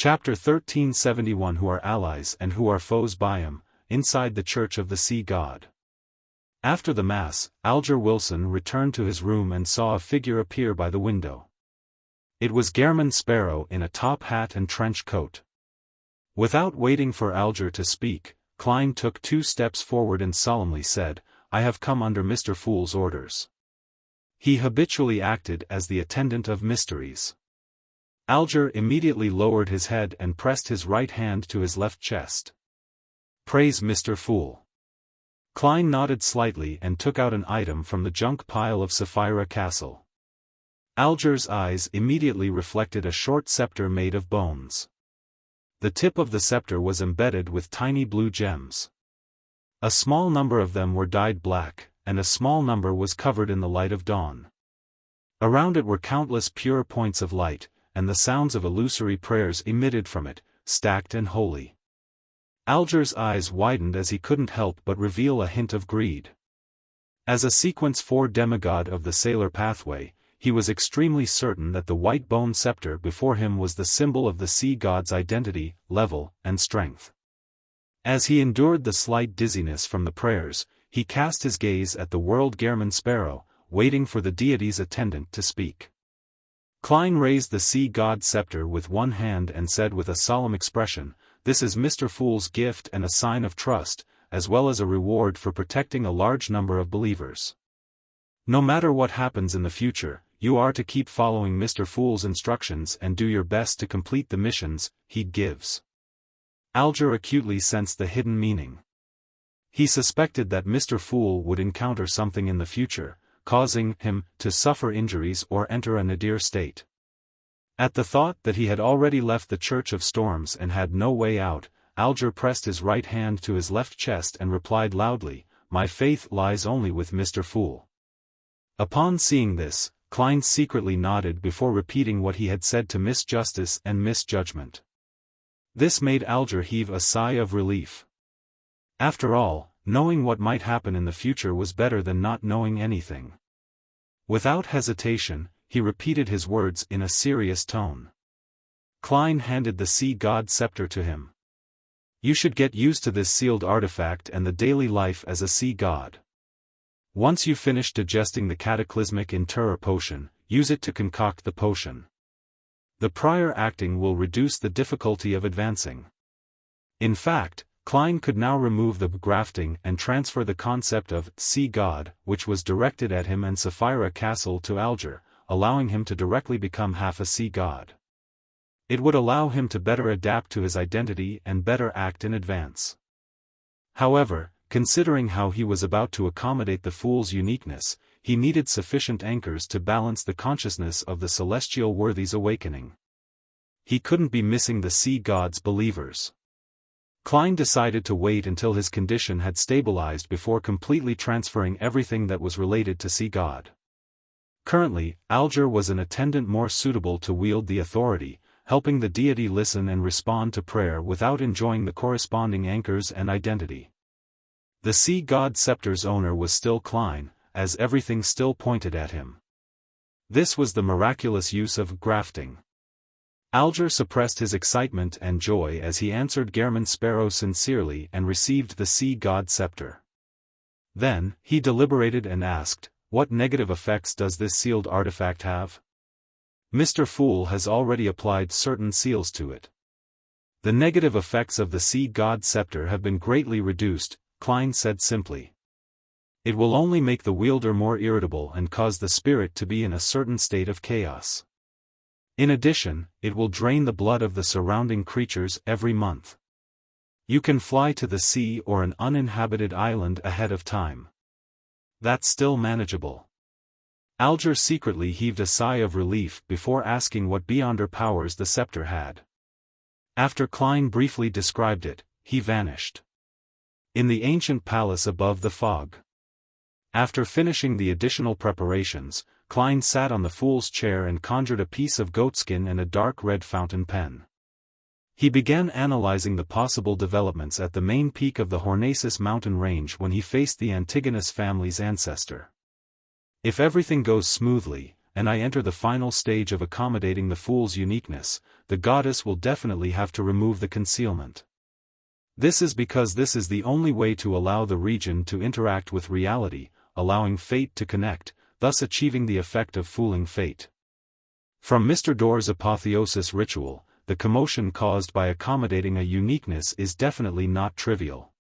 Chapter 1371 Who are allies and who are foes by him, inside the Church of the Sea God. After the Mass, Alger Wilson returned to his room and saw a figure appear by the window. It was Gairman Sparrow in a top hat and trench coat. Without waiting for Alger to speak, Klein took 2 steps forward and solemnly said, "I have come under Mr. Fool's orders." He habitually acted as the attendant of mysteries. Alger immediately lowered his head and pressed his right hand to his left chest. "Praise Mr. Fool." Klein nodded slightly and took out an item from the junk pile of Sapphira Castle. Alger's eyes immediately reflected a short scepter made of bones. The tip of the scepter was embedded with tiny blue gems. A small number of them were dyed black, and a small number was covered in the light of dawn. Around it were countless pure points of light, and the sounds of illusory prayers emitted from it, stacked and holy. Alger's eyes widened as he couldn't help but reveal a hint of greed. As a sequence 4 demigod of the Sailor Pathway, he was extremely certain that the white bone scepter before him was the symbol of the sea god's identity, level, and strength. As he endured the slight dizziness from the prayers, he cast his gaze at the world Gairman Sparrow, waiting for the deity's attendant to speak. Klein raised the sea god scepter with one hand and said with a solemn expression, "This is Mr. Fool's gift and a sign of trust, as well as a reward for protecting a large number of believers. No matter what happens in the future, you are to keep following Mr. Fool's instructions and do your best to complete the missions he gives." Alger acutely sensed the hidden meaning. He suspected that Mr. Fool would encounter something in the future, causing him to suffer injuries or enter a nadir state. At the thought that he had already left the Church of Storms and had no way out, Alger pressed his right hand to his left chest and replied loudly, "My faith lies only with Mr. Fool." Upon seeing this, Klein secretly nodded before repeating what he had said to Miss Justice and Miss Judgment. This made Alger heave a sigh of relief. After all, knowing what might happen in the future was better than not knowing anything. Without hesitation, he repeated his words in a serious tone. Klein handed the sea god scepter to him. "You should get used to this sealed artifact and the daily life as a sea god. Once you finish digesting the cataclysmic Interra potion, use it to concoct the potion. The prior acting will reduce the difficulty of advancing." In fact, Klein could now remove the grafting and transfer the concept of sea god, which was directed at him and Sapphira Castle to Alger, allowing him to directly become half a sea god. It would allow him to better adapt to his identity and better act in advance. However, considering how he was about to accommodate the Fool's uniqueness, he needed sufficient anchors to balance the consciousness of the celestial worthies awakening. He couldn't be missing the sea god's believers. Klein decided to wait until his condition had stabilized before completely transferring everything that was related to Sea God. Currently, Alger was an attendant more suitable to wield the authority, helping the deity listen and respond to prayer without enjoying the corresponding anchors and identity. The Sea God scepter's owner was still Klein, as everything still pointed at him. This was the miraculous use of grafting. Alger suppressed his excitement and joy as he answered Gairman Sparrow sincerely and received the sea god scepter. Then, he deliberated and asked, "What negative effects does this sealed artifact have?" "Mr. Fool has already applied certain seals to it. The negative effects of the sea god scepter have been greatly reduced," Klein said simply. "It will only make the wielder more irritable and cause the spirit to be in a certain state of chaos. In addition, it will drain the blood of the surrounding creatures every month. You can fly to the sea or an uninhabited island ahead of time. That's still manageable." Alger secretly heaved a sigh of relief before asking what beyonder powers the scepter had. After Klein briefly described it, he vanished. In the ancient palace above the fog. After finishing the additional preparations, Klein sat on the Fool's chair and conjured a piece of goatskin and a dark red fountain pen. He began analyzing the possible developments at the main peak of the Hornacis mountain range when he faced the Antigonus family's ancestor. If everything goes smoothly, and I enter the final stage of accommodating the fool's uniqueness, the goddess will definitely have to remove the concealment. This is because this is the only way to allow the region to interact with reality, allowing fate to connect, thus achieving the effect of fooling fate. From Mr. Door's apotheosis ritual, the commotion caused by accommodating a uniqueness is definitely not trivial.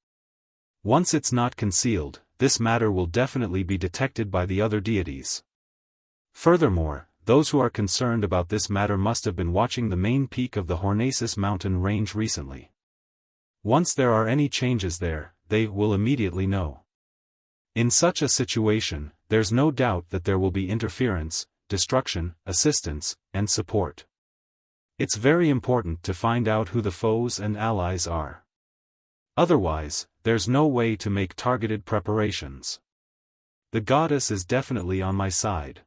Once it's not concealed, this matter will definitely be detected by the other deities. Furthermore, those who are concerned about this matter must have been watching the main peak of the Hornacis mountain range recently. Once there are any changes there, they will immediately know. In such a situation, there's no doubt that there will be interference, destruction, assistance, and support. It's very important to find out who the foes and allies are. Otherwise, there's no way to make targeted preparations. The goddess is definitely on my side.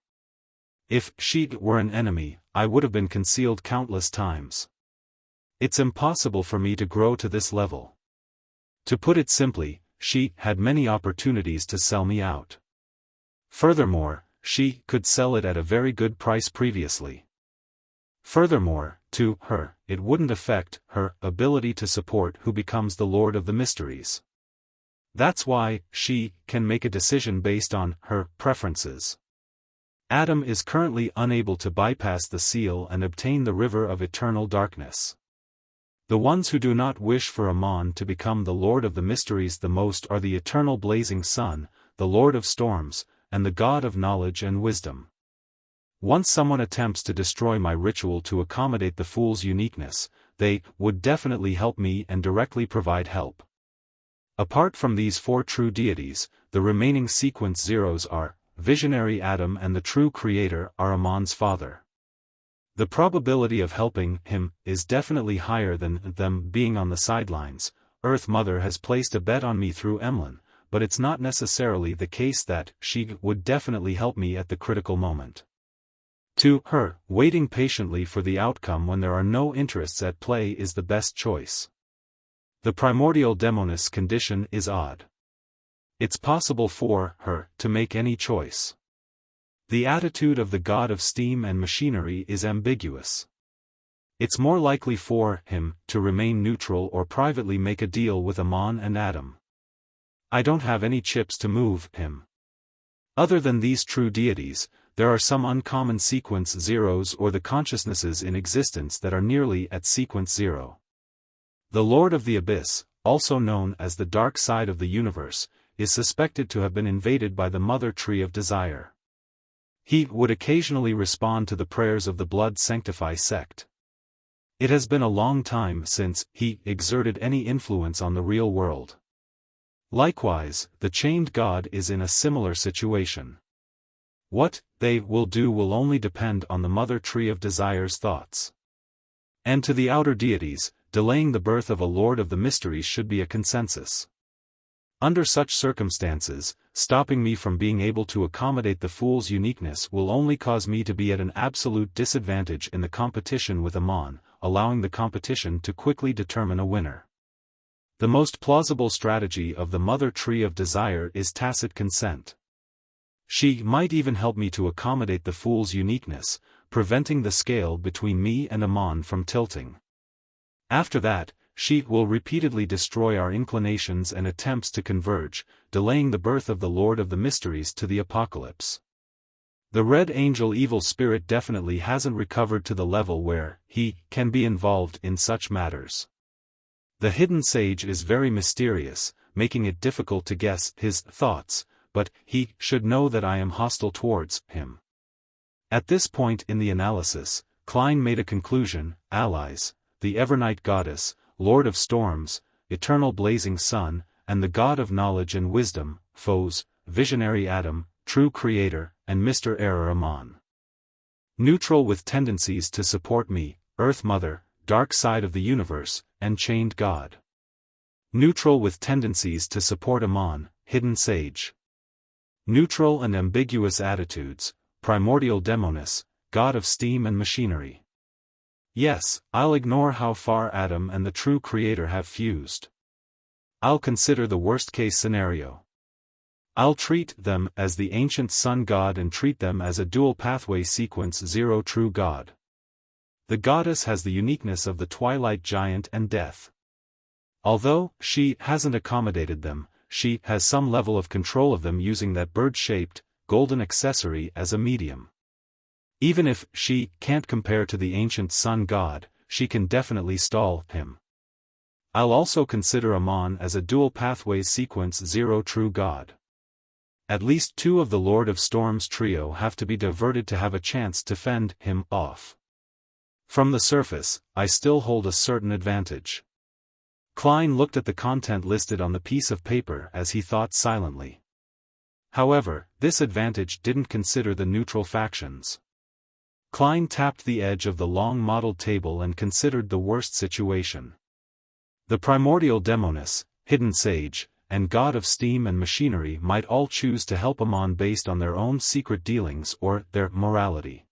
If she were an enemy, I would have been concealed countless times. It's impossible for me to grow to this level. To put it simply, she had many opportunities to sell me out. Furthermore, she could sell it at a very good price previously. Furthermore, to her, it wouldn't affect her ability to support who becomes the Lord of the Mysteries. That's why she can make a decision based on her preferences. Adam is currently unable to bypass the seal and obtain the river of eternal darkness. The ones who do not wish for Amon to become the Lord of the Mysteries the most are the eternal blazing sun, the Lord of storms, and the God of knowledge and wisdom. Once someone attempts to destroy my ritual to accommodate the fool's uniqueness, they would definitely help me and directly provide help. Apart from these four true deities, the remaining sequence zeros are Visionary Adam, and the true creator are Amon's father. The probability of helping him is definitely higher than them being on the sidelines. Earth Mother has placed a bet on me through Emlyn, but it's not necessarily the case that she would definitely help me at the critical moment. To her, waiting patiently for the outcome when there are no interests at play is the best choice. The primordial demoness condition is odd. It's possible for her to make any choice. The attitude of the god of steam and machinery is ambiguous. It's more likely for him to remain neutral or privately make a deal with Amon and Adam. I don't have any chips to move him. Other than these true deities, there are some uncommon sequence zeros or the consciousnesses in existence that are nearly at sequence zero. The Lord of the Abyss, also known as the dark side of the universe, is suspected to have been invaded by the Mother Tree of Desire. He would occasionally respond to the prayers of the Blood Sanctify sect. It has been a long time since he exerted any influence on the real world. Likewise, the Chained God is in a similar situation. What they will do will only depend on the Mother Tree of Desire's thoughts. And to the outer deities, delaying the birth of a Lord of the Mysteries should be a consensus. Under such circumstances, stopping me from being able to accommodate the fool's uniqueness will only cause me to be at an absolute disadvantage in the competition with Amon, allowing the competition to quickly determine a winner. The most plausible strategy of the Mother Tree of Desire is tacit consent. She might even help me to accommodate the fool's uniqueness, preventing the scale between me and Amon from tilting. After that, she will repeatedly destroy our inclinations and attempts to converge, delaying the birth of the Lord of the Mysteries to the apocalypse. The Red Angel evil spirit definitely hasn't recovered to the level where he can be involved in such matters. The hidden sage is very mysterious, making it difficult to guess his thoughts, but he should know that I am hostile towards him. At this point in the analysis, Klein made a conclusion: allies, the Evernight Goddess, Lord of Storms, Eternal Blazing Sun, and the God of Knowledge and Wisdom; foes, Visionary Adam, True Creator, and Mr. Error Amon. Neutral with tendencies to support me, Earth Mother, Dark Side of the Universe, and Chained God. Neutral with tendencies to support Amon, Hidden Sage. Neutral and ambiguous attitudes, Primordial Demoness, God of Steam and Machinery. Yes, I'll ignore how far Adam and the True Creator have fused. I'll consider the worst-case scenario. I'll treat them as the ancient sun god and treat them as a dual pathway sequence 0 true god. The goddess has the uniqueness of the twilight giant and death. Although she hasn't accommodated them, she has some level of control of them using that bird-shaped, golden accessory as a medium. Even if she can't compare to the ancient sun god, she can definitely stall him. I'll also consider Amon as a dual pathways sequence 0 true god. At least 2 of the Lord of Storms trio have to be diverted to have a chance to fend him off. From the surface, I still hold a certain advantage. Klein looked at the content listed on the piece of paper as he thought silently. However, this advantage didn't consider the neutral factions. Klein tapped the edge of the long modeled table and considered the worst situation. The primordial demoness, hidden sage, and god of steam and machinery might all choose to help Amon based on their own secret dealings or their morality.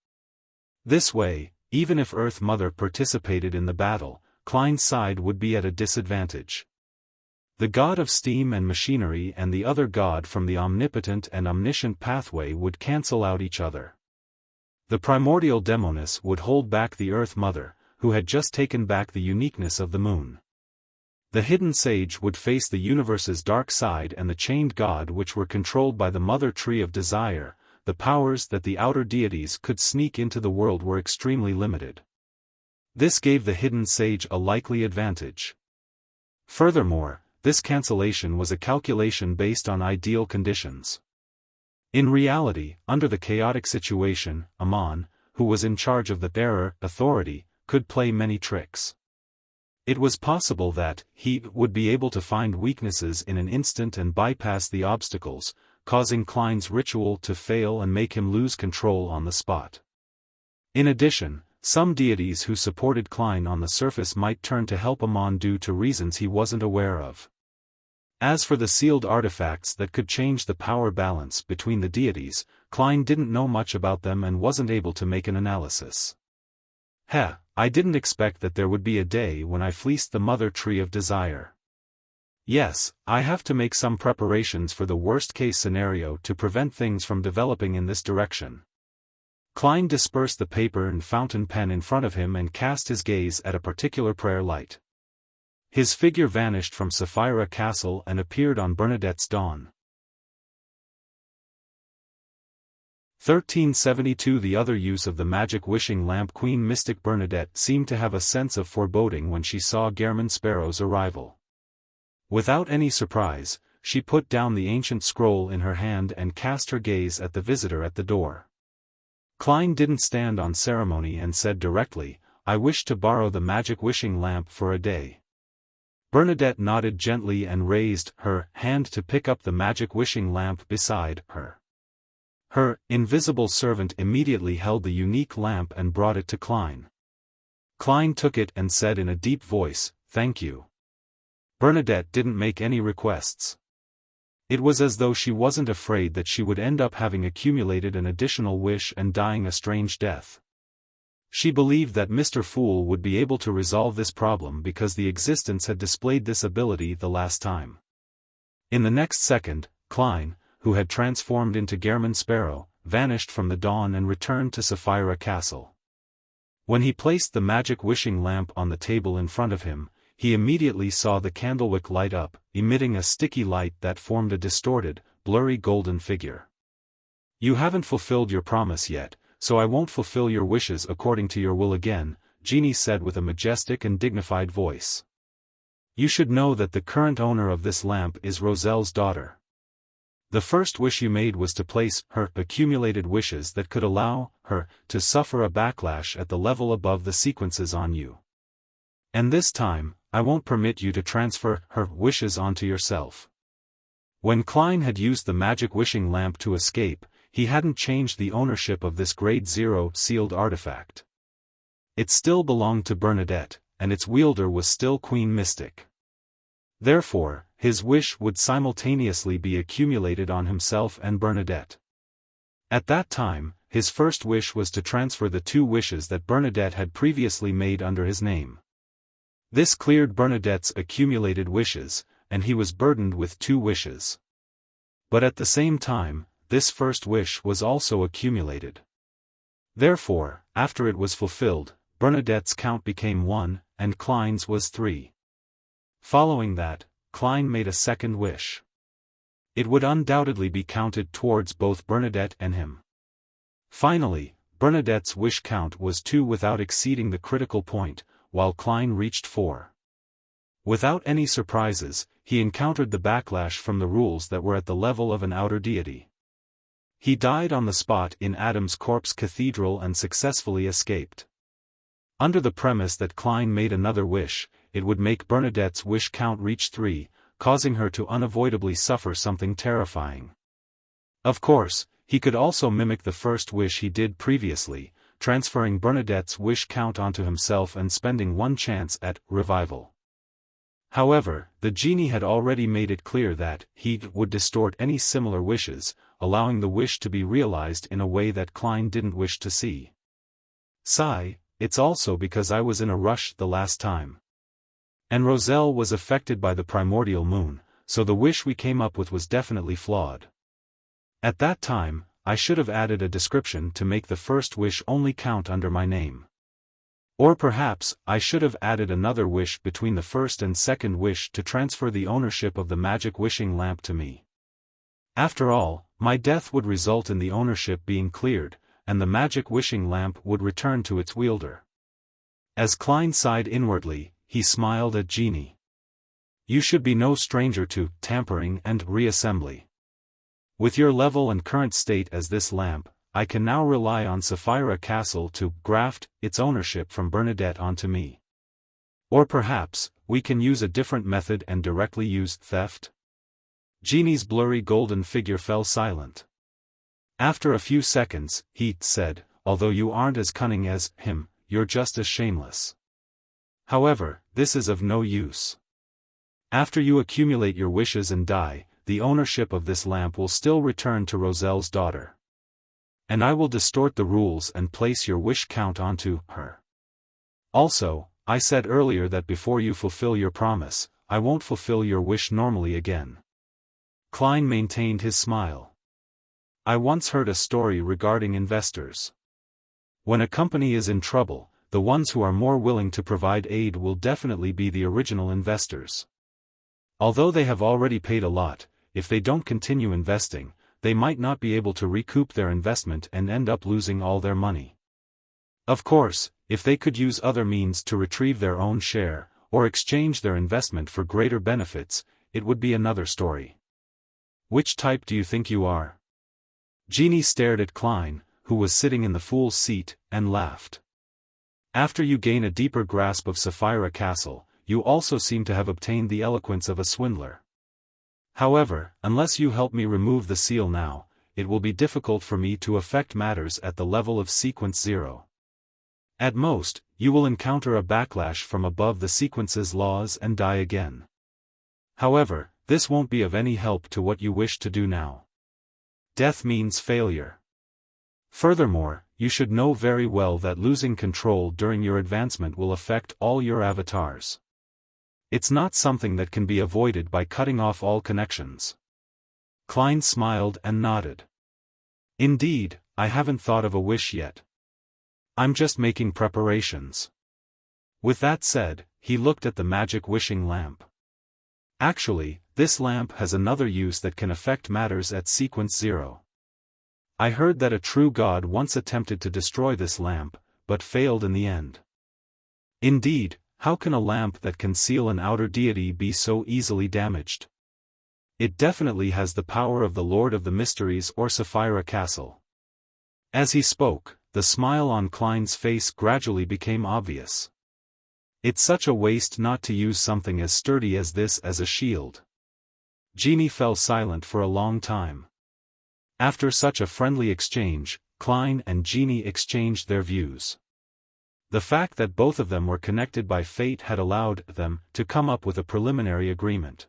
This way, even if Earth Mother participated in the battle, Klein's side would be at a disadvantage. The god of steam and machinery and the other god from the omnipotent and omniscient pathway would cancel out each other. The primordial demoness would hold back the Earth Mother, who had just taken back the uniqueness of the moon. The hidden sage would face the universe's dark side and the chained god which were controlled by the mother tree of desire. The powers that the outer deities could sneak into the world were extremely limited. This gave the hidden sage a likely advantage. Furthermore, this cancellation was a calculation based on ideal conditions. In reality, under the chaotic situation, Amon, who was in charge of the bearer authority, could play many tricks. It was possible that he would be able to find weaknesses in an instant and bypass the obstacles, causing Klein's ritual to fail and make him lose control on the spot. In addition, some deities who supported Klein on the surface might turn to help Amon due to reasons he wasn't aware of. As for the sealed artifacts that could change the power balance between the deities, Klein didn't know much about them and wasn't able to make an analysis. I didn't expect that there would be a day when I fleeced the mother tree of desire. Yes, I have to make some preparations for the worst-case scenario to prevent things from developing in this direction. Klein dispersed the paper and fountain pen in front of him and cast his gaze at a particular prayer light. His figure vanished from Sapphira Castle and appeared on Bernadette's dawn. 1372 The other use of the magic wishing lamp. Queen Mystic Bernadette seemed to have a sense of foreboding when she saw Gehrman Sparrow's arrival. Without any surprise, she put down the ancient scroll in her hand and cast her gaze at the visitor at the door. Klein didn't stand on ceremony and said directly, "I wish to borrow the magic wishing lamp for a day." Bernadette nodded gently and raised her hand to pick up the magic wishing lamp beside her. Her invisible servant immediately held the unique lamp and brought it to Klein. Klein took it and said in a deep voice, "Thank you." Bernadette didn't make any requests. It was as though she wasn't afraid that she would end up having accumulated an additional wish and dying a strange death. She believed that Mr. Fool would be able to resolve this problem because the existence had displayed this ability the last time. In the next second, Klein, who had transformed into Gehrman Sparrow, vanished from the dawn and returned to Sapphira Castle. When he placed the magic wishing lamp on the table in front of him, he immediately saw the candlewick light up, emitting a sticky light that formed a distorted, blurry golden figure. "You haven't fulfilled your promise yet, so I won't fulfill your wishes according to your will again," Genie said with a majestic and dignified voice. "You should know that the current owner of this lamp is Roselle's daughter. The first wish you made was to place her accumulated wishes that could allow her to suffer a backlash at the level above the sequences on you. And this time, I won't permit you to transfer her wishes onto yourself." When Klein had used the magic wishing lamp to escape, he hadn't changed the ownership of this Grade 0 sealed artifact. It still belonged to Bernadette, and its wielder was still Queen Mystic. Therefore, his wish would simultaneously be accumulated on himself and Bernadette. At that time, his first wish was to transfer the 2 wishes that Bernadette had previously made under his name. This cleared Bernadette's accumulated wishes, and he was burdened with 2 wishes. But at the same time, this first wish was also accumulated. Therefore, after it was fulfilled, Bernadette's count became 1, and Klein's was 3. Following that, Klein made a second wish. It would undoubtedly be counted towards both Bernadette and him. Finally, Bernadette's wish count was 2 without exceeding the critical point, while Klein reached 4. Without any surprises, he encountered the backlash from the rules that were at the level of an outer deity. He died on the spot in Adam's corpse cathedral and successfully escaped. Under the premise that Klein made another wish, it would make Bernadette's wish count reach 3, causing her to unavoidably suffer something terrifying. Of course, he could also mimic the first wish he did previously, transferring Bernadette's wish count onto himself and spending 1 chance at revival. However, the genie had already made it clear that he would distort any similar wishes, allowing the wish to be realized in a way that Klein didn't wish to see. Sigh, it's also because I was in a rush the last time. And Roselle was affected by the primordial moon, so the wish we came up with was definitely flawed. At that time, I should have added a description to make the first wish only count under my name. Or perhaps, I should have added another wish between the first and second wish to transfer the ownership of the magic wishing lamp to me. After all, my death would result in the ownership being cleared, and the magic wishing lamp would return to its wielder. As Klein sighed inwardly, he smiled at Genie. You should be no stranger to tampering and reassembly. With your level and current state as this lamp, I can now rely on Sapphira Castle to graft its ownership from Bernadette onto me. Or perhaps, we can use a different method and directly use theft? Genie's blurry golden figure fell silent. After a few seconds, he said, although you aren't as cunning as him, you're just as shameless. However, this is of no use. After you accumulate your wishes and die, the ownership of this lamp will still return to Roselle's daughter. And I will distort the rules and place your wish count onto her. Also, I said earlier that before you fulfill your promise, I won't fulfill your wish normally again. Klein maintained his smile. I once heard a story regarding investors. When a company is in trouble, the ones who are more willing to provide aid will definitely be the original investors. Although they have already paid a lot, if they don't continue investing, they might not be able to recoup their investment and end up losing all their money. Of course, if they could use other means to retrieve their own share, or exchange their investment for greater benefits, it would be another story. Which type do you think you are? Genie stared at Klein, who was sitting in the fool's seat, and laughed. After you gain a deeper grasp of Sapphira Castle, you also seem to have obtained the eloquence of a swindler. However, unless you help me remove the seal now, it will be difficult for me to affect matters at the level of Sequence 0. At most, you will encounter a backlash from above the sequence's laws and die again. However, this won't be of any help to what you wish to do now. Death means failure. Furthermore, you should know very well that losing control during your advancement will affect all your avatars. It's not something that can be avoided by cutting off all connections. Klein smiled and nodded. Indeed, I haven't thought of a wish yet. I'm just making preparations. With that said, he looked at the magic wishing lamp. Actually, this lamp has another use that can affect matters at Sequence 0. I heard that a true god once attempted to destroy this lamp, but failed in the end. Indeed, how can a lamp that can seal an outer deity be so easily damaged? It definitely has the power of the Lord of the Mysteries or Sapphira Castle. As he spoke, the smile on Klein's face gradually became obvious. It's such a waste not to use something as sturdy as this as a shield. Genie fell silent for a long time. After such a friendly exchange, Klein and Genie exchanged their views. The fact that both of them were connected by fate had allowed them to come up with a preliminary agreement.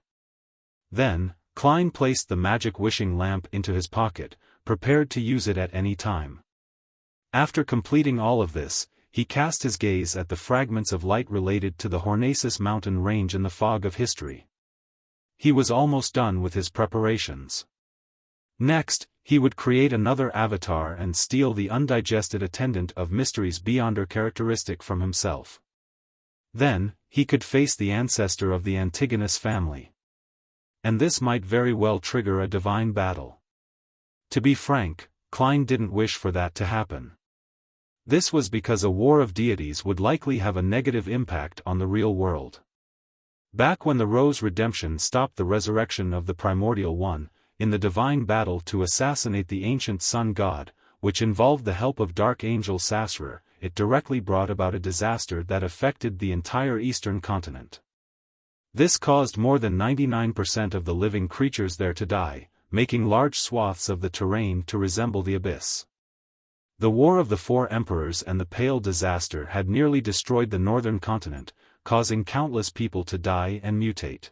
Then, Klein placed the magic wishing lamp into his pocket, prepared to use it at any time. After completing all of this, he cast his gaze at the fragments of light related to the Hornacis mountain range in the fog of history. He was almost done with his preparations. Next, he would create another avatar and steal the undigested attendant of mysteries beyonder characteristic from himself. Then, he could face the ancestor of the Antigonus family. And this might very well trigger a divine battle. To be frank, Klein didn't wish for that to happen. This was because a war of deities would likely have a negative impact on the real world. Back when the Rose Redemption stopped the resurrection of the Primordial One, in the divine battle to assassinate the ancient sun god, which involved the help of Dark Angel Sasra, it directly brought about a disaster that affected the entire eastern continent. This caused more than 99% of the living creatures there to die, making large swaths of the terrain to resemble the abyss. The War of the Four Emperors and the Pale Disaster had nearly destroyed the northern continent, causing countless people to die and mutate.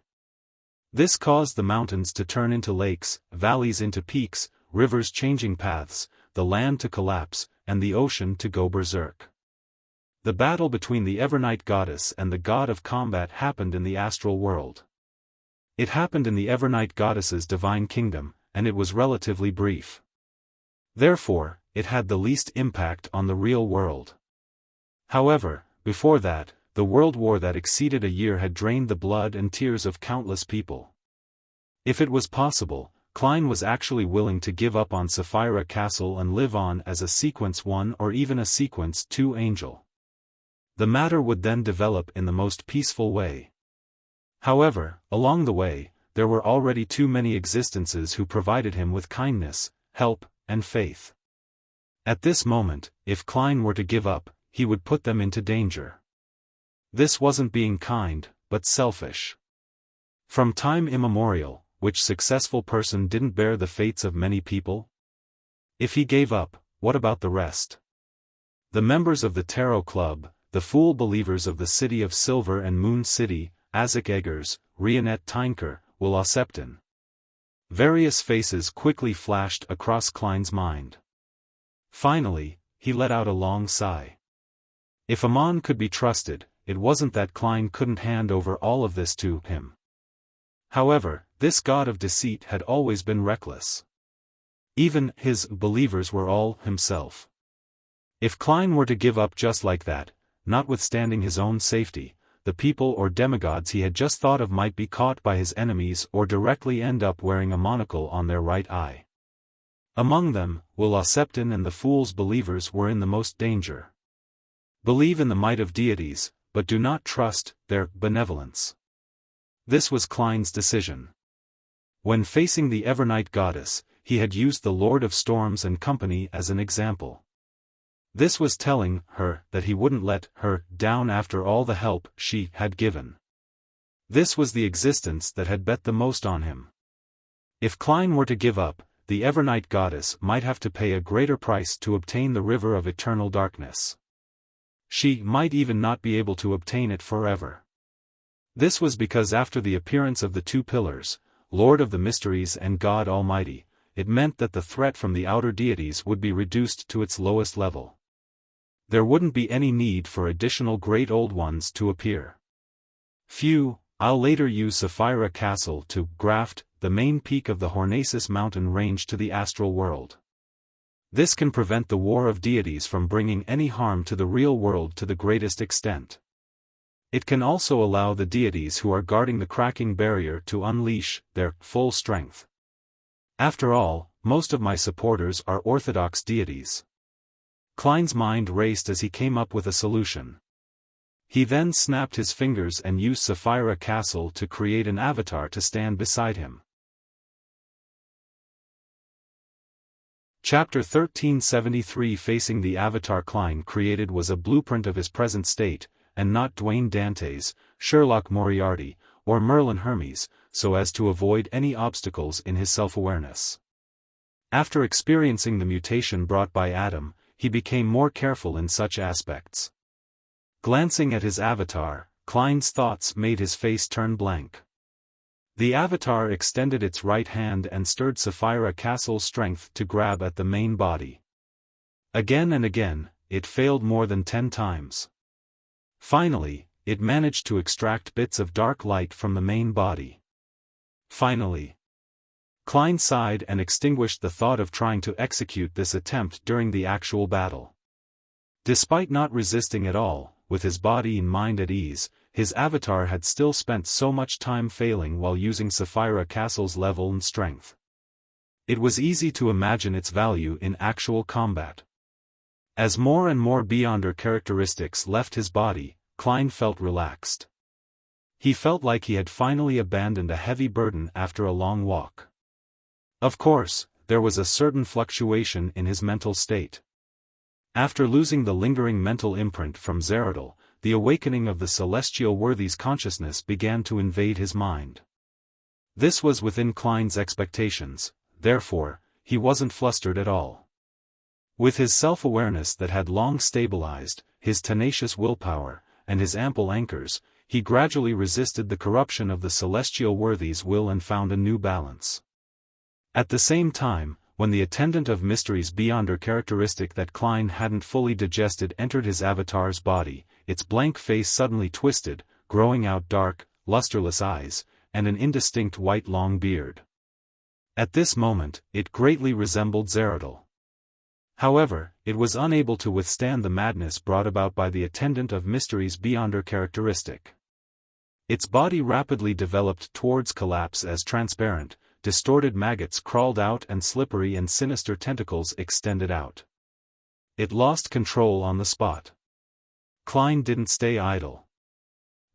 This caused the mountains to turn into lakes, valleys into peaks, rivers changing paths, the land to collapse, and the ocean to go berserk. The battle between the Evernight goddess and the god of combat happened in the astral world. It happened in the Evernight goddess's divine kingdom, and it was relatively brief. Therefore, it had the least impact on the real world. However, before that, the world war that exceeded a year had drained the blood and tears of countless people. If it was possible, Klein was actually willing to give up on Sapphira Castle and live on as a Sequence 1 or even a Sequence 2 angel. The matter would then develop in the most peaceful way. However, along the way, there were already too many existences who provided him with kindness, help, and faith. At this moment, if Klein were to give up, he would put them into danger. This wasn't being kind, but selfish. From time immemorial, which successful person didn't bear the fates of many people? If he gave up, what about the rest? The members of the Tarot Club, the fool believers of the City of Silver and Moon City, Azek Eggers, Rionette Tynker, Will Oseptin. Various faces quickly flashed across Klein's mind. Finally, he let out a long sigh. If Amon could be trusted, it wasn't that Klein couldn't hand over all of this to him. However, this god of deceit had always been reckless. Even his believers were all himself. If Klein were to give up just like that, notwithstanding his own safety, the people or demigods he had just thought of might be caught by his enemies or directly end up wearing a monocle on their right eye. Among them, Will Oseptin and the fool's believers were in the most danger. Believe in the might of deities, but do not trust their benevolence. This was Klein's decision. When facing the Evernight goddess, he had used the Lord of Storms and company as an example. This was telling her that he wouldn't let her down after all the help she had given. This was the existence that had bet the most on him. If Klein were to give up, the Evernight goddess might have to pay a greater price to obtain the river of eternal darkness. She might even not be able to obtain it forever. This was because after the appearance of the two pillars, Lord of the Mysteries and God Almighty, it meant that the threat from the outer deities would be reduced to its lowest level. There wouldn't be any need for additional great old ones to appear. I'll later use Sapphira Castle to graft the main peak of the Hornacis mountain range to the astral world. This can prevent the war of deities from bringing any harm to the real world to the greatest extent. It can also allow the deities who are guarding the cracking barrier to unleash their full strength. After all, most of my supporters are orthodox deities. Klein's mind raced as he came up with a solution. He then snapped his fingers and used Sapphira Castle to create an avatar to stand beside him. Chapter 1373 Facing the avatar Klein created was a blueprint of his present state, and not Dwayne Dante's, Sherlock Moriarty, or Merlin Hermes, so as to avoid any obstacles in his self-awareness. After experiencing the mutation brought by Adam, he became more careful in such aspects. Glancing at his avatar, Klein's thoughts made his face turn blank. The avatar extended its right hand and stirred Sapphira Castle's strength to grab at the main body. Again and again, it failed more than 10 times. Finally, it managed to extract bits of dark light from the main body. Finally, Klein sighed and extinguished the thought of trying to execute this attempt during the actual battle. Despite not resisting at all, with his body and mind at ease, his avatar had still spent so much time failing while using Sapphira Castle's level and strength. It was easy to imagine its value in actual combat. As more and more Beyonder characteristics left his body, Klein felt relaxed. He felt like he had finally abandoned a heavy burden after a long walk. Of course, there was a certain fluctuation in his mental state. After losing the lingering mental imprint from Zeradal, the awakening of the celestial worthy's consciousness began to invade his mind. This was within Klein's expectations, therefore, he wasn't flustered at all. With his self-awareness that had long stabilized, his tenacious willpower, and his ample anchors, he gradually resisted the corruption of the celestial worthy's will and found a new balance. At the same time, when the attendant of mysteries Beyonder characteristic that Klein hadn't fully digested entered his avatar's body, its blank face suddenly twisted, growing out dark, lusterless eyes, and an indistinct white long beard. At this moment, it greatly resembled Zeradal. However, it was unable to withstand the madness brought about by the attendant of mysteries Beyonder characteristic. Its body rapidly developed towards collapse as transparent, distorted maggots crawled out and slippery and sinister tentacles extended out. It lost control on the spot. Klein didn't stay idle.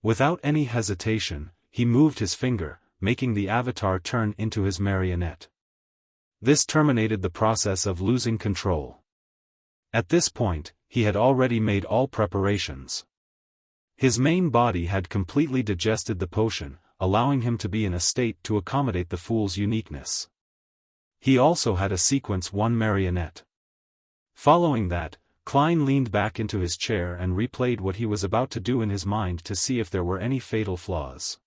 Without any hesitation, he moved his finger, making the avatar turn into his marionette. This terminated the process of losing control. At this point, he had already made all preparations. His main body had completely digested the potion, allowing him to be in a state to accommodate the fool's uniqueness. He also had a sequence 1 marionette. Following that, Klein leaned back into his chair and replayed what he was about to do in his mind to see if there were any fatal flaws.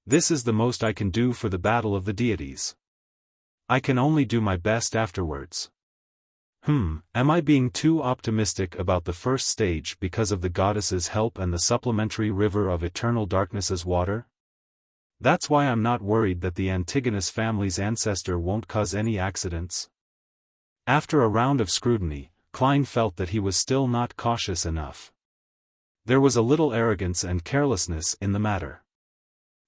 This is the most I can do for the battle of the deities. I can only do my best afterwards. Am I being too optimistic about the first stage because of the goddess's help and the supplementary river of eternal darkness's water? That's why I'm not worried that the Antigonus family's ancestor won't cause any accidents. After a round of scrutiny, Klein felt that he was still not cautious enough. There was a little arrogance and carelessness in the matter.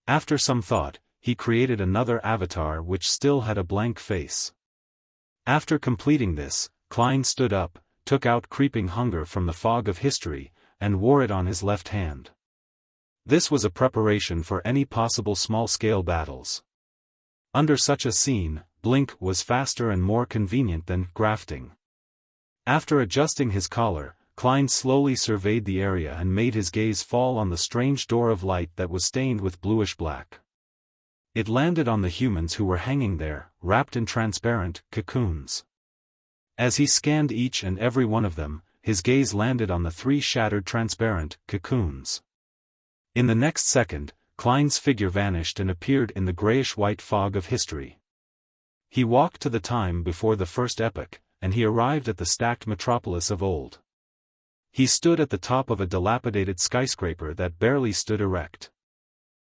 After some thought, he created another avatar which still had a blank face. After completing this, Klein stood up, took out Creeping Hunger from the fog of history, and wore it on his left hand. This was a preparation for any possible small-scale battles. Under such a scene, blink was faster and more convenient than grafting. After adjusting his collar, Klein slowly surveyed the area and made his gaze fall on the strange door of light that was stained with bluish-black. It landed on the humans who were hanging there, wrapped in transparent cocoons. As he scanned each and every one of them, his gaze landed on the 3 shattered transparent cocoons. In the next second, Klein's figure vanished and appeared in the grayish-white fog of history. He walked to the time before the first epoch, and he arrived at the stacked metropolis of old. He stood at the top of a dilapidated skyscraper that barely stood erect.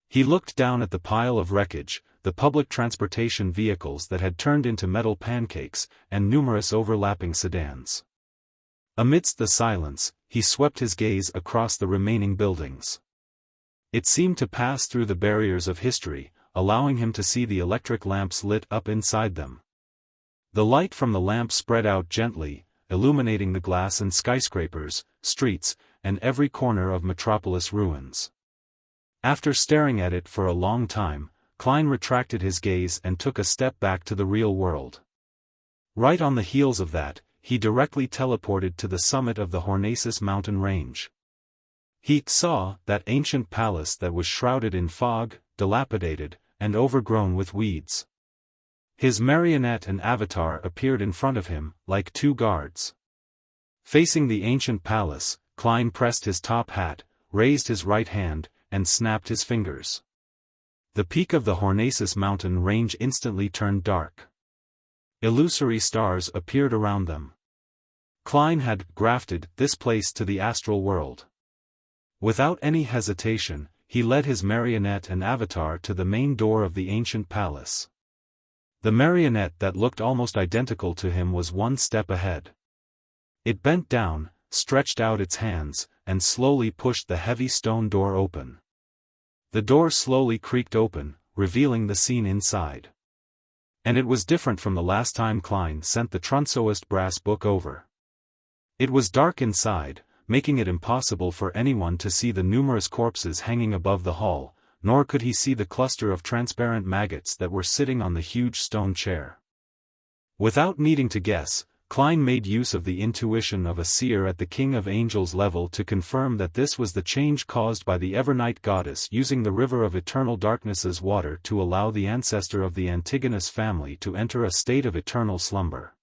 He looked down at the pile of wreckage, the public transportation vehicles that had turned into metal pancakes, and numerous overlapping sedans. Amidst the silence, he swept his gaze across the remaining buildings. It seemed to pass through the barriers of history, allowing him to see the electric lamps lit up inside them. The light from the lamp spread out gently, illuminating the glass and skyscrapers, streets, and every corner of metropolis ruins. After staring at it for a long time, Klein retracted his gaze and took a step back to the real world. Right on the heels of that, he directly teleported to the summit of the Hornaces mountain range. He saw that ancient palace that was shrouded in fog, dilapidated, and overgrown with weeds. His marionette and avatar appeared in front of him, like 2 guards. Facing the ancient palace, Klein pressed his top hat, raised his right hand, and snapped his fingers. The peak of the Hornaces mountain range instantly turned dark. Illusory stars appeared around them. Klein had grafted this place to the astral world. Without any hesitation, he led his marionette and avatar to the main door of the ancient palace. The marionette that looked almost identical to him was one step ahead. It bent down, stretched out its hands, and slowly pushed the heavy stone door open. The door slowly creaked open, revealing the scene inside. And it was different from the last time Klein sent the Trunsoist brass book over. It was dark inside, making it impossible for anyone to see the numerous corpses hanging above the hall, nor could he see the cluster of transparent maggots that were sitting on the huge stone chair. Without needing to guess, Klein made use of the intuition of a seer at the King of Angels level to confirm that this was the change caused by the Evernight goddess using the river of eternal darkness's water to allow the ancestor of the Antigonus family to enter a state of eternal slumber.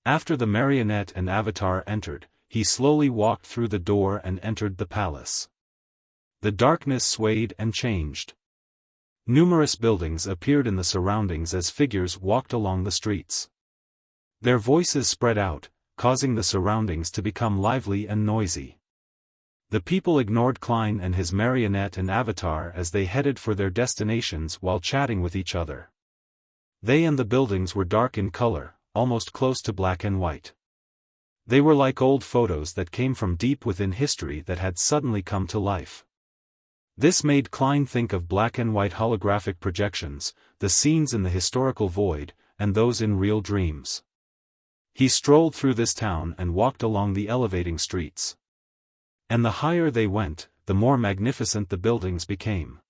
After the marionette and avatar entered, he slowly walked through the door and entered the palace. The darkness swayed and changed. Numerous buildings appeared in the surroundings as figures walked along the streets. Their voices spread out, causing the surroundings to become lively and noisy. The people ignored Klein and his marionette and avatar as they headed for their destinations while chatting with each other. They and the buildings were dark in color, almost close to black and white. They were like old photos that came from deep within history that had suddenly come to life. This made Klein think of black and white holographic projections, the scenes in the historical void, and those in real dreams. He strolled through this town and walked along the elevating streets. And the higher they went, the more magnificent the buildings became.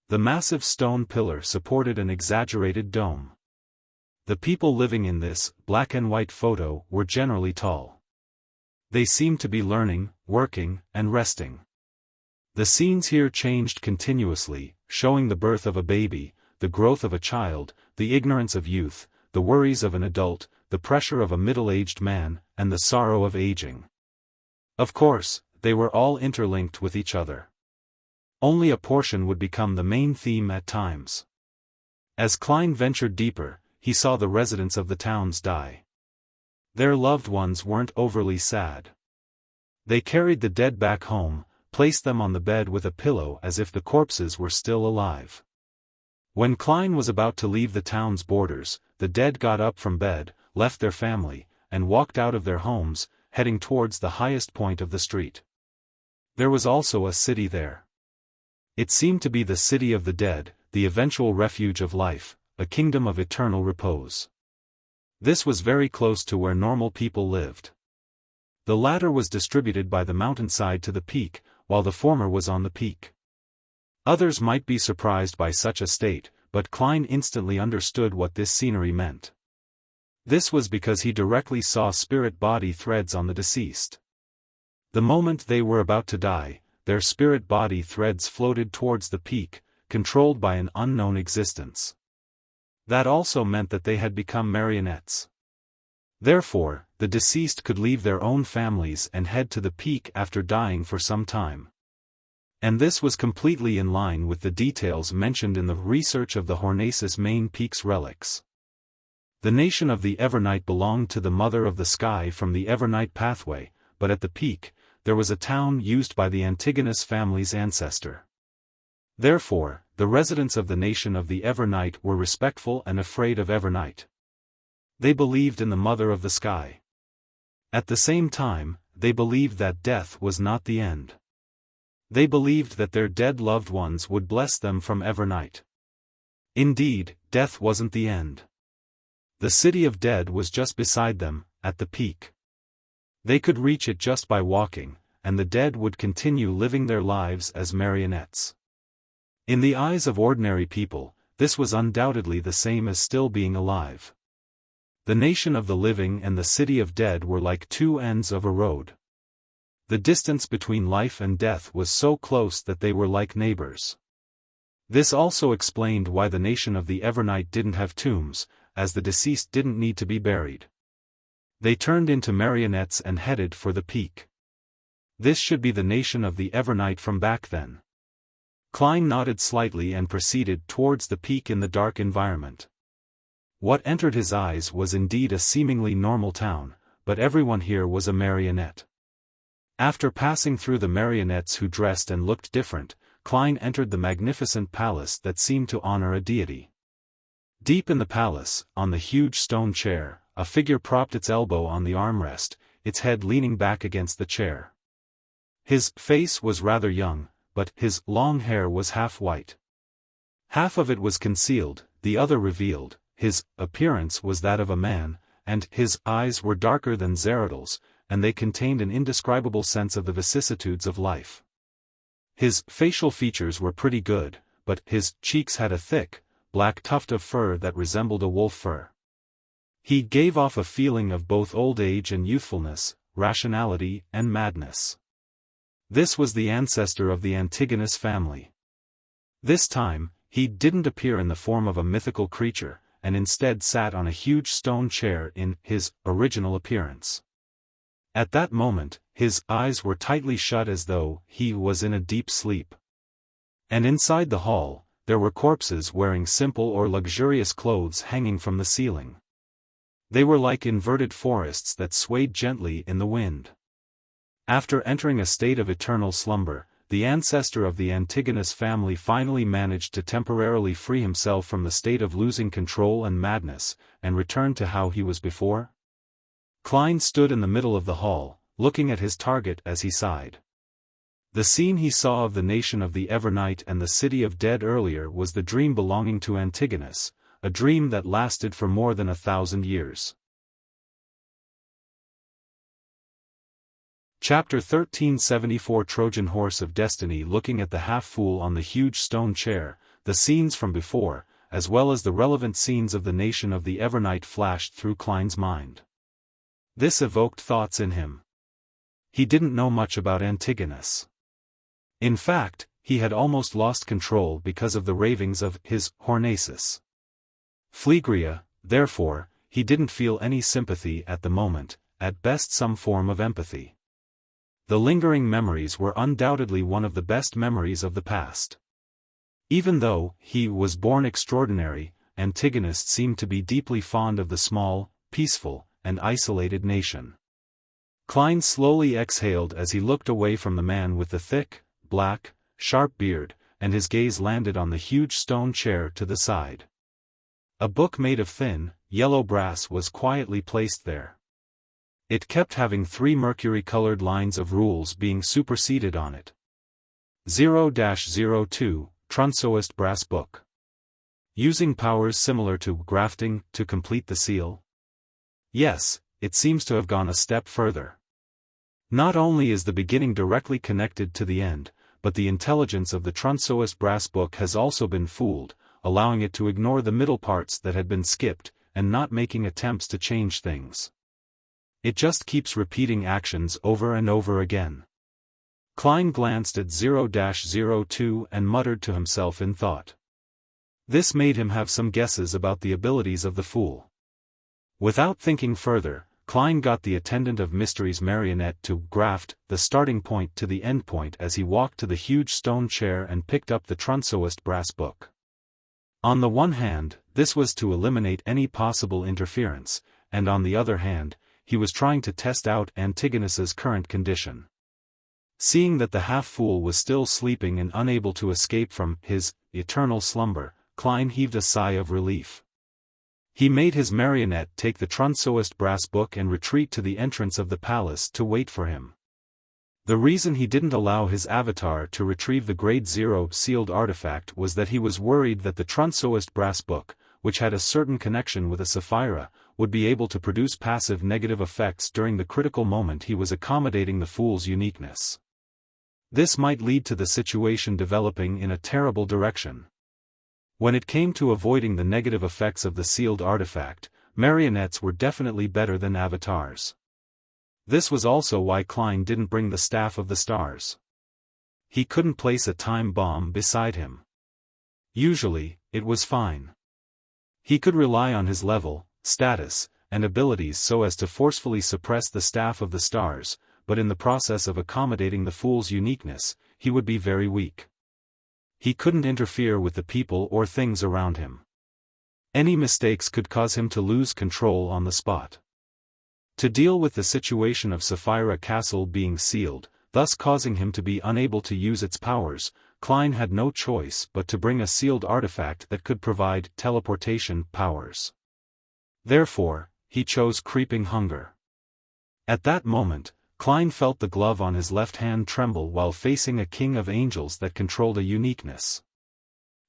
The massive stone pillar supported an exaggerated dome. The people living in this black and white photo were generally tall. They seemed to be learning, working, and resting. The scenes here changed continuously, showing the birth of a baby, the growth of a child, the ignorance of youth, the worries of an adult, the pressure of a middle-aged man, and the sorrow of aging. Of course, they were all interlinked with each other. Only a portion would become the main theme at times. As Klein ventured deeper, he saw the residents of the towns die. Their loved ones weren't overly sad. They carried the dead back home, placed them on the bed with a pillow as if the corpses were still alive. When Klein was about to leave the town's borders, the dead got up from bed, left their family, and walked out of their homes, heading towards the highest point of the street. There was also a city there. It seemed to be the city of the dead, the eventual refuge of life, a kingdom of eternal repose. This was very close to where normal people lived. The latter was distributed by the mountainside to the peak, while the former was on the peak. Others might be surprised by such a state, but Klein instantly understood what this scenery meant. This was because he directly saw spirit-body threads on the deceased. The moment they were about to die, their spirit-body threads floated towards the peak, controlled by an unknown existence. That also meant that they had become marionettes. Therefore, the deceased could leave their own families and head to the peak after dying for some time. And this was completely in line with the details mentioned in the research of the Hornacis main peak's relics. The nation of the Evernight belonged to the Mother of the Sky from the Evernight pathway, but at the peak, there was a town used by the Antigonus family's ancestor. Therefore, the residents of the nation of the Evernight were respectful and afraid of Evernight. They believed in the Mother of the Sky. At the same time, they believed that death was not the end. They believed that their dead loved ones would bless them from Evernight. Indeed, death wasn't the end. The city of dead was just beside them, at the peak. They could reach it just by walking, and the dead would continue living their lives as marionettes. In the eyes of ordinary people, this was undoubtedly the same as still being alive. The nation of the living and the city of dead were like two ends of a road. The distance between life and death was so close that they were like neighbors. This also explained why the nation of the Evernight didn't have tombs, as the deceased didn't need to be buried. They turned into marionettes and headed for the peak. This should be the nation of the Evernight from back then. Klein nodded slightly and proceeded towards the peak in the dark environment. What entered his eyes was indeed a seemingly normal town, but everyone here was a marionette. After passing through the marionettes who dressed and looked different, Klein entered the magnificent palace that seemed to honor a deity. Deep in the palace, on the huge stone chair, a figure propped its elbow on the armrest, its head leaning back against the chair. His face was rather young, but his long hair was half white. Half of it was concealed, the other revealed. His appearance was that of a man, and his eyes were darker than Zeradal's, and they contained an indescribable sense of the vicissitudes of life. His facial features were pretty good, but his cheeks had a thick, black tuft of fur that resembled a wolf fur. He gave off a feeling of both old age and youthfulness, rationality and madness. This was the ancestor of the Antigonus family. This time, he didn't appear in the form of a mythical creature, and instead sat on a huge stone chair in his original appearance. At that moment, his eyes were tightly shut as though he was in a deep sleep. And inside the hall, there were corpses wearing simple or luxurious clothes hanging from the ceiling. They were like inverted forests that swayed gently in the wind. After entering a state of eternal slumber, the ancestor of the Antigonus family finally managed to temporarily free himself from the state of losing control and madness, and return to how he was before. Klein stood in the middle of the hall, looking at his target as he sighed. The scene he saw of the nation of the Evernight and the city of dead earlier was the dream belonging to Antigonus, a dream that lasted for more than 1,000 years. Chapter 1374 Trojan Horse of Destiny. Looking at the half-fool on the huge stone chair, the scenes from before, as well as the relevant scenes of the nation of the Evernight flashed through Klein's mind. This evoked thoughts in him. He didn't know much about Antigonus. In fact, he had almost lost control because of the ravings of his Hornaces. Phlegria, therefore, he didn't feel any sympathy at the moment, at best some form of empathy. The lingering memories were undoubtedly one of the best memories of the past. Even though he was born extraordinary, Antigonus seemed to be deeply fond of the small, peaceful, and isolated nation. Klein slowly exhaled as he looked away from the man with the thick, black, sharp beard, and his gaze landed on the huge stone chair to the side. A book made of thin, yellow brass was quietly placed there. It kept having 3 mercury-colored lines of rules being superseded on it. 0-02, Trunsoist Brass Book. Using powers similar to grafting to complete the seal? Yes, it seems to have gone a step further. Not only is the beginning directly connected to the end, but the intelligence of the Trunsoist Brass Book has also been fooled, allowing it to ignore the middle parts that had been skipped, and not making attempts to change things. It just keeps repeating actions over and over again. Klein glanced at 0-02 and muttered to himself in thought. This made him have some guesses about the abilities of the fool. Without thinking further, Klein got the attendant of mysteries marionette to graft the starting point to the end point as he walked to the huge stone chair and picked up the Trunsoist Brass Book. On the one hand, this was to eliminate any possible interference, and on the other hand, he was trying to test out Antigonus's current condition. Seeing that the half-fool was still sleeping and unable to escape from his eternal slumber, Klein heaved a sigh of relief. He made his marionette take the Trunsoist Brass Book and retreat to the entrance of the palace to wait for him. The reason he didn't allow his avatar to retrieve the Grade 0 sealed artifact was that he was worried that the Trunsoist Brass Book, which had a certain connection with a Sapphira, would be able to produce passive negative effects during the critical moment he was accommodating the fool's uniqueness. This might lead to the situation developing in a terrible direction. When it came to avoiding the negative effects of the sealed artifact, marionettes were definitely better than avatars. This was also why Klein didn't bring the Staff of the Stars. He couldn't place a time bomb beside him. Usually, it was fine. He could rely on his level, status, and abilities so as to forcefully suppress the Staff of the Stars, but in the process of accommodating the fool's uniqueness, he would be very weak. He couldn't interfere with the people or things around him. Any mistakes could cause him to lose control on the spot. To deal with the situation of Sapphira Castle being sealed, thus causing him to be unable to use its powers, Klein had no choice but to bring a sealed artifact that could provide teleportation powers. Therefore, he chose Creeping Hunger. At that moment, Klein felt the glove on his left hand tremble while facing a king of angels that controlled a uniqueness.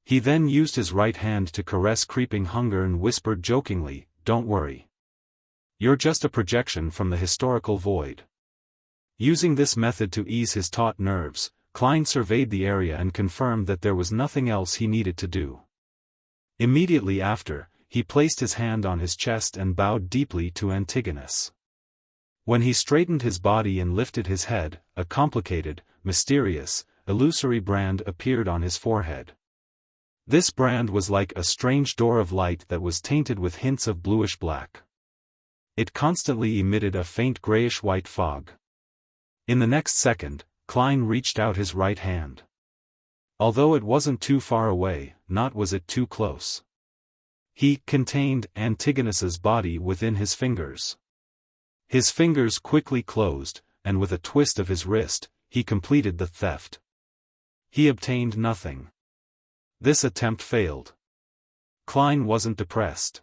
He then used his right hand to caress Creeping Hunger and whispered jokingly, "Don't worry. You're just a projection from the historical void." Using this method to ease his taut nerves, Klein surveyed the area and confirmed that there was nothing else he needed to do. Immediately after, he placed his hand on his chest and bowed deeply to Antigonus. When he straightened his body and lifted his head, a complicated, mysterious, illusory brand appeared on his forehead. This brand was like a strange door of light that was tainted with hints of bluish-black. It constantly emitted a faint grayish-white fog. In the next second, Klein reached out his right hand. Although it wasn't too far away, not was it too close. He contained Antigonus's body within his fingers. His fingers quickly closed, and with a twist of his wrist, he completed the theft. He obtained nothing. This attempt failed. Klein wasn't depressed.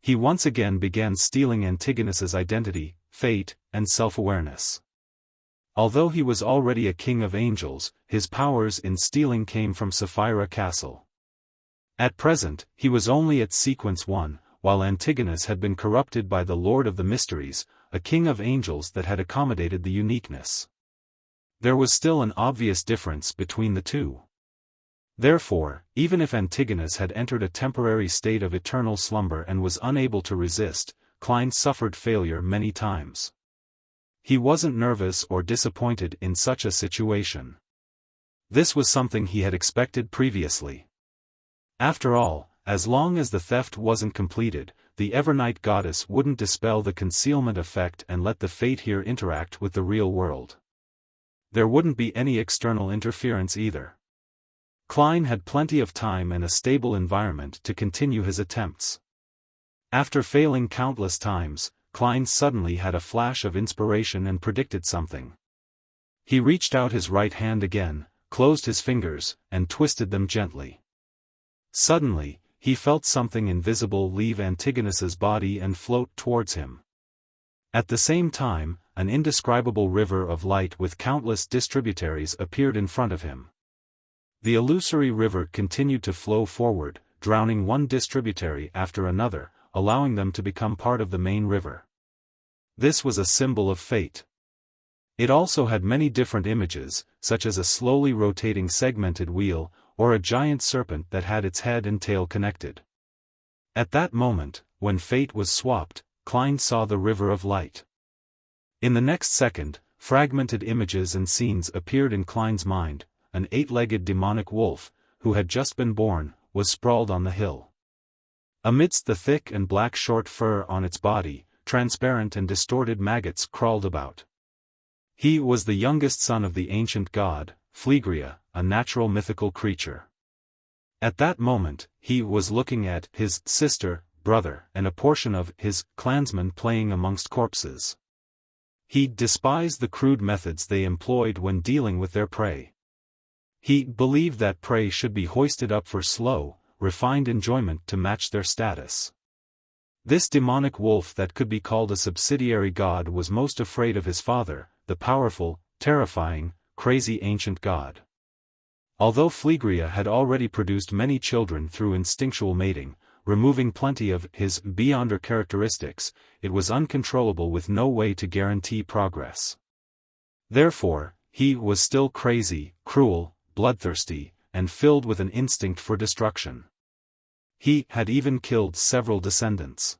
He once again began stealing Antigonus's identity, fate, and self-awareness. Although he was already a king of angels, his powers in stealing came from Sapphira Castle. At present, he was only at Sequence 1, while Antigonus had been corrupted by the Lord of the Mysteries, a king of angels that had accommodated the uniqueness. There was still an obvious difference between the two. Therefore, even if Antigonus had entered a temporary state of eternal slumber and was unable to resist, Klein suffered failure many times. He wasn't nervous or disappointed in such a situation. This was something he had expected previously. After all, as long as the theft wasn't completed, the Evernight goddess wouldn't dispel the concealment effect and let the fate here interact with the real world. There wouldn't be any external interference either. Klein had plenty of time and a stable environment to continue his attempts. After failing countless times, Klein suddenly had a flash of inspiration and predicted something. He reached out his right hand again, closed his fingers, and twisted them gently. Suddenly, he felt something invisible leave Antigonus's body and float towards him. At the same time, an indescribable river of light with countless distributaries appeared in front of him. The illusory river continued to flow forward, drowning one distributary after another, allowing them to become part of the main river. This was a symbol of fate. It also had many different images, such as a slowly rotating segmented wheel, or a giant serpent that had its head and tail connected. At that moment, when fate was swapped, Klein saw the river of light. In the next second, fragmented images and scenes appeared in Klein's mind. An 8-legged demonic wolf, who had just been born, was sprawled on the hill. Amidst the thick and black short fur on its body, transparent and distorted maggots crawled about. He was the youngest son of the ancient god, Phlegria, a natural mythical creature. At that moment, he was looking at his sister, brother, and a portion of his clansmen playing amongst corpses. He despised the crude methods they employed when dealing with their prey. He believed that prey should be hoisted up for slow, refined enjoyment to match their status. This demonic wolf that could be called a subsidiary god was most afraid of his father, the powerful, terrifying, crazy ancient god. Although Phlegria had already produced many children through instinctual mating, removing plenty of his beyonder characteristics, it was uncontrollable with no way to guarantee progress. Therefore, he was still crazy, cruel, bloodthirsty, and filled with an instinct for destruction. He had even killed several descendants.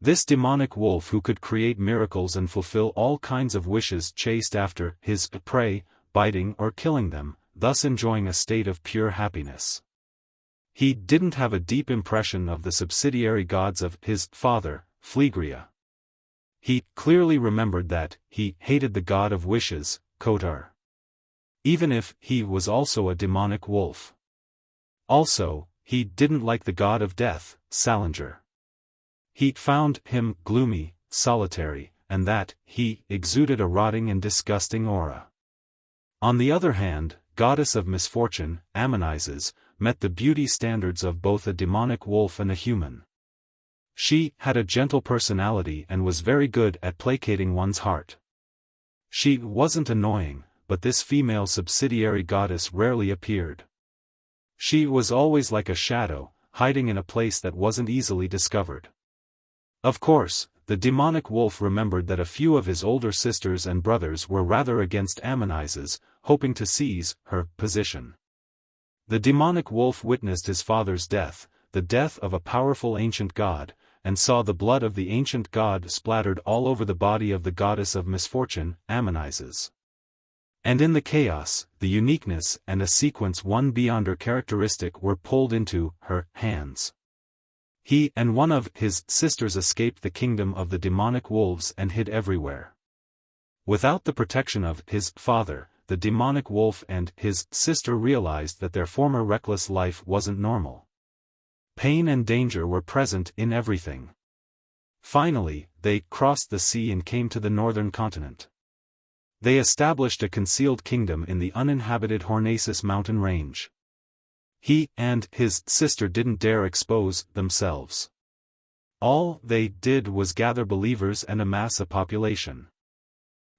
This demonic wolf who could create miracles and fulfill all kinds of wishes chased after his prey, biting or killing them, thus enjoying a state of pure happiness. He didn't have a deep impression of the subsidiary gods of his father, Phlegria. He clearly remembered that he hated the god of wishes, Kotar. Even if he was also a demonic wolf. Also, he didn't like the god of death, Salinger. He found him gloomy, solitary, and that he exuded a rotting and disgusting aura. On the other hand, goddess of misfortune, Ammonizes, met the beauty standards of both a demonic wolf and a human. She had a gentle personality and was very good at placating one's heart. She wasn't annoying, but this female subsidiary goddess rarely appeared. She was always like a shadow, hiding in a place that wasn't easily discovered. Of course, the demonic wolf remembered that a few of his older sisters and brothers were rather against Ammonizes, hoping to seize her position. The demonic wolf witnessed his father's death, the death of a powerful ancient god, and saw the blood of the ancient god splattered all over the body of the goddess of misfortune, Ammonizes. And in the chaos, the uniqueness and a sequence one beyond her characteristic were pulled into her hands. He and one of his sisters escaped the kingdom of the demonic wolves and hid everywhere. Without the protection of his father, the demonic wolf and his sister realized that their former reckless life wasn't normal. Pain and danger were present in everything. Finally, they crossed the sea and came to the northern continent. They established a concealed kingdom in the uninhabited Hornacis mountain range. He and his sister didn't dare expose themselves. All they did was gather believers and amass a population.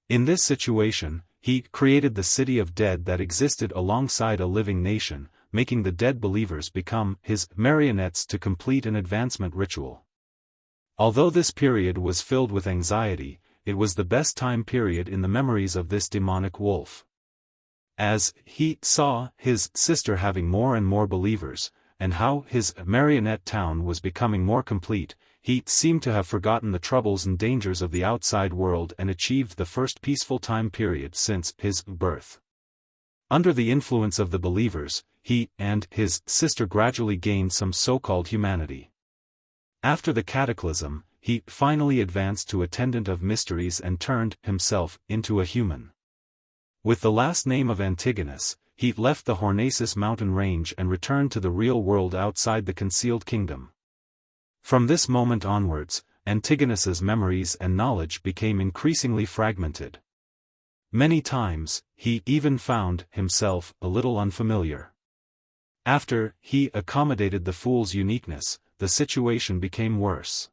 In this situation, he created the city of dead that existed alongside a living nation, making the dead believers become his marionettes to complete an advancement ritual. Although this period was filled with anxiety, it was the best time period in the memories of this demonic wolf. As he saw his sister having more and more believers, and how his marionette town was becoming more complete, he seemed to have forgotten the troubles and dangers of the outside world and achieved the first peaceful time period since his birth. Under the influence of the believers, he and his sister gradually gained some so-called humanity. After the cataclysm, he finally advanced to attendant of mysteries and turned himself into a human. With the last name of Antigonus, he left the Hornacis mountain range and returned to the real world outside the concealed kingdom. From this moment onwards, Antigonus's memories and knowledge became increasingly fragmented. Many times, he even found himself a little unfamiliar. After he accommodated the fool's uniqueness, the situation became worse.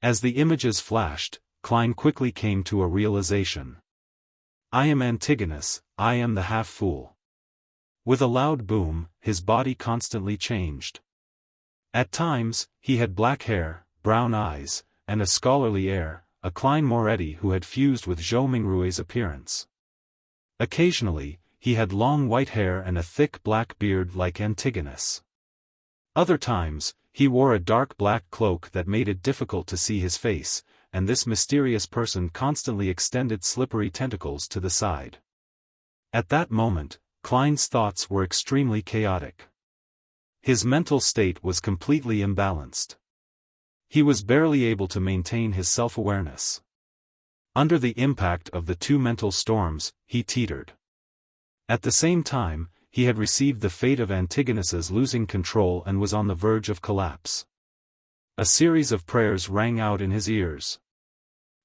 As the images flashed, Klein quickly came to a realization. I am Antigonus, I am the half-fool. With a loud boom, his body constantly changed. At times, he had black hair, brown eyes, and a scholarly air, a Klein Moretti who had fused with Zhou Mingrui's appearance. Occasionally, he had long white hair and a thick black beard like Antigonus. Other times, he wore a dark black cloak that made it difficult to see his face, and this mysterious person constantly extended slippery tentacles to the side. At that moment, Klein's thoughts were extremely chaotic. His mental state was completely imbalanced. He was barely able to maintain his self-awareness. Under the impact of the two mental storms, he teetered. At the same time, he had received the fate of Antigonus's losing control and was on the verge of collapse. A series of prayers rang out in his ears.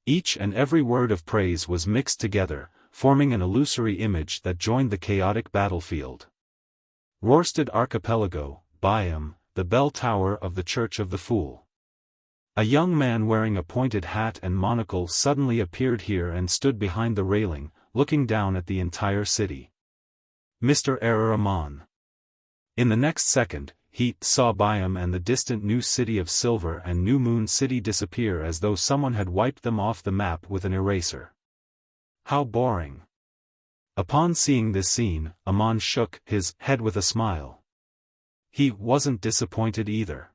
Each and every word of praise was mixed together, forming an illusory image that joined the chaotic battlefield. Rörsted Archipelago, Biam, the bell tower of the Church of the Fool. A young man wearing a pointed hat and monocle suddenly appeared here and stood behind the railing, looking down at the entire city. Mr. Amon. In the next second, he saw Biam and the distant new city of Silver and New Moon City disappear as though someone had wiped them off the map with an eraser. How boring. Upon seeing this scene, Amon shook his head with a smile. He wasn't disappointed either.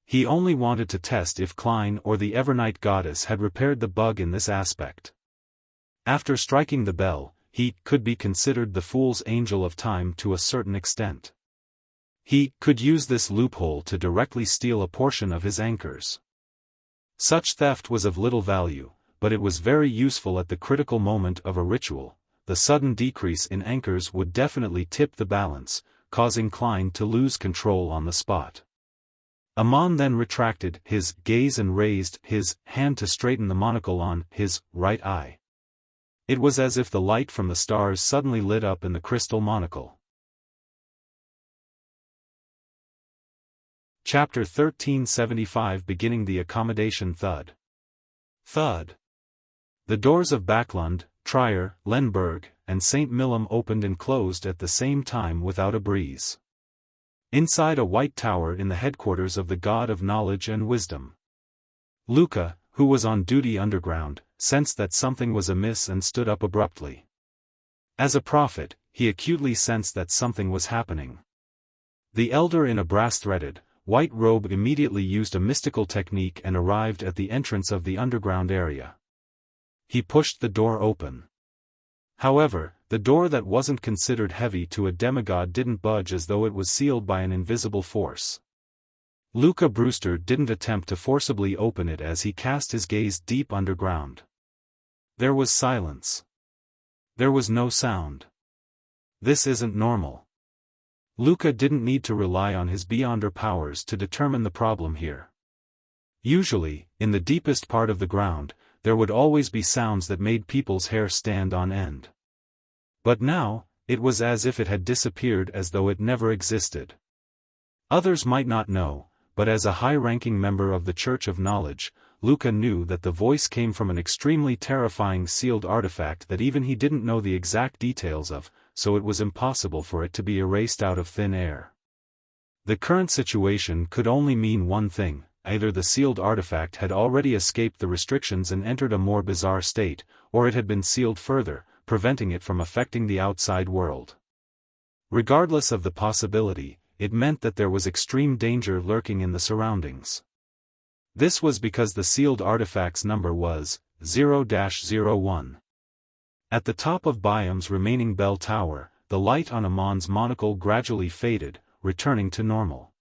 He only wanted to test if Klein or the Evernight goddess had repaired the bug in this aspect. After striking the bell, he could be considered the fool's angel of time to a certain extent. He could use this loophole to directly steal a portion of his anchors. Such theft was of little value, but it was very useful at the critical moment of a ritual. The sudden decrease in anchors would definitely tip the balance, causing Klein to lose control on the spot. Amon then retracted his gaze and raised his hand to straighten the monocle on his right eye. It was as if the light from the stars suddenly lit up in the crystal monocle. Chapter 1375 Beginning the accommodation. Thud. Thud. The doors of Backlund, Trier, Lemberg, and St. Millem opened and closed at the same time without a breeze. Inside a white tower in the headquarters of the god of knowledge and wisdom. Luca, who was on duty underground, sensed that something was amiss and stood up abruptly. As a prophet, he acutely sensed that something was happening. The elder in a brass-threaded, white robe immediately used a mystical technique and arrived at the entrance of the underground area. He pushed the door open. However, the door that wasn't considered heavy to a demigod didn't budge, as though it was sealed by an invisible force. Luca Brewster didn't attempt to forcibly open it as he cast his gaze deep underground. There was silence. There was no sound. This isn't normal. Luca didn't need to rely on his beyonder powers to determine the problem here. Usually, in the deepest part of the ground, there would always be sounds that made people's hair stand on end. But now, it was as if it had disappeared, as though it never existed. Others might not know, but as a high-ranking member of the Church of Knowledge, Luca knew that the voice came from an extremely terrifying sealed artifact that even he didn't know the exact details of, so it was impossible for it to be erased out of thin air. The current situation could only mean one thing: either the sealed artifact had already escaped the restrictions and entered a more bizarre state, or it had been sealed further, preventing it from affecting the outside world. Regardless of the possibility, it meant that there was extreme danger lurking in the surroundings. This was because the sealed artifact's number was 0-01. At the top of Biam's remaining bell tower, the light on Amon's monocle gradually faded, returning to normal.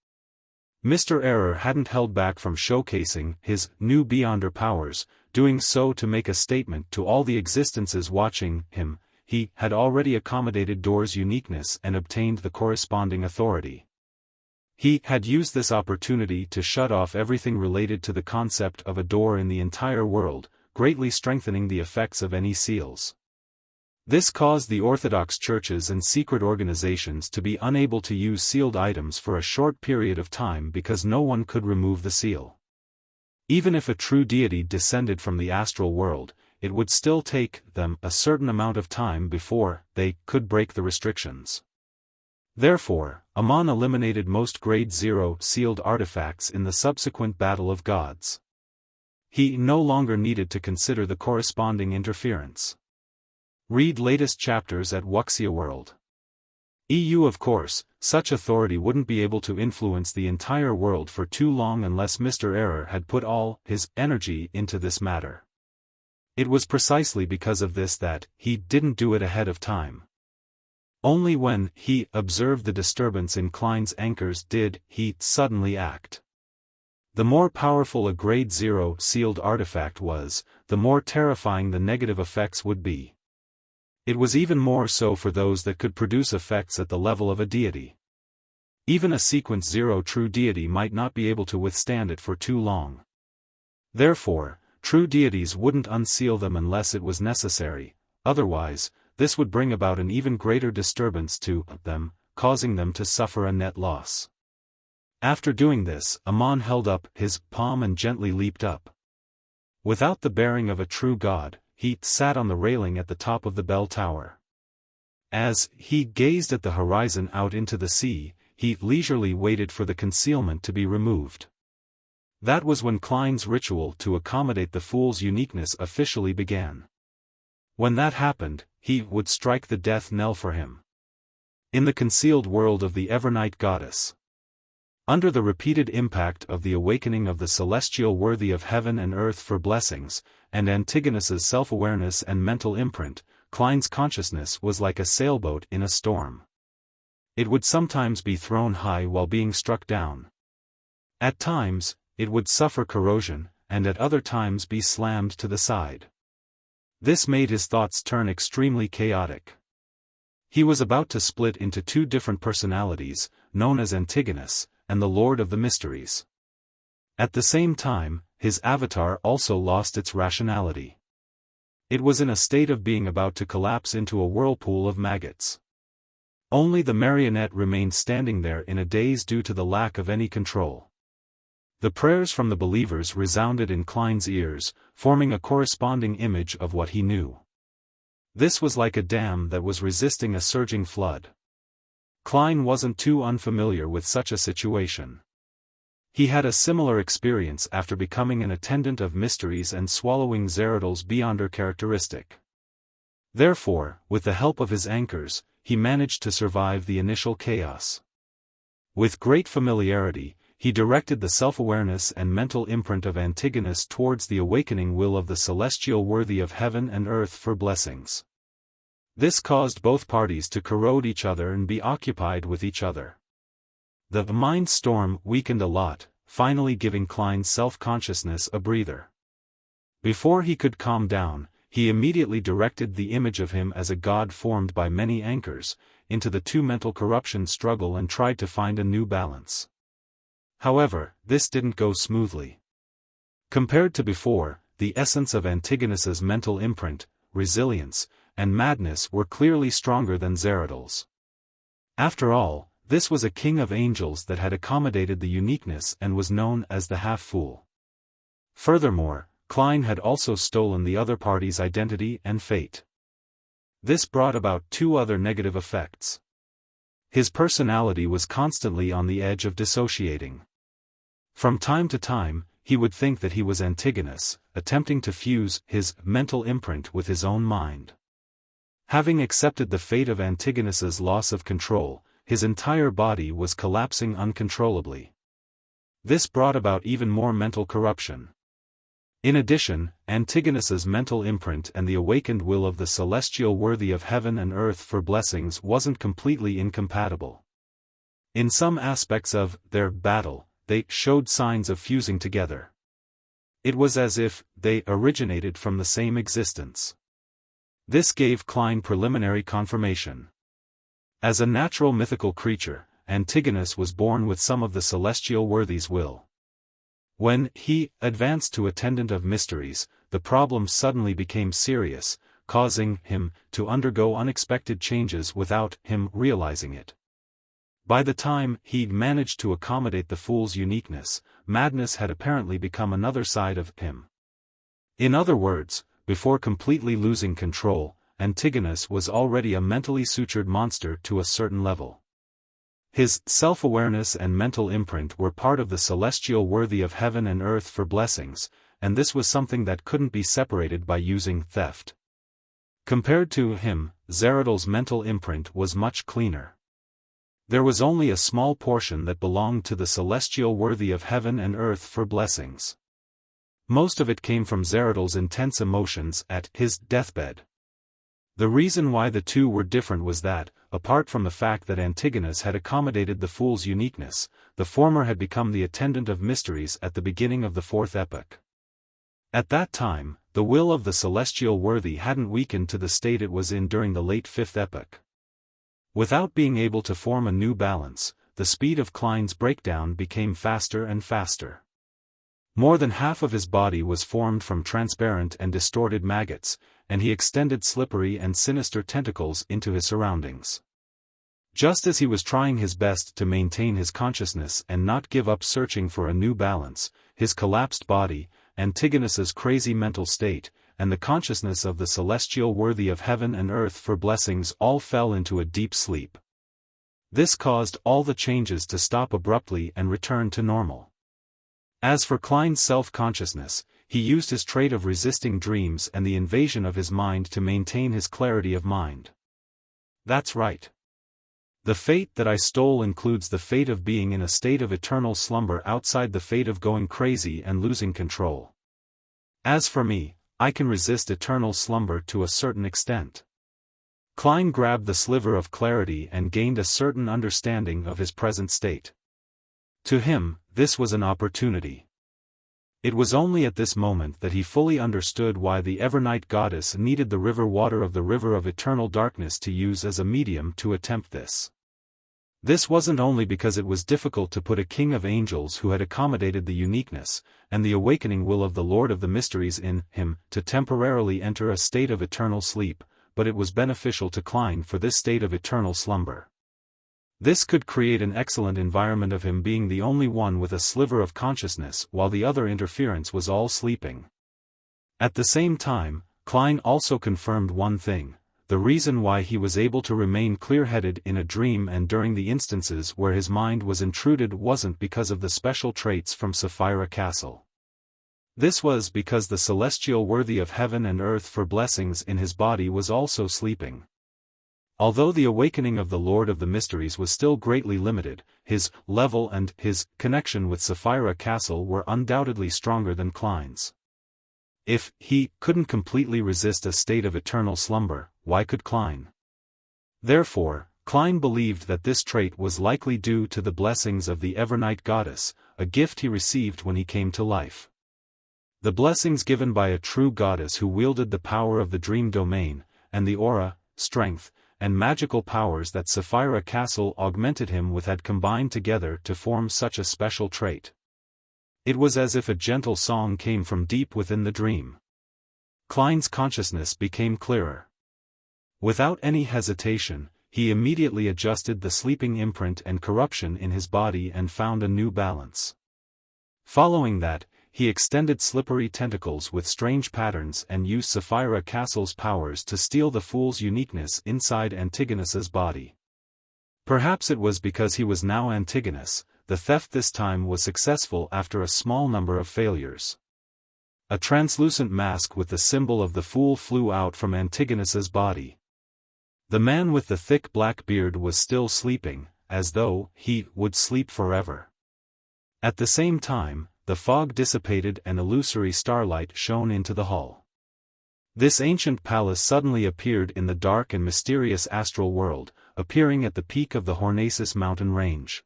Mr. Error hadn't held back from showcasing his new beyonder powers, doing so to make a statement to all the existences watching him. He had already accommodated Door's uniqueness and obtained the corresponding authority. He had used this opportunity to shut off everything related to the concept of a door in the entire world, greatly strengthening the effects of any seals. This caused the Orthodox churches and secret organizations to be unable to use sealed items for a short period of time because no one could remove the seal. Even if a true deity descended from the astral world, it would still take them a certain amount of time before they could break the restrictions. Therefore, Amon eliminated most Grade 0 sealed artifacts in the subsequent Battle of Gods. He no longer needed to consider the corresponding interference. Read latest chapters at Wuxia World. EU. Of course, such authority wouldn't be able to influence the entire world for too long unless Mr. Error had put all his energy into this matter. It was precisely because of this that he didn't do it ahead of time. Only when he observed the disturbance in Klein's anchors did he suddenly act. The more powerful a Grade 0 sealed artifact was, the more terrifying the negative effects would be. It was even more so for those that could produce effects at the level of a deity. Even a Sequence 0 true deity might not be able to withstand it for too long. Therefore, true deities wouldn't unseal them unless it was necessary, otherwise, this would bring about an even greater disturbance to them, causing them to suffer a net loss. After doing this, Amon held up his palm and gently leaped up. Without the bearing of a true god, he sat on the railing at the top of the bell tower. As he gazed at the horizon out into the sea, he leisurely waited for the concealment to be removed. That was when Klein's ritual to accommodate the fool's uniqueness officially began. When that happened, he would strike the death knell for him. In the concealed world of the Evernight goddess. Under the repeated impact of the awakening of the celestial worthy of heaven and earth for blessings, and Antigonus's self-awareness and mental imprint, Klein's consciousness was like a sailboat in a storm. It would sometimes be thrown high while being struck down. At times, it would suffer corrosion, and at other times be slammed to the side. This made his thoughts turn extremely chaotic. He was about to split into two different personalities, known as Antigonus, and the Lord of the Mysteries. At the same time, his avatar also lost its rationality. It was in a state of being about to collapse into a whirlpool of maggots. Only the marionette remained standing there in a daze due to the lack of any control. The prayers from the believers resounded in Klein's ears, forming a corresponding image of what he knew. This was like a dam that was resisting a surging flood. Klein wasn't too unfamiliar with such a situation. He had a similar experience after becoming an attendant of mysteries and swallowing Zeradol's Beyonder characteristic. Therefore, with the help of his anchors, he managed to survive the initial chaos. With great familiarity, he directed the self-awareness and mental imprint of Antigonus towards the awakening will of the celestial worthy of heaven and earth for blessings. This caused both parties to corrode each other and be occupied with each other. The mind storm weakened a lot, finally giving Klein's self-consciousness a breather. Before he could calm down, he immediately directed the image of him as a god formed by many anchors, into the two mental corruption struggle and tried to find a new balance. However, this didn't go smoothly. Compared to before, the essence of Antigonus's mental imprint, resilience, and madness were clearly stronger than Zeradol's. After all, this was a king of angels that had accommodated the uniqueness and was known as the half-fool. Furthermore, Klein had also stolen the other party's identity and fate. This brought about two other negative effects. His personality was constantly on the edge of dissociating. From time to time, he would think that he was Antigonus, attempting to fuse his mental imprint with his own mind. Having accepted the fate of Antigonus's loss of control, his entire body was collapsing uncontrollably. This brought about even more mental corruption. In addition, Antigonus's mental imprint and the awakened will of the celestial worthy of heaven and earth for blessings wasn't completely incompatible. In some aspects of their battle, they showed signs of fusing together. It was as if they originated from the same existence. This gave Klein preliminary confirmation. As a natural mythical creature, Antigonus was born with some of the celestial worthy's will. When he advanced to attendant of mysteries, the problem suddenly became serious, causing him to undergo unexpected changes without him realizing it. By the time he'd managed to accommodate the fool's uniqueness, madness had apparently become another side of him. In other words, before completely losing control, Antigonus was already a mentally sutured monster to a certain level. His self-awareness and mental imprint were part of the celestial worthy of heaven and earth for blessings, and this was something that couldn't be separated by using theft. Compared to him, Zeradol's mental imprint was much cleaner. There was only a small portion that belonged to the celestial worthy of heaven and earth for blessings. Most of it came from Zeradol's intense emotions at his deathbed. The reason why the two were different was that, apart from the fact that Antigonus had accommodated the fool's uniqueness, the former had become the attendant of mysteries at the beginning of the fourth epoch. At that time, the will of the celestial worthy hadn't weakened to the state it was in during the late fifth epoch. Without being able to form a new balance, the speed of Klein's breakdown became faster and faster. More than half of his body was formed from transparent and distorted maggots, and he extended slippery and sinister tentacles into his surroundings. Just as he was trying his best to maintain his consciousness and not give up searching for a new balance, his collapsed body, Antigonus's crazy mental state, and the consciousness of the celestial worthy of heaven and earth for blessings all fell into a deep sleep. This caused all the changes to stop abruptly and return to normal. As for Klein's self-consciousness, he used his trait of resisting dreams and the invasion of his mind to maintain his clarity of mind. That's right. The fate that I stole includes the fate of being in a state of eternal slumber outside the fate of going crazy and losing control. As for me, I can resist eternal slumber to a certain extent. Klein grabbed the sliver of clarity and gained a certain understanding of his present state. To him, this was an opportunity. It was only at this moment that he fully understood why the Evernight goddess needed the river water of the river of eternal darkness to use as a medium to attempt this. This wasn't only because it was difficult to put a king of angels who had accommodated the uniqueness and the awakening will of the Lord of the Mysteries in him to temporarily enter a state of eternal sleep, but it was beneficial to Klein for this state of eternal slumber. This could create an excellent environment of him being the only one with a sliver of consciousness while the other interference was all sleeping. At the same time, Klein also confirmed one thing. The reason why he was able to remain clear-headed in a dream and during the instances where his mind was intruded wasn't because of the special traits from Sapphira Castle. This was because the celestial worthy of heaven and earth for blessings in his body was also sleeping. Although the awakening of the Lord of the Mysteries was still greatly limited, his level and his connection with Sapphira Castle were undoubtedly stronger than Klein's. If he couldn't completely resist a state of eternal slumber, why could Klein? Therefore, Klein believed that this trait was likely due to the blessings of the Evernight Goddess, a gift he received when he came to life. The blessings given by a true goddess who wielded the power of the dream domain, and the aura, strength, and magical powers that Sapphira Castle augmented him with had combined together to form such a special trait. It was as if a gentle song came from deep within the dream. Klein's consciousness became clearer. Without any hesitation, he immediately adjusted the sleeping imprint and corruption in his body and found a new balance. Following that, he extended slippery tentacles with strange patterns and used Sapphira Castle's powers to steal the fool's uniqueness inside Antigonus's body. Perhaps it was because he was now Antigonus. The theft this time was successful after a small number of failures. A translucent mask with the symbol of the fool flew out from Antigonus's body. The man with the thick black beard was still sleeping, as though he would sleep forever. At the same time, the fog dissipated and illusory starlight shone into the hall. This ancient palace suddenly appeared in the dark and mysterious astral world, appearing at the peak of the Hornacis mountain range.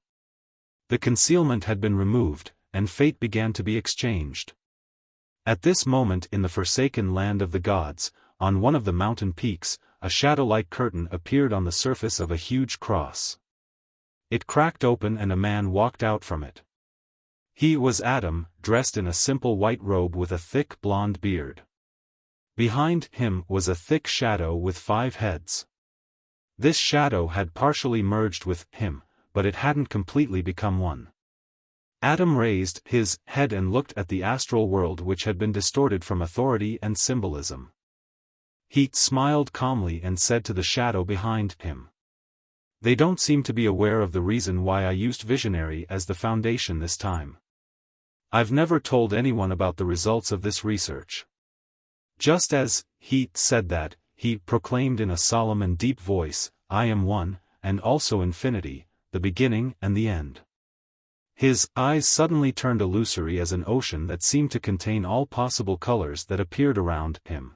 The concealment had been removed, and fate began to be exchanged. At this moment in the forsaken land of the gods, on one of the mountain peaks, a shadow-like curtain appeared on the surface of a huge cross. It cracked open and a man walked out from it. He was Adam, dressed in a simple white robe with a thick blonde beard. Behind him was a thick shadow with 5 heads. This shadow had partially merged with him, but it hadn't completely become one. Adam raised his head and looked at the astral world which had been distorted from authority and symbolism. He smiled calmly and said to the shadow behind him, "They don't seem to be aware of the reason why I used visionary as the foundation this time. I've never told anyone about the results of this research." Just as he said that, he proclaimed in a solemn and deep voice, "I am one, and also infinity, the beginning and the end." His eyes suddenly turned illusory as an ocean that seemed to contain all possible colors that appeared around him.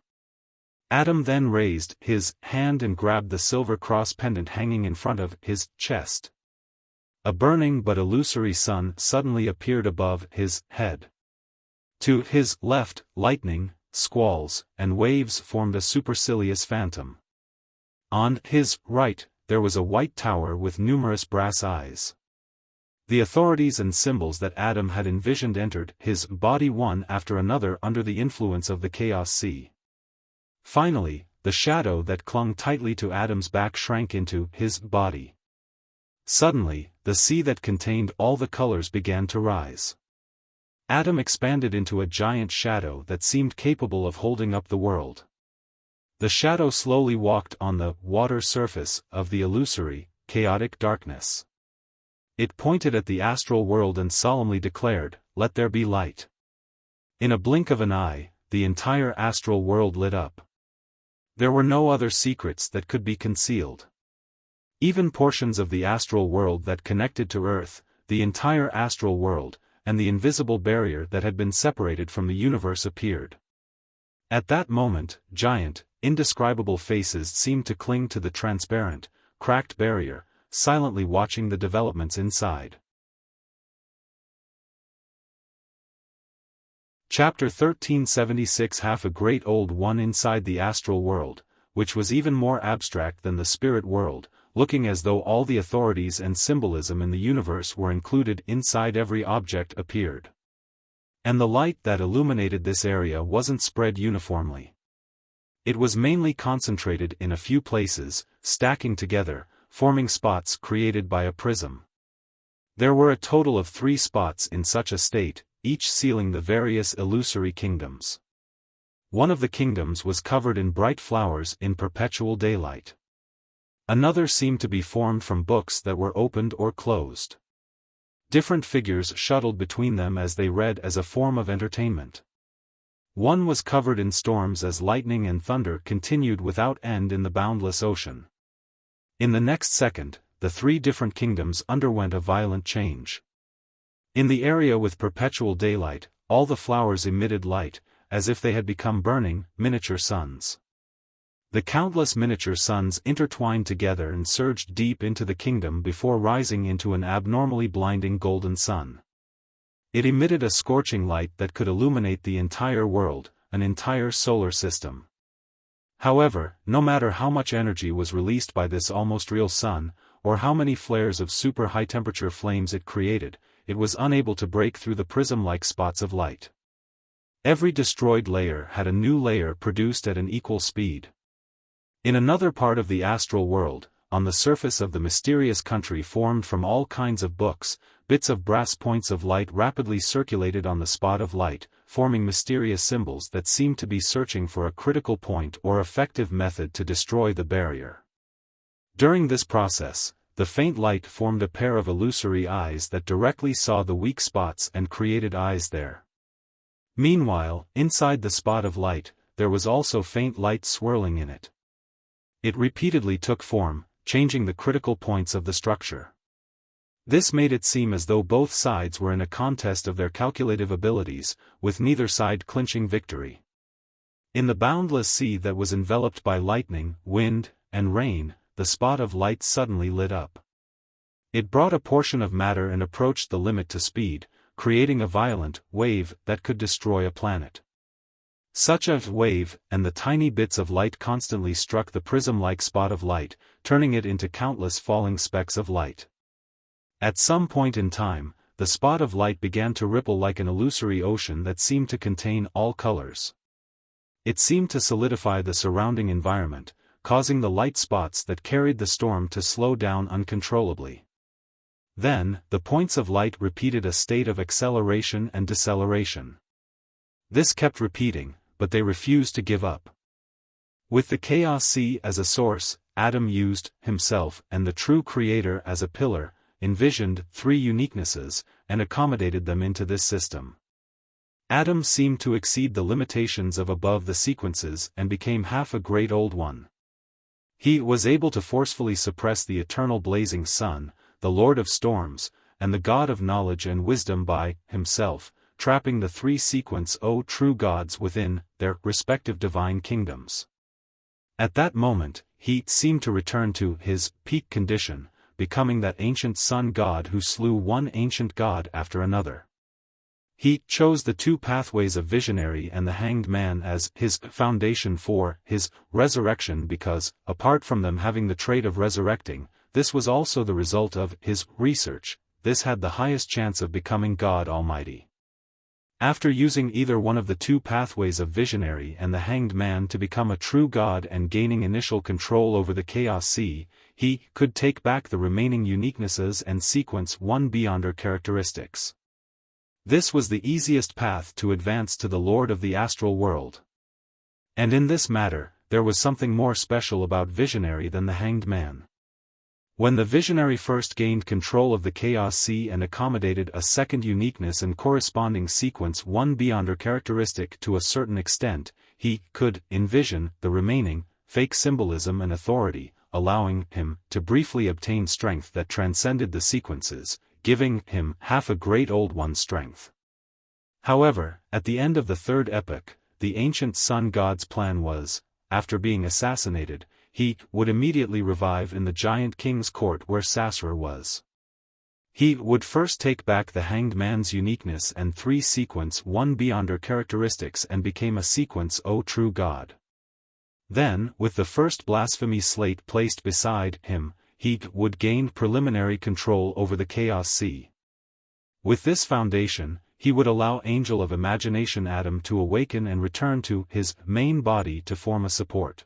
Adam then raised his hand and grabbed the silver cross pendant hanging in front of his chest. A burning but illusory sun suddenly appeared above his head. To his left, lightning, squalls, and waves formed a supercilious phantom. On his right, there was a white tower with numerous brass eyes. The authorities and symbols that Adam had envisioned entered his body one after another under the influence of the Chaos Sea. Finally, the shadow that clung tightly to Adam's back shrank into his body. Suddenly, the sea that contained all the colors began to rise. Adam expanded into a giant shadow that seemed capable of holding up the world. The shadow slowly walked on the water surface of the illusory, chaotic darkness. It pointed at the astral world and solemnly declared, "Let there be light." In a blink of an eye, the entire astral world lit up. There were no other secrets that could be concealed. Even portions of the astral world that connected to Earth, the entire astral world, and the invisible barrier that had been separated from the universe appeared. At that moment, giant, indescribable faces seemed to cling to the transparent, cracked barrier, silently watching the developments inside. Chapter 1376 Half a great old one inside the astral world, which was even more abstract than the spirit world, looking as though all the authorities and symbolism in the universe were included inside every object appeared. And the light that illuminated this area wasn't spread uniformly. It was mainly concentrated in a few places, stacking together, forming spots created by a prism. There were a total of 3 spots in such a state, each sealing the various illusory kingdoms. One of the kingdoms was covered in bright flowers in perpetual daylight. Another seemed to be formed from books that were opened or closed. Different figures shuttled between them as they read as a form of entertainment. One was covered in storms as lightning and thunder continued without end in the boundless ocean. In the next second, the 3 different kingdoms underwent a violent change. In the area with perpetual daylight, all the flowers emitted light, as if they had become burning, miniature suns. The countless miniature suns intertwined together and surged deep into the kingdom before rising into an abnormally blinding golden sun. It emitted a scorching light that could illuminate the entire world, an entire solar system. However, no matter how much energy was released by this almost real sun, or how many flares of super high-temperature flames it created, it was unable to break through the prism-like spots of light. Every destroyed layer had a new layer produced at an equal speed. In another part of the astral world, on the surface of the mysterious country formed from all kinds of books, bits of brass points of light rapidly circulated on the spot of light, forming mysterious symbols that seemed to be searching for a critical point or effective method to destroy the barrier. During this process, the faint light formed a pair of illusory eyes that directly saw the weak spots and created eyes there. Meanwhile, inside the spot of light, there was also faint light swirling in it. It repeatedly took form, changing the critical points of the structure. This made it seem as though both sides were in a contest of their calculative abilities, with neither side clinching victory. In the boundless sea that was enveloped by lightning, wind, and rain, the spot of light suddenly lit up. It brought a portion of matter and approached the limit to speed, creating a violent wave that could destroy a planet. Such a wave, and the tiny bits of light constantly struck the prism-like spot of light, turning it into countless falling specks of light. At some point in time, the spot of light began to ripple like an illusory ocean that seemed to contain all colors. It seemed to solidify the surrounding environment, causing the light spots that carried the storm to slow down uncontrollably. Then, the points of light repeated a state of acceleration and deceleration. This kept repeating, but they refused to give up. With the chaos sea as a source, Adam used himself and the true creator as a pillar, envisioned 3 uniquenesses, and accommodated them into this system. Adam seemed to exceed the limitations of above the sequences and became half a great old one. He was able to forcefully suppress the eternal blazing sun, the Lord of storms, and the God of knowledge and wisdom by himself, trapping the 3 sequence true gods within their respective divine kingdoms. At that moment, he seemed to return to his peak condition, becoming that ancient sun god who slew one ancient god after another. He chose the 2 pathways of visionary and the hanged man as his foundation for his resurrection because, apart from them having the trait of resurrecting, this was also the result of his research. This had the highest chance of becoming God Almighty. After using either one of the 2 pathways of visionary and the hanged man to become a true god and gaining initial control over the chaos sea, he could take back the remaining uniquenesses and sequence one beyonder characteristics. This was the easiest path to advance to the Lord of the astral world. And in this matter, there was something more special about visionary than the hanged man. When the visionary first gained control of the chaos sea and accommodated a second uniqueness and corresponding sequence one beyonder characteristic to a certain extent, he could envision the remaining fake symbolism and authority, allowing him to briefly obtain strength that transcended the sequences, giving him half a great old one's strength. However, at the end of the 3rd epoch, the ancient sun god's plan was, after being assassinated, he would immediately revive in the giant king's court where Sasra was. He would first take back the hanged man's uniqueness and 3 sequence one beyonder characteristics and became a sequence true god. Then, with the first blasphemy slate placed beside him, he would gain preliminary control over the Chaos Sea. With this foundation, he would allow Angel of Imagination Adam to awaken and return to his main body to form a support.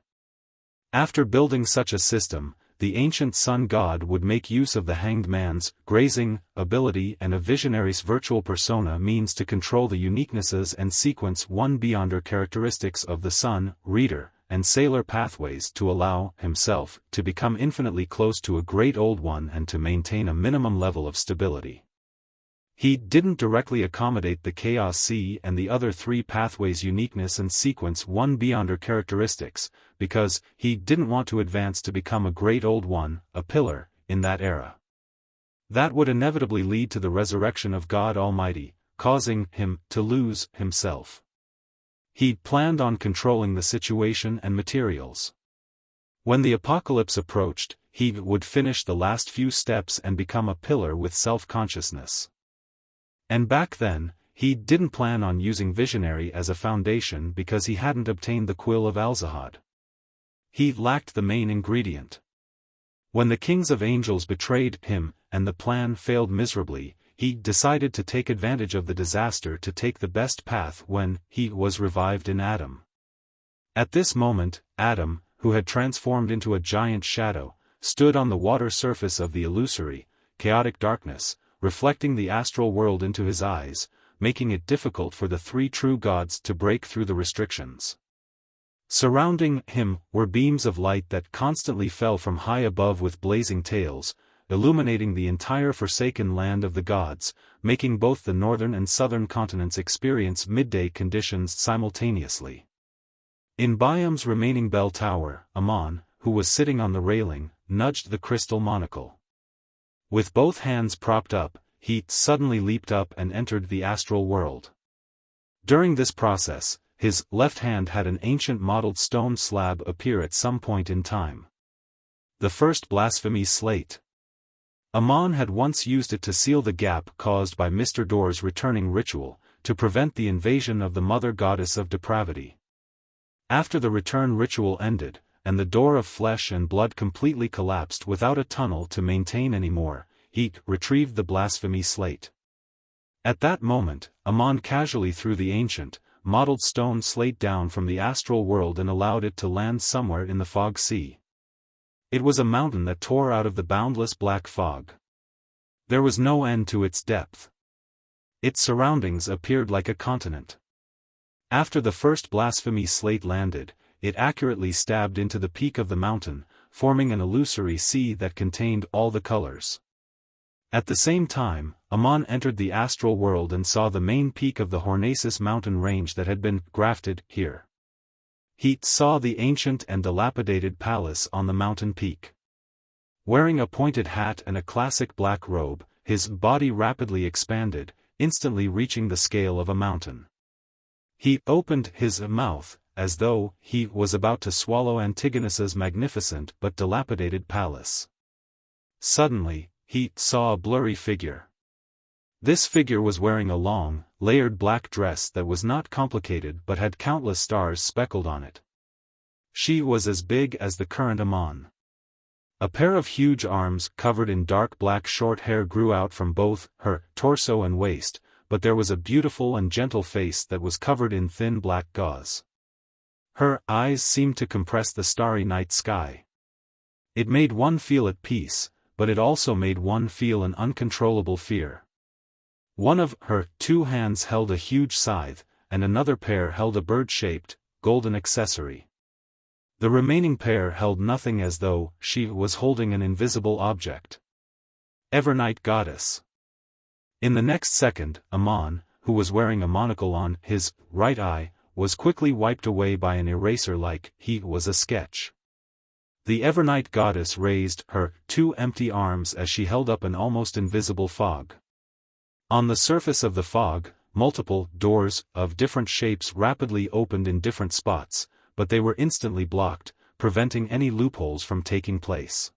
After building such a system, the ancient sun god would make use of the Hanged Man's grazing ability and a visionary's virtual persona means to control the uniquenesses and sequence one beyonder characteristics of the sun, reader, and sailor pathways to allow himself to become infinitely close to a great old one and to maintain a minimum level of stability. He didn't directly accommodate the Chaos Sea and the other three pathways' uniqueness and sequence one beyonder characteristics, because he didn't want to advance to become a great old one, a pillar, in that era. That would inevitably lead to the resurrection of God Almighty, causing him to lose himself. He planned on controlling the situation and materials. When the apocalypse approached, he would finish the last few steps and become a pillar with self-consciousness. And back then, he didn't plan on using Visionary as a foundation because he hadn't obtained the Quill of Alzahad. He lacked the main ingredient. When the kings of angels betrayed him, and the plan failed miserably, he decided to take advantage of the disaster to take the best path when he was revived in Adam. At this moment, Adam, who had transformed into a giant shadow, stood on the water surface of the illusory, chaotic darkness, reflecting the astral world into his eyes, making it difficult for the three true gods to break through the restrictions. Surrounding him were beams of light that constantly fell from high above with blazing tails, illuminating the entire forsaken land of the gods, making both the northern and southern continents experience midday conditions simultaneously. In Biam's remaining bell tower, Amon, who was sitting on the railing, nudged the crystal monocle. With both hands propped up, he suddenly leaped up and entered the astral world. During this process, his left hand had an ancient mottled stone slab appear at some point in time. The first blasphemy slate. Amon had once used it to seal the gap caused by Mr. Door's returning ritual, to prevent the invasion of the mother goddess of depravity. After the return ritual ended, and the door of flesh and blood completely collapsed without a tunnel to maintain anymore, he retrieved the blasphemy slate. At that moment, Amon casually threw the ancient, mottled stone slate down from the astral world and allowed it to land somewhere in the fog sea. It was a mountain that tore out of the boundless black fog. There was no end to its depth. Its surroundings appeared like a continent. After the first blasphemy slate landed, it accurately stabbed into the peak of the mountain, forming an illusory sea that contained all the colors. At the same time, Amon entered the astral world and saw the main peak of the Hornacis mountain range that had been grafted here. He saw the ancient and dilapidated palace on the mountain peak. Wearing a pointed hat and a classic black robe, his body rapidly expanded, instantly reaching the scale of a mountain. He opened his mouth, as though he was about to swallow Antigonus's magnificent but dilapidated palace. Suddenly, he saw a blurry figure. This figure was wearing a long, layered black dress that was not complicated but had countless stars speckled on it. She was as big as the current Amon. A pair of huge arms covered in dark black short hair grew out from both her torso and waist, but there was a beautiful and gentle face that was covered in thin black gauze. Her eyes seemed to compress the starry night sky. It made one feel at peace, but it also made one feel an uncontrollable fear. One of her two hands held a huge scythe, and another pair held a bird-shaped, golden accessory. The remaining pair held nothing, as though she was holding an invisible object. Evernight Goddess. In the next second, Amon, who was wearing a monocle on his right eye, was quickly wiped away by an eraser like he was a sketch. The Evernight Goddess raised her two empty arms as she held up an almost invisible fog. On the surface of the fog, multiple doors of different shapes rapidly opened in different spots, but they were instantly blocked, preventing any loopholes from taking place.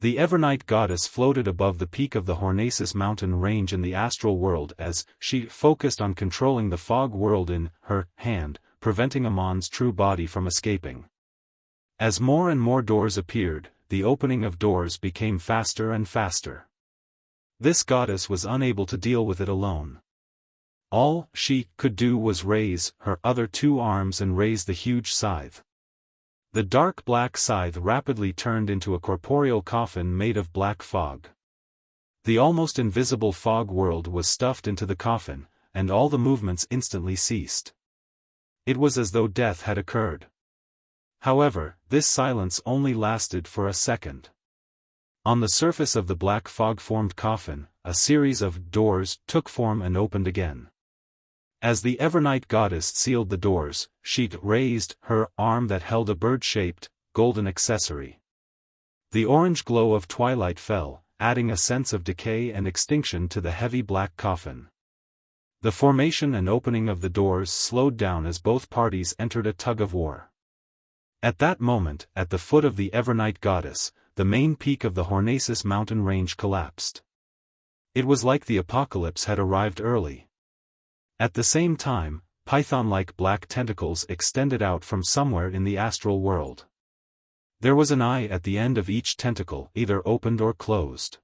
The Evernight Goddess floated above the peak of the Hornacis mountain range in the astral world as she focused on controlling the fog world in her hand, preventing Amon's true body from escaping. As more and more doors appeared, the opening of doors became faster and faster. This goddess was unable to deal with it alone. All she could do was raise her other two arms and raise the huge scythe. The dark black scythe rapidly turned into a corporeal coffin made of black fog. The almost invisible fog world was stuffed into the coffin, and all the movements instantly ceased. It was as though death had occurred. However, this silence only lasted for a second. On the surface of the black fog-formed coffin, a series of doors took form and opened again. As the Evernight goddess sealed the doors, she raised her arm that held a bird-shaped, golden accessory. The orange glow of twilight fell, adding a sense of decay and extinction to the heavy black coffin. The formation and opening of the doors slowed down as both parties entered a tug-of-war. At that moment, at the foot of the Evernight goddess, the main peak of the Hornacis mountain range collapsed. It was like the apocalypse had arrived early. At the same time, python-like black tentacles extended out from somewhere in the astral world. There was an eye at the end of each tentacle, either opened or closed.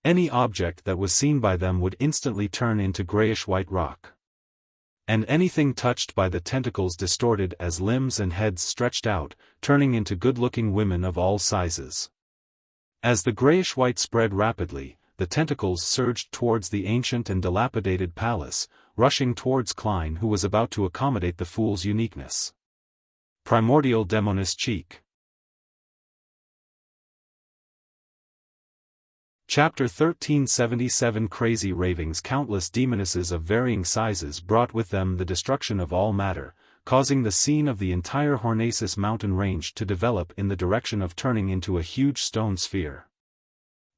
Any object that was seen by them would instantly turn into grayish-white rock. And anything touched by the tentacles distorted as limbs and heads stretched out, turning into good-looking women of all sizes. As the grayish-white spread rapidly, the tentacles surged towards the ancient and dilapidated palace, rushing towards Klein, who was about to accommodate the fool's uniqueness. Primordial Demoness Cheek. Chapter 1377 Crazy ravings. Countless demonesses of varying sizes brought with them the destruction of all matter, causing the scene of the entire Hornacis mountain range to develop in the direction of turning into a huge stone sphere.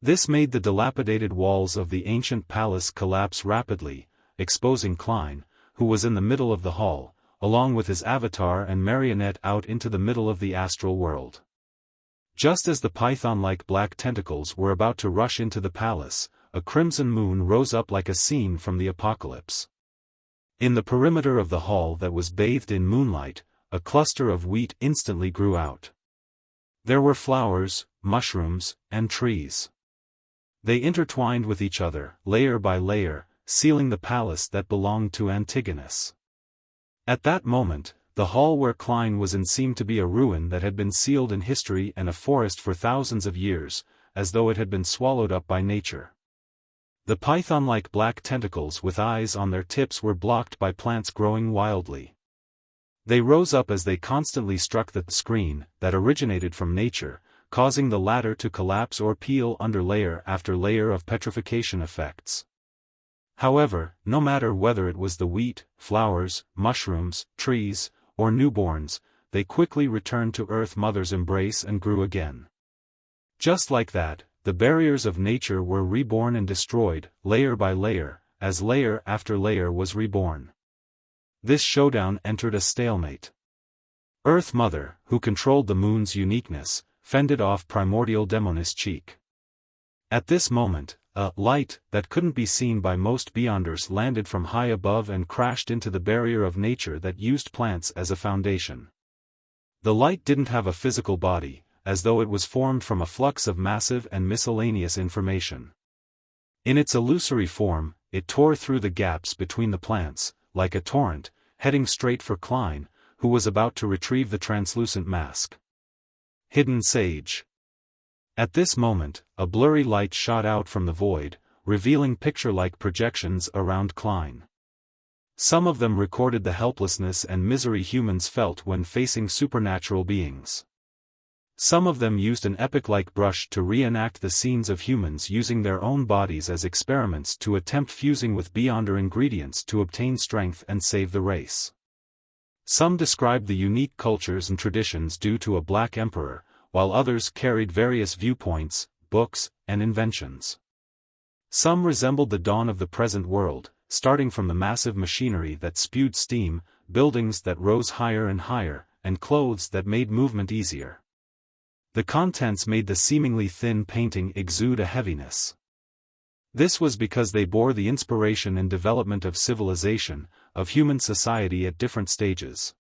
This made the dilapidated walls of the ancient palace collapse rapidly, exposing Klein, who was in the middle of the hall, along with his avatar and marionette out into the middle of the astral world. Just as the python-like black tentacles were about to rush into the palace, a crimson moon rose up like a scene from the apocalypse. In the perimeter of the hall that was bathed in moonlight, a cluster of wheat instantly grew out. There were flowers, mushrooms, and trees. They intertwined with each other, layer by layer, sealing the palace that belonged to Antigonus. At that moment, the hall where Klein was in seemed to be a ruin that had been sealed in history and a forest for thousands of years, as though it had been swallowed up by nature. The python-like black tentacles with eyes on their tips were blocked by plants growing wildly. They rose up as they constantly struck the screen that originated from nature, causing the latter to collapse or peel under layer after layer of petrification effects. However, no matter whether it was the wheat, flowers, mushrooms, trees, or newborns, they quickly returned to Earth Mother's embrace and grew again. Just like that, the barriers of nature were reborn and destroyed, layer by layer, as layer after layer was reborn. This showdown entered a stalemate. Earth Mother, who controlled the moon's uniqueness, fended off Primordial Demoness Cheek. At this moment, a light that couldn't be seen by most beyonders landed from high above and crashed into the barrier of nature that used plants as a foundation. The light didn't have a physical body, as though it was formed from a flux of massive and miscellaneous information. In its illusory form, it tore through the gaps between the plants, like a torrent, heading straight for Klein, who was about to retrieve the translucent mask. Hidden Sage. At this moment, a blurry light shot out from the void, revealing picture-like projections around Klein. Some of them recorded the helplessness and misery humans felt when facing supernatural beings. Some of them used an epic-like brush to reenact the scenes of humans using their own bodies as experiments to attempt fusing with beyonder ingredients to obtain strength and save the race. Some described the unique cultures and traditions due to a black emperor, while others carried various viewpoints, books, and inventions. Some resembled the dawn of the present world, starting from the massive machinery that spewed steam, buildings that rose higher and higher, and clothes that made movement easier. The contents made the seemingly thin painting exude a heaviness. This was because they bore the inspiration and development of civilization, of human society at different stages.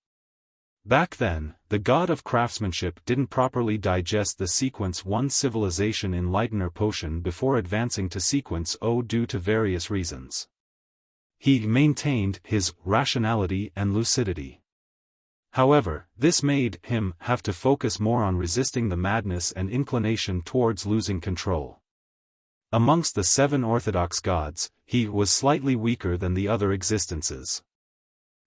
Back then, the god of craftsmanship didn't properly digest the sequence 1 civilization enlightener potion before advancing to sequence 0 due to various reasons. He maintained his rationality and lucidity. However, this made him have to focus more on resisting the madness and inclination towards losing control. Amongst the 7 orthodox gods, he was slightly weaker than the other existences.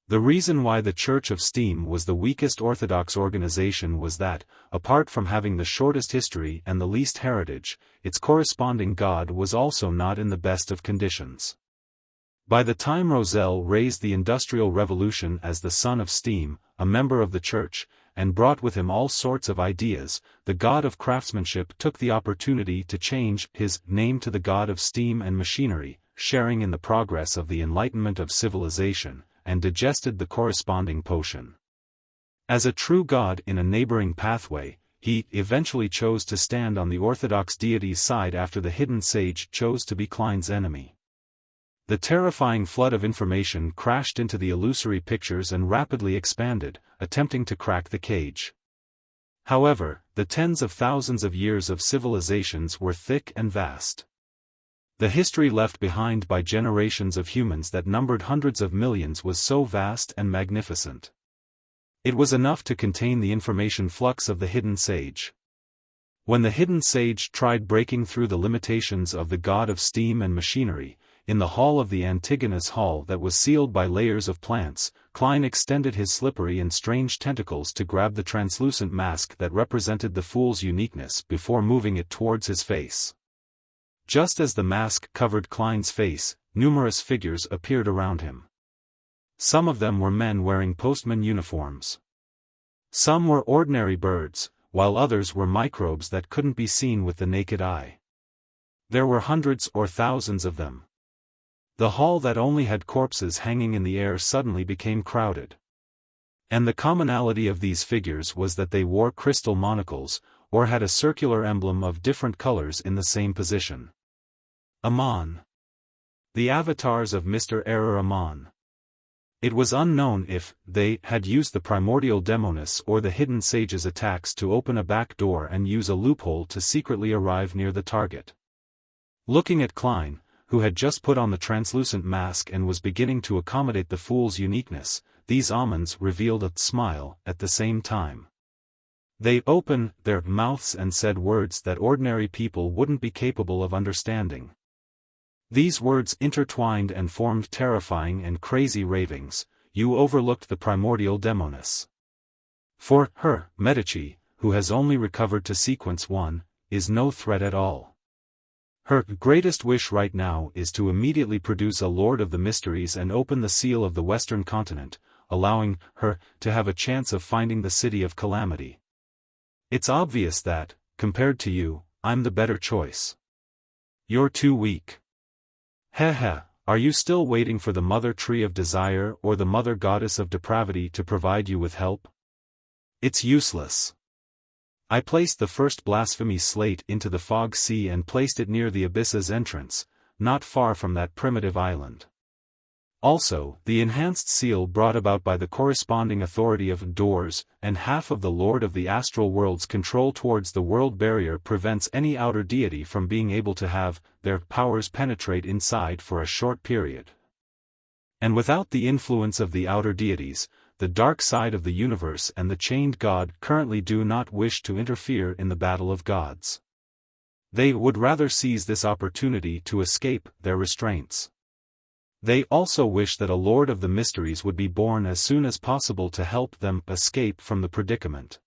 The reason why the Church of Steam was the weakest orthodox organization was that, apart from having the shortest history and the least heritage, its corresponding god was also not in the best of conditions. By the time Roselle raised the Industrial Revolution as the son of Steam, a member of the Church, and brought with him all sorts of ideas, the god of craftsmanship took the opportunity to change his name to the god of steam and machinery, sharing in the progress of the enlightenment of civilization, and digested the corresponding potion. As a true god in a neighboring pathway, he eventually chose to stand on the orthodox deity's side after the hidden sage chose to be Klein's enemy. The terrifying flood of information crashed into the illusory pictures and rapidly expanded, attempting to crack the cage. However, the tens of thousands of years of civilizations were thick and vast. The history left behind by generations of humans that numbered hundreds of millions was so vast and magnificent. It was enough to contain the information flux of the hidden sage. When the hidden sage tried breaking through the limitations of the god of steam and machinery, in the hall of the Antigonus Hall that was sealed by layers of plants, Klein extended his slippery and strange tentacles to grab the translucent mask that represented the fool's uniqueness before moving it towards his face. Just as the mask covered Klein's face, numerous figures appeared around him. Some of them were men wearing postman uniforms. Some were ordinary birds, while others were microbes that couldn't be seen with the naked eye. There were hundreds or thousands of them. The hall that only had corpses hanging in the air suddenly became crowded. And the commonality of these figures was that they wore crystal monocles, or had a circular emblem of different colors in the same position. Amon. The avatars of Mr. Error Amon. It was unknown if they had used the primordial demoness or the hidden sage's attacks to open a back door and use a loophole to secretly arrive near the target. Looking at Klein, who had just put on the translucent mask and was beginning to accommodate the fool's uniqueness, these Amons revealed a smile at the same time. They opened their mouths and said words that ordinary people wouldn't be capable of understanding. These words intertwined and formed terrifying and crazy ravings. You overlooked the primordial demoness. For her, Medici, who has only recovered to sequence 1, is no threat at all. Her greatest wish right now is to immediately produce a Lord of the Mysteries and open the seal of the Western continent, allowing her to have a chance of finding the City of Calamity. It's obvious that, compared to you, I'm the better choice. You're too weak. Heh, are you still waiting for the Mother Tree of Desire or the Mother Goddess of Depravity to provide you with help? It's useless. I placed the first blasphemy slate into the fog sea and placed it near the abyss's entrance, not far from that primitive island. Also, the enhanced seal brought about by the corresponding authority of doors, and half of the Lord of the Astral World's control towards the world barrier prevents any outer deity from being able to have their powers penetrate inside for a short period. And without the influence of the outer deities, the dark side of the universe and the chained god currently do not wish to interfere in the battle of gods. They would rather seize this opportunity to escape their restraints. They also wish that a Lord of the Mysteries would be born as soon as possible to help them escape from the predicament.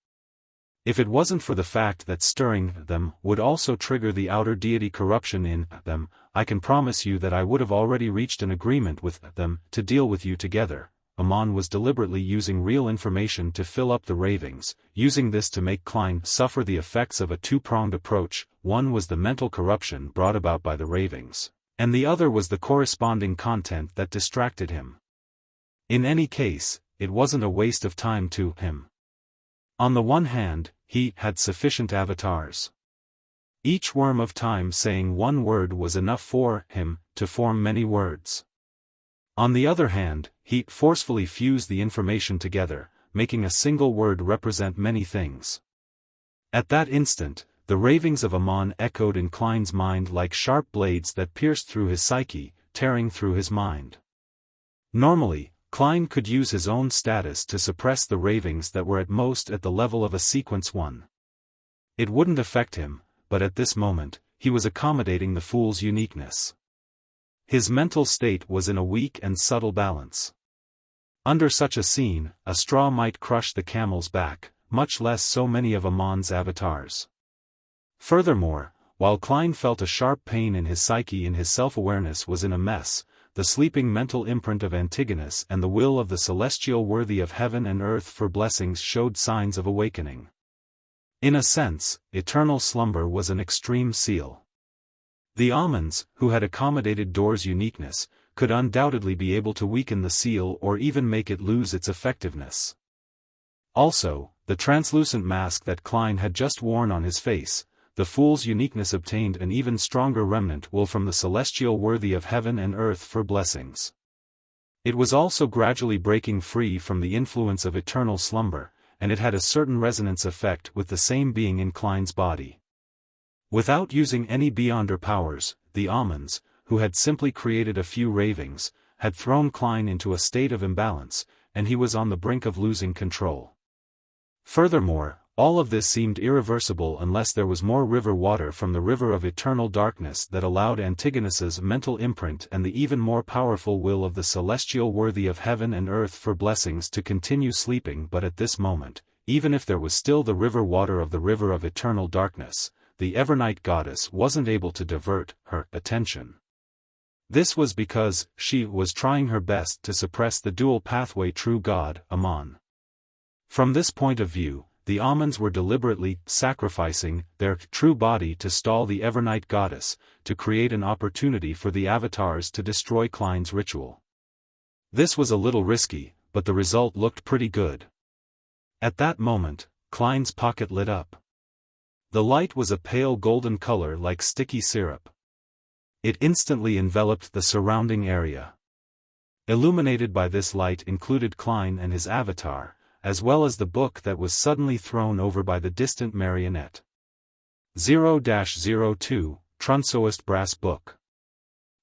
If it wasn't for the fact that stirring them would also trigger the outer deity corruption in them, I can promise you that I would have already reached an agreement with them to deal with you together. Amon was deliberately using real information to fill up the ravings, using this to make Klein suffer the effects of a two-pronged approach. One was the mental corruption brought about by the ravings, and the other was the corresponding content that distracted him. In any case, it wasn't a waste of time to him. On the one hand, he had sufficient avatars. Each worm of time saying one word was enough for him to form many words. On the other hand, he forcefully fused the information together, making a single word represent many things. At that instant, the ravings of Amon echoed in Klein's mind like sharp blades that pierced through his psyche, tearing through his mind. Normally, Klein could use his own status to suppress the ravings that were at most at the level of a sequence 1. It wouldn't affect him, but at this moment, he was accommodating the fool's uniqueness. His mental state was in a weak and subtle balance. Under such a scene, a straw might crush the camel's back, much less so many of Amon's avatars. Furthermore, while Klein felt a sharp pain in his psyche and his self-awareness was in a mess, the sleeping mental imprint of Antigonus and the will of the celestial worthy of heaven and earth for blessings showed signs of awakening. In a sense, eternal slumber was an extreme seal. The Amons, who had accommodated Dor's uniqueness, could undoubtedly be able to weaken the seal or even make it lose its effectiveness. Also, the translucent mask that Klein had just worn on his face, the fool's uniqueness obtained an even stronger remnant will from the celestial worthy of heaven and earth for blessings. It was also gradually breaking free from the influence of eternal slumber, and it had a certain resonance effect with the same being in Klein's body. Without using any beyonder powers, the Amons, who had simply created a few ravings, had thrown Klein into a state of imbalance, and he was on the brink of losing control. Furthermore, all of this seemed irreversible unless there was more river water from the river of eternal darkness that allowed Antigonus's mental imprint and the even more powerful will of the celestial worthy of heaven and earth for blessings to continue sleeping. But at this moment, even if there was still the river water of the river of eternal darkness, the Evernight goddess wasn't able to divert her attention. This was because she was trying her best to suppress the dual pathway true God, Amon. From this point of view, the Amons were deliberately sacrificing their true body to stall the Evernight goddess, to create an opportunity for the avatars to destroy Klein's ritual. This was a little risky, but the result looked pretty good. At that moment, Klein's pocket lit up. The light was a pale golden color like sticky syrup. It instantly enveloped the surrounding area. Illuminated by this light included Klein and his avatar, as well as the book that was suddenly thrown over by the distant marionette. 0-02, Trunsoist Brass Book.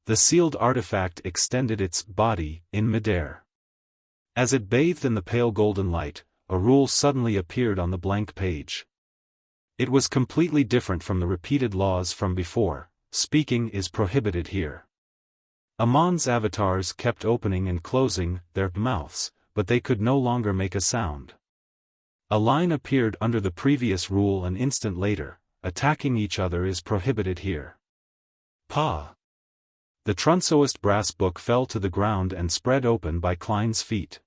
The sealed artifact extended its body in midair. As it bathed in the pale golden light, a rule suddenly appeared on the blank page. It was completely different from the repeated laws from before. Speaking is prohibited here. Amon's avatars kept opening and closing their mouths, but they could no longer make a sound. A line appeared under the previous rule an instant later: attacking each other is prohibited here. Pa! The Trunsoist brass book fell to the ground and spread open by Klein's feet.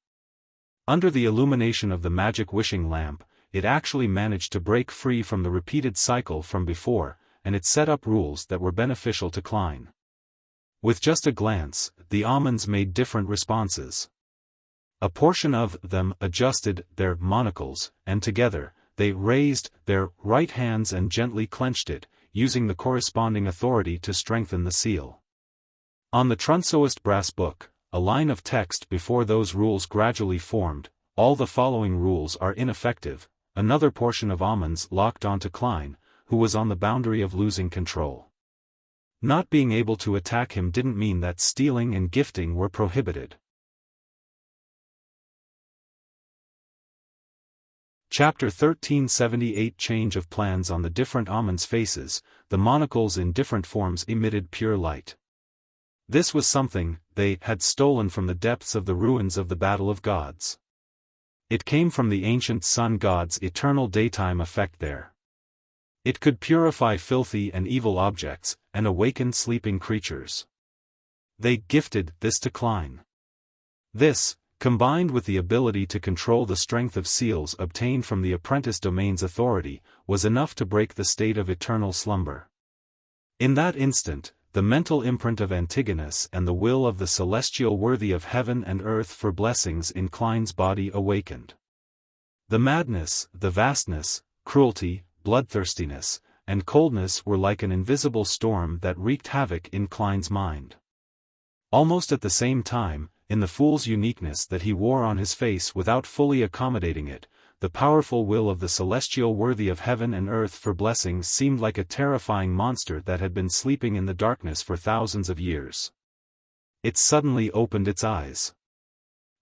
Under the illumination of the magic wishing lamp, it actually managed to break free from the repeated cycle from before, and it set up rules that were beneficial to Klein. With just a glance, the Amons made different responses. A portion of them adjusted their monocles, and together, they raised their right hands and gently clenched it, using the corresponding authority to strengthen the seal. On the Trunsoist brass book, a line of text before those rules gradually formed: all the following rules are ineffective. Another portion of Amons locked onto Klein, who was on the boundary of losing control. Not being able to attack him didn't mean that stealing and gifting were prohibited. Chapter 1378 Change of plans. On the different Amons' faces, the monocles in different forms emitted pure light. This was something they had stolen from the depths of the ruins of the Battle of Gods. It came from the ancient sun god's eternal daytime effect there. It could purify filthy and evil objects, and awaken sleeping creatures. They gifted this to Klein. This, combined with the ability to control the strength of seals obtained from the apprentice domain's authority, was enough to break the state of eternal slumber. In that instant, the mental imprint of Antigonus and the will of the celestial worthy of heaven and earth for blessings in Klein's body awakened. The madness, the vastness, cruelty, bloodthirstiness, and coldness were like an invisible storm that wreaked havoc in Klein's mind. Almost at the same time, in the fool's uniqueness that he wore on his face without fully accommodating it, the powerful will of the celestial worthy of heaven and earth for blessings seemed like a terrifying monster that had been sleeping in the darkness for thousands of years. It suddenly opened its eyes.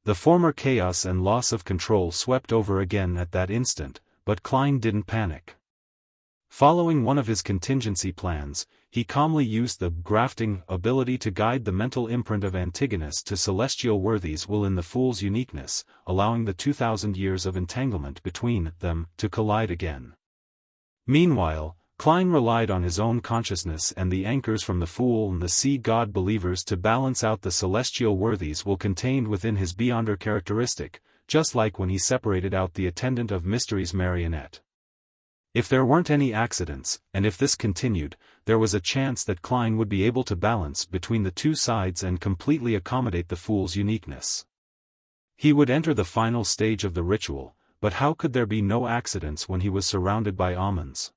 The former chaos and loss of control swept over again at that instant, but Klein didn't panic. Following one of his contingency plans, he calmly used the grafting ability to guide the mental imprint of Antigonus to celestial worthies will in the fool's uniqueness, allowing the 2,000 years of entanglement between them to collide again. Meanwhile, Klein relied on his own consciousness and the anchors from the fool and the sea god believers to balance out the celestial worthies will contained within his beyonder characteristic, just like when he separated out the attendant of mysteries marionette. If there weren't any accidents, and if this continued, there was a chance that Klein would be able to balance between the two sides and completely accommodate the fool's uniqueness. He would enter the final stage of the ritual, but how could there be no accidents when he was surrounded by almonds?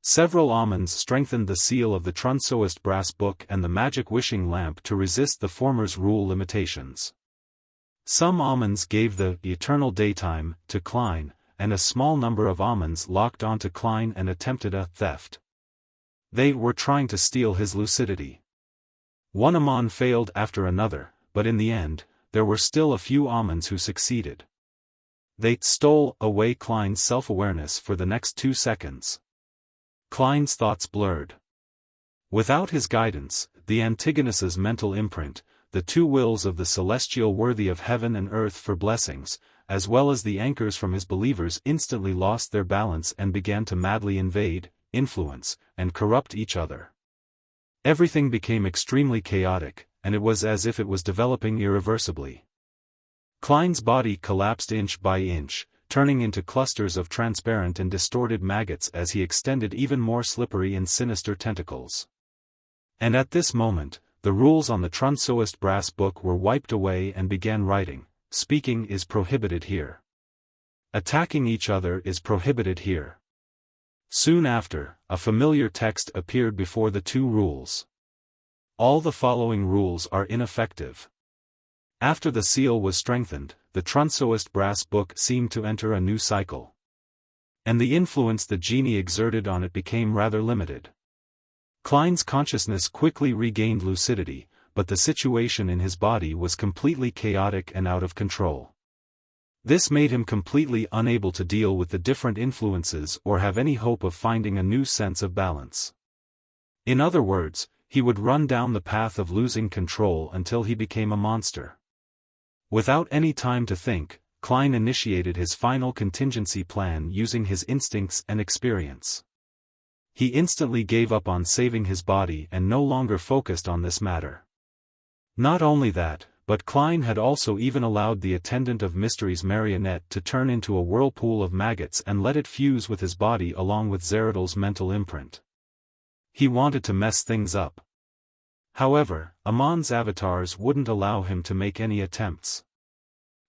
Several almonds strengthened the seal of the Trunsoist brass book and the magic wishing lamp to resist the former's rule limitations. Some almonds gave the eternal daytime to Klein, and a small number of almonds locked onto Klein and attempted a theft. They were trying to steal his lucidity. One Amon failed after another, but in the end, there were still a few almonds who succeeded. They stole away Klein's self-awareness for the next 2 seconds. Klein's thoughts blurred. Without his guidance, the Antigonus's mental imprint, the two wills of the celestial worthy of heaven and earth for blessings, as well as the anchors from his believers instantly lost their balance and began to madly invade, influence, and corrupt each other. Everything became extremely chaotic, and it was as if it was developing irreversibly. Klein's body collapsed inch by inch, turning into clusters of transparent and distorted maggots as he extended even more slippery and sinister tentacles. And at this moment, the rules on the Trunsoist brass book were wiped away and began writing, "Speaking is prohibited here. Attacking each other is prohibited here." Soon after, a familiar text appeared before the two rules. All the following rules are ineffective. After the seal was strengthened, the Trunsoist brass book seemed to enter a new cycle. And the influence the genie exerted on it became rather limited. Klein's consciousness quickly regained lucidity, but the situation in his body was completely chaotic and out of control. This made him completely unable to deal with the different influences or have any hope of finding a new sense of balance. In other words, he would run down the path of losing control until he became a monster. Without any time to think, Klein initiated his final contingency plan using his instincts and experience. He instantly gave up on saving his body and no longer focused on this matter. Not only that, but Klein had also even allowed the attendant of mysteries marionette to turn into a whirlpool of maggots and let it fuse with his body along with Zeradol's mental imprint. He wanted to mess things up. However, Amon's avatars wouldn't allow him to make any attempts.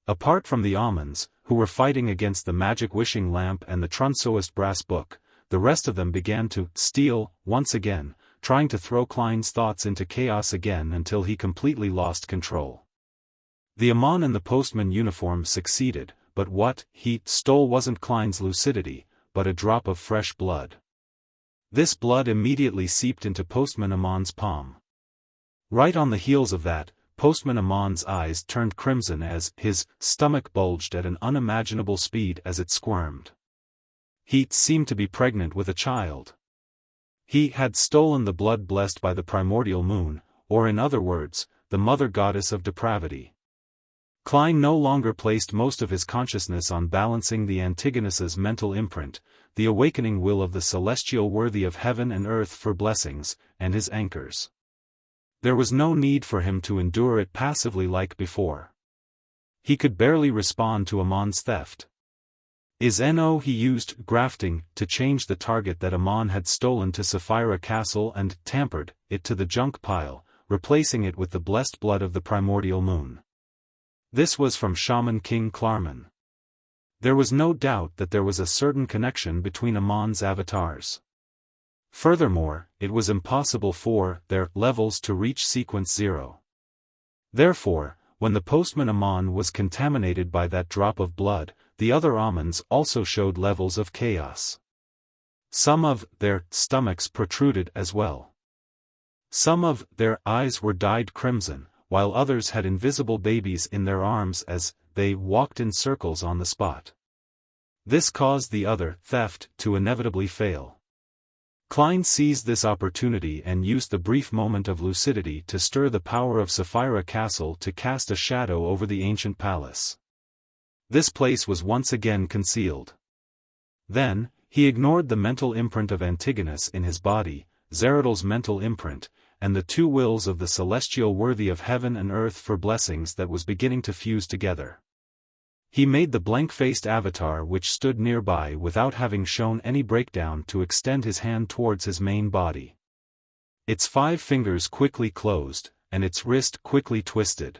Apart from the almonds, who were fighting against the magic wishing lamp and the Trunsoist brass book, the rest of them began to steal, once again, trying to throw Klein's thoughts into chaos again until he completely lost control. The Amon in the postman uniform succeeded, but what he stole wasn't Klein's lucidity, but a drop of fresh blood. This blood immediately seeped into Postman Amon's palm. Right on the heels of that, Postman Amon's eyes turned crimson as his stomach bulged at an unimaginable speed as it squirmed. He seemed to be pregnant with a child. He had stolen the blood blessed by the primordial moon, or in other words, the mother goddess of depravity. Klein no longer placed most of his consciousness on balancing the Antigonus's mental imprint, the awakening will of the celestial worthy of heaven and earth for blessings, and his anchors. There was no need for him to endure it passively like before. He could barely respond to Amon's theft. He used grafting to change the target that Amon had stolen to Sapphira Castle and tampered it to the junk pile, replacing it with the blessed blood of the primordial moon. This was from Shaman King Klarman. There was no doubt that there was a certain connection between Amon's avatars. Furthermore, it was impossible for their levels to reach sequence 0. Therefore, when the postman Amon was contaminated by that drop of blood, the other Amons also showed levels of chaos. Some of their stomachs protruded as well. Some of their eyes were dyed crimson, while others had invisible babies in their arms as they walked in circles on the spot. This caused the other theft to inevitably fail. Klein seized this opportunity and used the brief moment of lucidity to stir the power of Sapphira Castle to cast a shadow over the ancient palace. This place was once again concealed. Then, he ignored the mental imprint of Antigonus in his body, Zeradol's mental imprint, and the two wills of the celestial worthy of heaven and earth for blessings that was beginning to fuse together. He made the blank-faced avatar which stood nearby without having shown any breakdown to extend his hand towards his main body. Its 5 fingers quickly closed, and its wrist quickly twisted.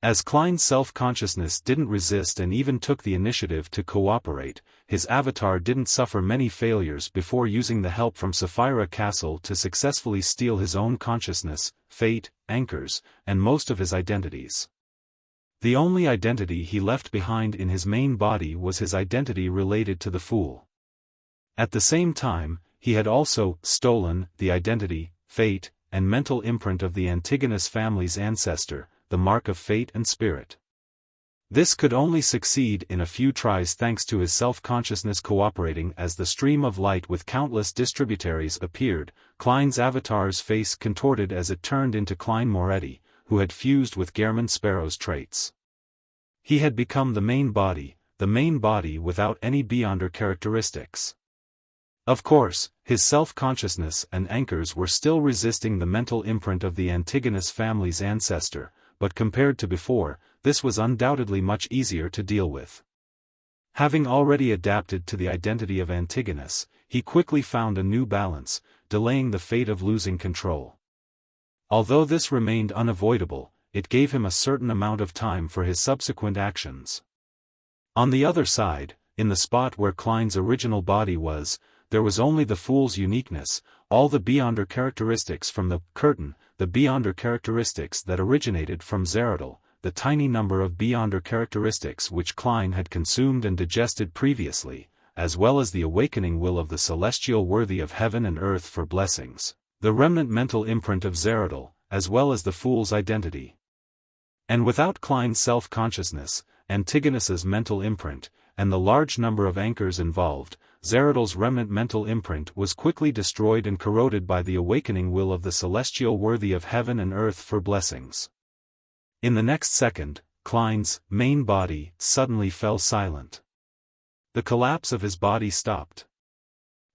As Klein's self-consciousness didn't resist and even took the initiative to cooperate, his avatar didn't suffer many failures before using the help from Sapphira Castle to successfully steal his own consciousness, fate, anchors, and most of his identities. The only identity he left behind in his main body was his identity related to the Fool. At the same time, he had also stolen the identity, fate, and mental imprint of the Antigonus family's ancestor, the mark of fate and spirit. This could only succeed in a few tries thanks to his self-consciousness cooperating as the stream of light with countless distributaries appeared. Klein's avatar's face contorted as it turned into Klein Moretti, who had fused with Gehrman Sparrow's traits. He had become the main body without any beyonder characteristics. Of course, his self-consciousness and anchors were still resisting the mental imprint of the Antigonus family's ancestor, but compared to before, this was undoubtedly much easier to deal with. Having already adapted to the identity of Antigonus, he quickly found a new balance, delaying the fate of losing control. Although this remained unavoidable, it gave him a certain amount of time for his subsequent actions. On the other side, in the spot where Klein's original body was, there was only the Fool's uniqueness, all the beyonder characteristics from the curtain, the beyonder characteristics that originated from Zeradol, the tiny number of beyonder characteristics which Klein had consumed and digested previously, as well as the awakening will of the celestial worthy of heaven and earth for blessings, the remnant mental imprint of Zeradol, as well as the Fool's identity. And without Klein's self-consciousness, Antigonus's mental imprint, and the large number of anchors involved, Zeradol's remnant mental imprint was quickly destroyed and corroded by the awakening will of the celestial worthy of heaven and earth for blessings. In the next second, Klein's main body suddenly fell silent. The collapse of his body stopped.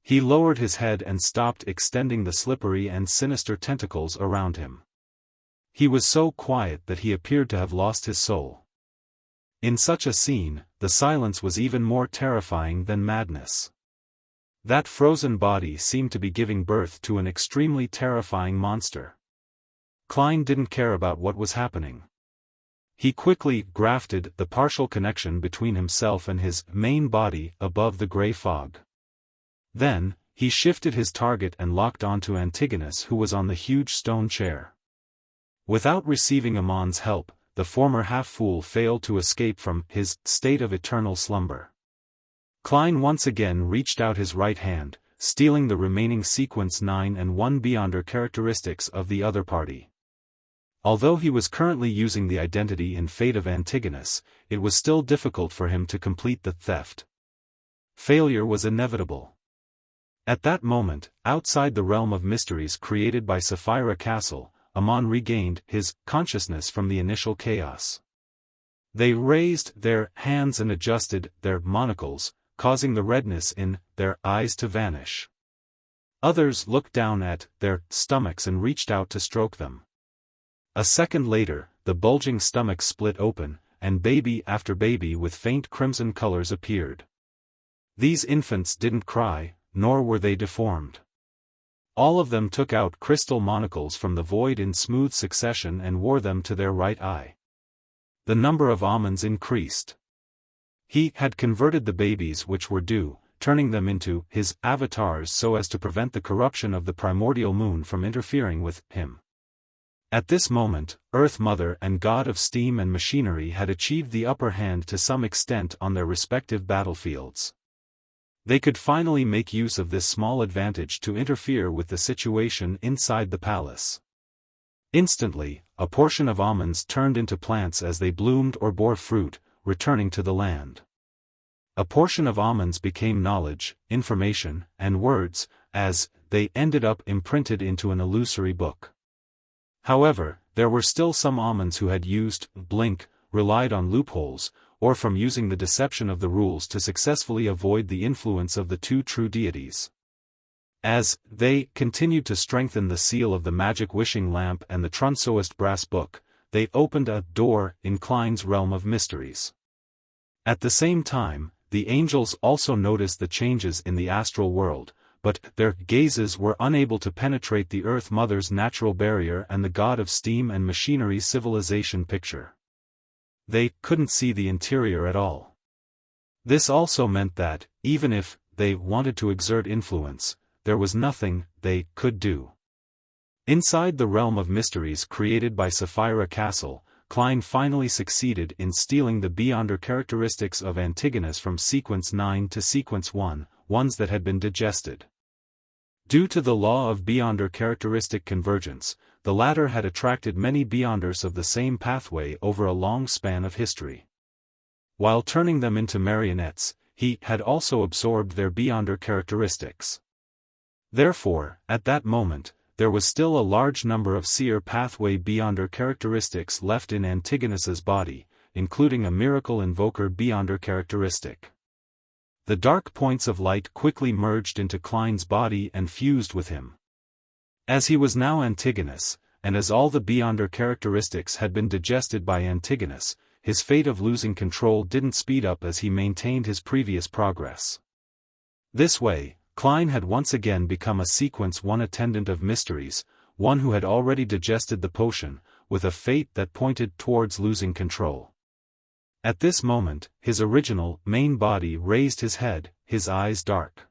He lowered his head and stopped extending the slippery and sinister tentacles around him. He was so quiet that he appeared to have lost his soul. In such a scene, the silence was even more terrifying than madness. That frozen body seemed to be giving birth to an extremely terrifying monster. Klein didn't care about what was happening. He quickly grafted the partial connection between himself and his main body above the gray fog. Then, he shifted his target and locked onto Antigonus, who was on the huge stone chair. Without receiving Amon's help, the former half-fool failed to escape from his state of eternal slumber. Klein once again reached out his right hand, stealing the remaining sequence 9 and 1 beyonder characteristics of the other party. Although he was currently using the identity and fate of Antigonus, it was still difficult for him to complete the theft. Failure was inevitable. At that moment, outside the realm of mysteries created by Sapphira Castle, Amon regained his consciousness from the initial chaos. They raised their hands and adjusted their monocles, causing the redness in their eyes to vanish. Others looked down at their stomachs and reached out to stroke them. A second later, the bulging stomach split open, and baby after baby with faint crimson colors appeared. These infants didn't cry, nor were they deformed. All of them took out crystal monocles from the void in smooth succession and wore them to their right eye. The number of almonds increased. He had converted the babies which were due, turning them into his avatars so as to prevent the corruption of the primordial moon from interfering with him. At this moment, Earth Mother and God of Steam and Machinery had achieved the upper hand to some extent on their respective battlefields. They could finally make use of this small advantage to interfere with the situation inside the palace. Instantly, a portion of almonds turned into plants as they bloomed or bore fruit, returning to the land. A portion of almonds became knowledge, information, and words, as they ended up imprinted into an illusory book. However, there were still some almonds who had used blink, relied on loopholes, or from using the deception of the rules to successfully avoid the influence of the two true deities. As they continued to strengthen the seal of the magic wishing lamp and the Trunsoist brass book, they opened a door in Klein's realm of mysteries. At the same time, the angels also noticed the changes in the astral world, but their gazes were unable to penetrate the Earth Mother's natural barrier and the God of Steam and Machinery civilization picture. They couldn't see the interior at all. This also meant that, even if they wanted to exert influence, there was nothing they could do. Inside the realm of mysteries created by Sapphira Castle, Klein finally succeeded in stealing the Beyonder characteristics of Antigonus from Sequence 9 to Sequence 1, ones that had been digested. Due to the law of Beyonder characteristic convergence, the latter had attracted many Beyonders of the same pathway over a long span of history. While turning them into marionettes, he had also absorbed their Beyonder characteristics. Therefore, at that moment, there was still a large number of seer pathway Beyonder characteristics left in Antigonus's body, including a miracle invoker Beyonder characteristic. The dark points of light quickly merged into Klein's body and fused with him. As he was now Antigonus, and as all the Beyonder characteristics had been digested by Antigonus, his fate of losing control didn't speed up as he maintained his previous progress. This way, Klein had once again become a Sequence 1 attendant of mysteries, one who had already digested the potion, with a fate that pointed towards losing control. At this moment, his original, main body raised his head, his eyes dark.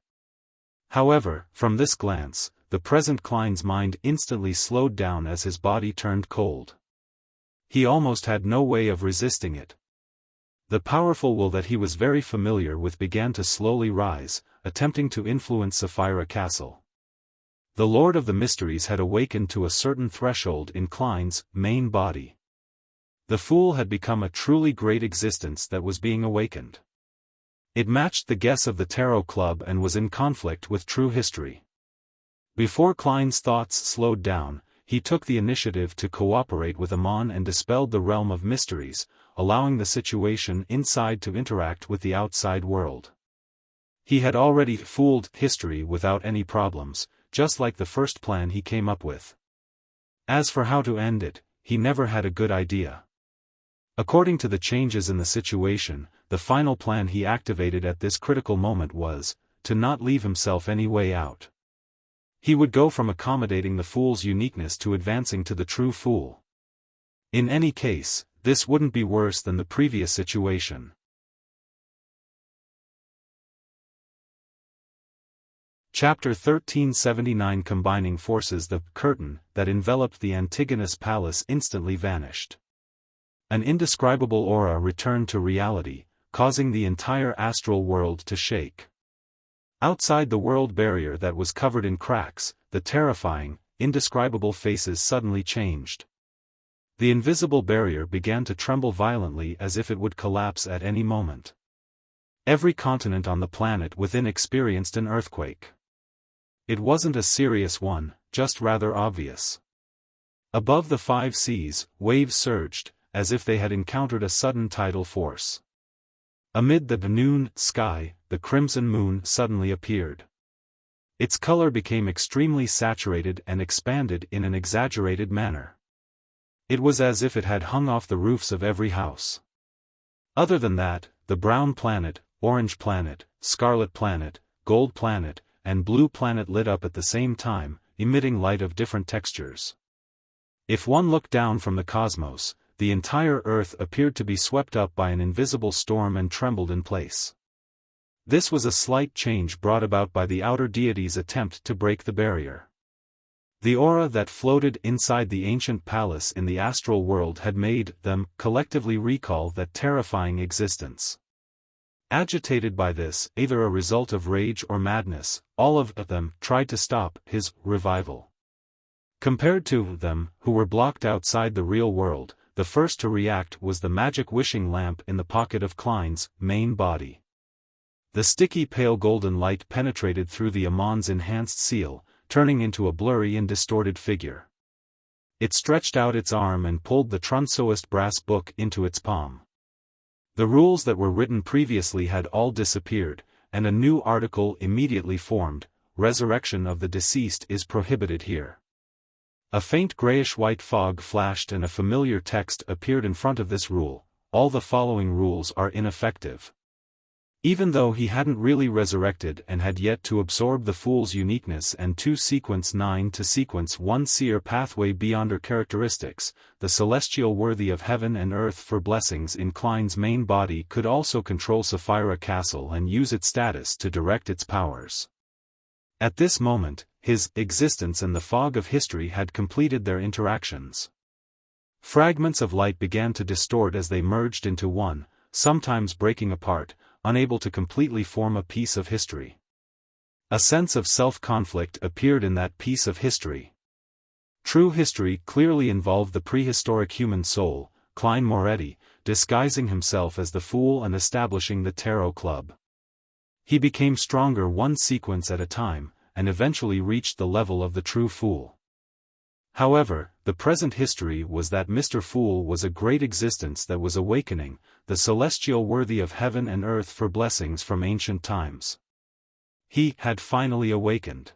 However, from this glance, the present Klein's mind instantly slowed down as his body turned cold. He almost had no way of resisting it. The powerful will that he was very familiar with began to slowly rise, attempting to influence Sapphira Castle. The Lord of the Mysteries had awakened to a certain threshold in Klein's main body. The Fool had become a truly great existence that was being awakened. It matched the guess of the Tarot Club and was in conflict with true history. Before Klein's thoughts slowed down, he took the initiative to cooperate with Amon and dispelled the realm of mysteries, allowing the situation inside to interact with the outside world. He had already fooled history without any problems, just like the first plan he came up with. As for how to end it, he never had a good idea. According to the changes in the situation, the final plan he activated at this critical moment was, to not leave himself any way out. He would go from accommodating the Fool's uniqueness to advancing to the true Fool. In any case, this wouldn't be worse than the previous situation. Chapter 1379 Combining Forces. The curtain that enveloped the Antigonus palace instantly vanished. An indescribable aura returned to reality, causing the entire astral world to shake. Outside the world barrier that was covered in cracks, the terrifying, indescribable faces suddenly changed. The invisible barrier began to tremble violently as if it would collapse at any moment. Every continent on the planet within experienced an earthquake. It wasn't a serious one, just rather obvious. Above the 5 seas, waves surged, as if they had encountered a sudden tidal force. Amid the noon sky, the crimson moon suddenly appeared. Its color became extremely saturated and expanded in an exaggerated manner. It was as if it had hung off the roofs of every house. Other than that, the brown planet, orange planet, scarlet planet, gold planet, and blue planet lit up at the same time, emitting light of different textures. If one looked down from the cosmos, the entire Earth appeared to be swept up by an invisible storm and trembled in place. This was a slight change brought about by the outer deity's attempt to break the barrier. The aura that floated inside the ancient palace in the astral world had made them collectively recall that terrifying existence. Agitated by this, either a result of rage or madness, all of them tried to stop his revival. Compared to them, who were blocked outside the real world, the first to react was the magic wishing lamp in the pocket of Klein's main body. The sticky pale golden light penetrated through the Amon's enhanced seal, turning into a blurry and distorted figure. It stretched out its arm and pulled the Trunsoist brass book into its palm. The rules that were written previously had all disappeared, and a new article immediately formed: resurrection of the deceased is prohibited here. A faint grayish-white fog flashed and a familiar text appeared in front of this rule: all the following rules are ineffective. Even though he hadn't really resurrected and had yet to absorb the Fool's uniqueness and 2 Sequence 9 to Sequence 1 Seer pathway beyonder characteristics, the celestial worthy of heaven and earth for blessings in Klein's main body could also control Sapphira Castle and use its status to direct its powers. At this moment, his existence and the fog of history had completed their interactions. Fragments of light began to distort as they merged into one, sometimes breaking apart, unable to completely form a piece of history. A sense of self-conflict appeared in that piece of history. True history clearly involved the prehistoric human soul, Klein Moretti, disguising himself as the Fool and establishing the Tarot Club. He became stronger 1 sequence at a time, and eventually reached the level of the true Fool. However, the present history was that Mr. Fool was a great existence that was awakening, the celestial worthy of heaven and earth for blessings from ancient times. He had finally awakened.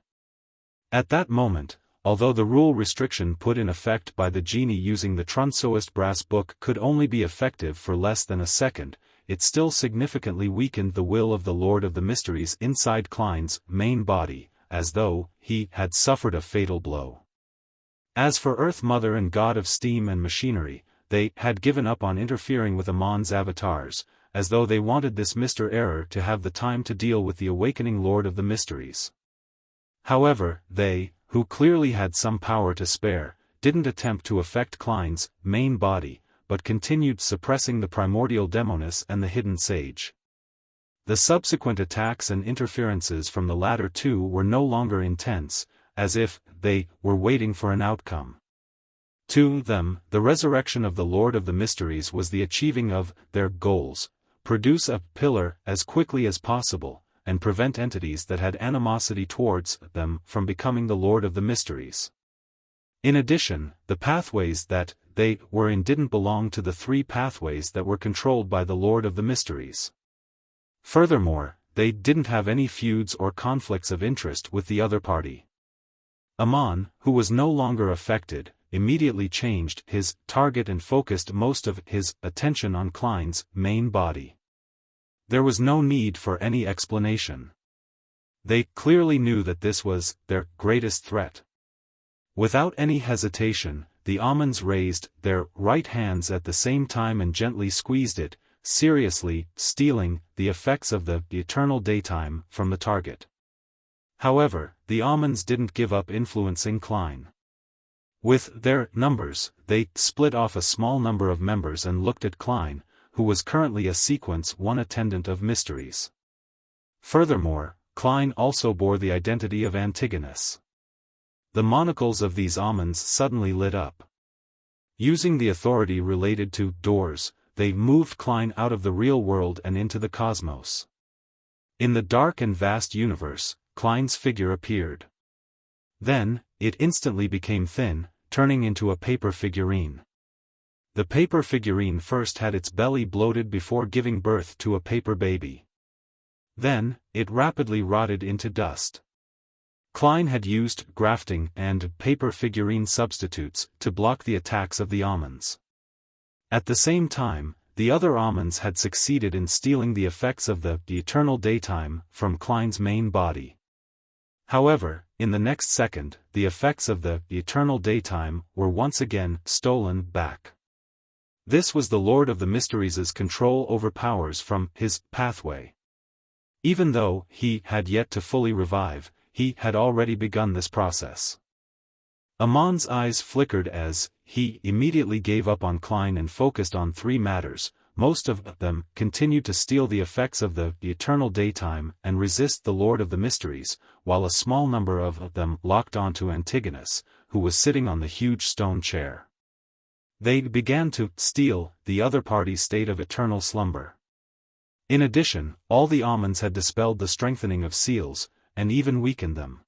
At that moment, although the rule restriction put in effect by the genie using the Trunsoist brass book could only be effective for less than a second, it still significantly weakened the will of the Lord of the Mysteries inside Klein's main body, as though he had suffered a fatal blow. As for Earth Mother and God of Steam and Machinery, they had given up on interfering with Amon's avatars, as though they wanted this Mr. Error to have the time to deal with the awakening Lord of the Mysteries. However, they, who clearly had some power to spare, didn't attempt to affect Klein's main body, but continued suppressing the primordial Demoness and the hidden sage. The subsequent attacks and interferences from the latter two were no longer intense, as if they were waiting for an outcome. To them, the resurrection of the Lord of the Mysteries was the achieving of their goals: produce a pillar as quickly as possible, and prevent entities that had animosity towards them from becoming the Lord of the Mysteries. In addition, the pathways that they were in didn't belong to the 3 pathways that were controlled by the Lord of the Mysteries. Furthermore, they didn't have any feuds or conflicts of interest with the other party. Amon, who was no longer affected, immediately changed his target and focused most of his attention on Klein's main body. There was no need for any explanation. They clearly knew that this was their greatest threat. Without any hesitation, the Amons raised their right hands at the same time and gently squeezed it, seriously stealing the effects of the eternal daytime from the target. However, the Amons didn't give up influencing Klein. With their numbers, they split off a small number of members and looked at Klein, who was currently a Sequence 1 attendant of mysteries. Furthermore, Klein also bore the identity of Antigonus. The monocles of these Amons suddenly lit up. Using the authority related to doors, they moved Klein out of the real world and into the cosmos. In the dark and vast universe, Klein's figure appeared. Then, it instantly became thin, turning into a paper figurine. The paper figurine first had its belly bloated before giving birth to a paper baby. Then, it rapidly rotted into dust. Klein had used grafting and paper figurine substitutes to block the attacks of the Amons. At the same time, the other Amons had succeeded in stealing the effects of the eternal daytime from Klein's main body. However, in the next second, the effects of the eternal daytime were once again stolen back. This was the Lord of the Mysteries' control over powers from his pathway. Even though he had yet to fully revive, he had already begun this process. Amon's eyes flickered as he immediately gave up on Klein and focused on three matters. Most of them continued to steal the effects of the eternal daytime and resist the Lord of the Mysteries, while a small number of them locked onto Antigonus, who was sitting on the huge stone chair. They began to steal the other party's state of eternal slumber. In addition, all the almonds had dispelled the strengthening of seals, and even weakened them.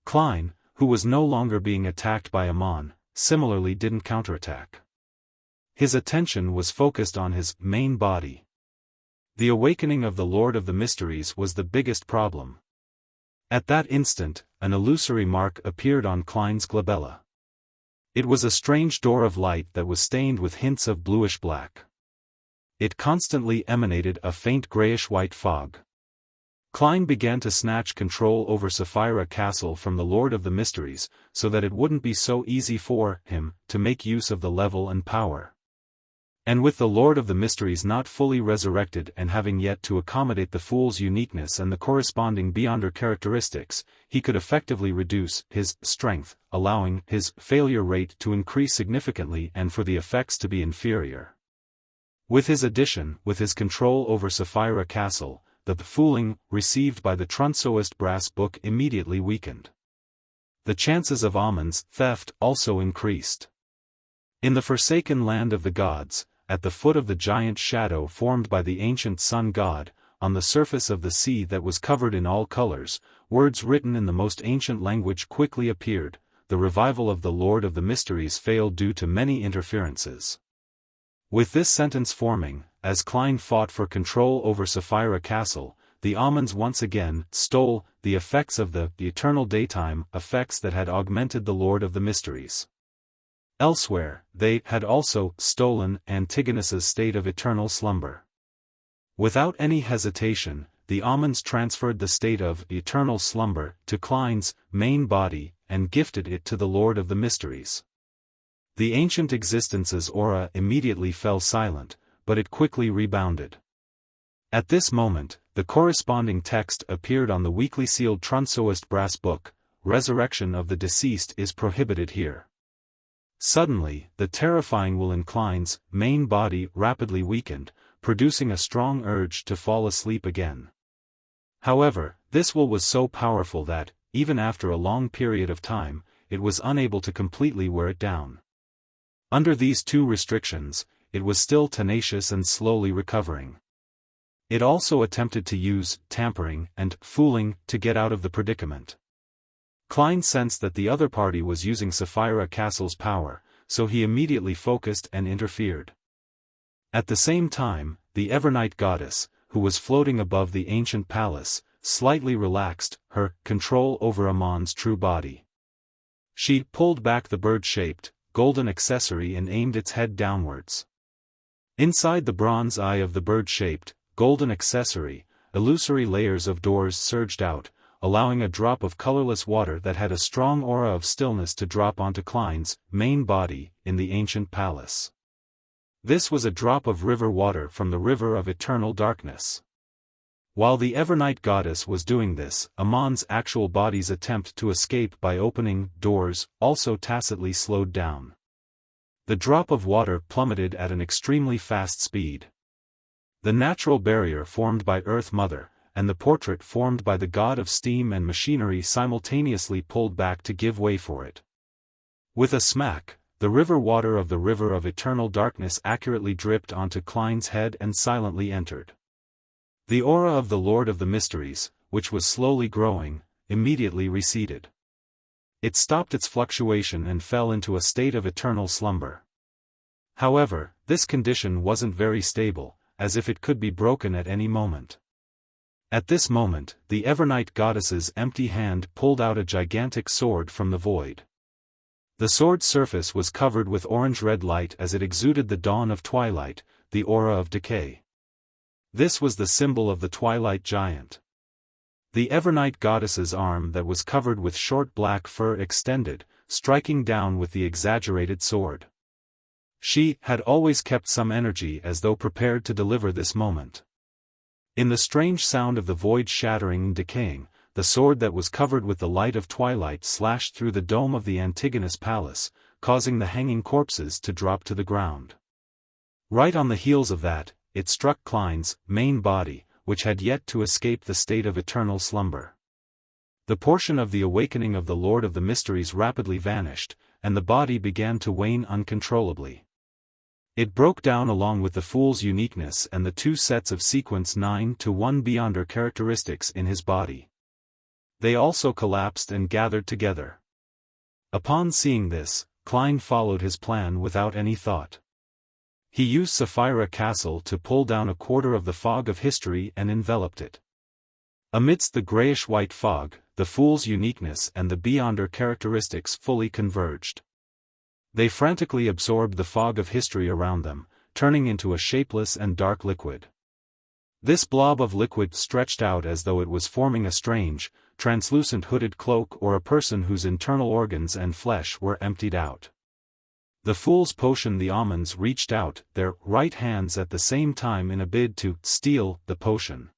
Klein, who was no longer being attacked by Amon, similarly didn't counterattack. His attention was focused on his main body. The awakening of the Lord of the Mysteries was the biggest problem. At that instant, an illusory mark appeared on Klein's glabella. It was a strange door of light that was stained with hints of bluish-black. It constantly emanated a faint grayish-white fog. Klein began to snatch control over Sapphira Castle from the Lord of the Mysteries, so that it wouldn't be so easy for him to make use of the level and power. And with the Lord of the Mysteries not fully resurrected and having yet to accommodate the Fool's uniqueness and the corresponding Beyonder characteristics, he could effectively reduce his strength, allowing his failure rate to increase significantly and for the effects to be inferior. With his addition, with his control over Sapphira Castle, the fooling received by the Trunsoist brass book immediately weakened. The chances of Amon's theft also increased. In the forsaken land of the gods, at the foot of the giant shadow formed by the ancient sun god, on the surface of the sea that was covered in all colors, words written in the most ancient language quickly appeared. The revival of the Lord of the Mysteries failed due to many interferences. With this sentence forming, as Klein fought for control over Sapphira Castle, the almonds once again stole the effects of the eternal daytime, effects that had augmented the Lord of the Mysteries. Elsewhere, they had also stolen Antigonus's state of eternal slumber. Without any hesitation, the almonds transferred the state of eternal slumber to Klein's main body and gifted it to the Lord of the Mysteries. The ancient existence's aura immediately fell silent, but it quickly rebounded. At this moment, the corresponding text appeared on the weakly sealed Trunsoist brass book: "Resurrection of the deceased is prohibited here." Suddenly, the terrifying will in Klein's main body rapidly weakened, producing a strong urge to fall asleep again. However, this will was so powerful that, even after a long period of time, it was unable to completely wear it down. Under these two restrictions, it was still tenacious and slowly recovering. It also attempted to use tampering and fooling to get out of the predicament. Klein sensed that the other party was using Sapphira Castle's power, so he immediately focused and interfered. At the same time, the Evernight goddess, who was floating above the ancient palace, slightly relaxed her control over Amon's true body. She pulled back the bird-shaped, golden accessory and aimed its head downwards. Inside the bronze eye of the bird-shaped, golden accessory, illusory layers of doors surged out, allowing a drop of colorless water that had a strong aura of stillness to drop onto Klein's main body in the ancient palace. This was a drop of river water from the river of eternal darkness. While the Evernight goddess was doing this, Amon's actual body's attempt to escape by opening doors also tacitly slowed down. The drop of water plummeted at an extremely fast speed. The natural barrier formed by Earth Mother, and the portrait formed by the god of steam and machinery simultaneously pulled back to give way for it. With a smack, the river water of the river of eternal darkness accurately dripped onto Klein's head and silently entered. The aura of the Lord of the Mysteries, which was slowly growing, immediately receded. It stopped its fluctuation and fell into a state of eternal slumber. However, this condition wasn't very stable, as if it could be broken at any moment. At this moment, the Evernight goddess's empty hand pulled out a gigantic sword from the void. The sword's surface was covered with orange-red light as it exuded the dawn of twilight, the aura of decay. This was the symbol of the Twilight Giant. The Evernight goddess's arm that was covered with short black fur extended, striking down with the exaggerated sword. She had always kept some energy as though prepared to deliver this moment. In the strange sound of the void shattering and decaying, the sword that was covered with the light of twilight slashed through the dome of the Antigonus palace, causing the hanging corpses to drop to the ground. Right on the heels of that, it struck Klein's main body, which had yet to escape the state of eternal slumber. The portion of the awakening of the Lord of the Mysteries rapidly vanished, and the body began to wane uncontrollably. It broke down along with the Fool's uniqueness and the two sets of sequence 9-1 Beyonder characteristics in his body. They also collapsed and gathered together. Upon seeing this, Klein followed his plan without any thought. He used Sapphira Castle to pull down a quarter of the fog of history and enveloped it. Amidst the grayish-white fog, the Fool's uniqueness and the Beyonder characteristics fully converged. They frantically absorbed the fog of history around them, turning into a shapeless and dark liquid. This blob of liquid stretched out as though it was forming a strange, translucent hooded cloak or a person whose internal organs and flesh were emptied out. The Fool's potion. The almonds reached out their right hands at the same time in a bid to steal the potion.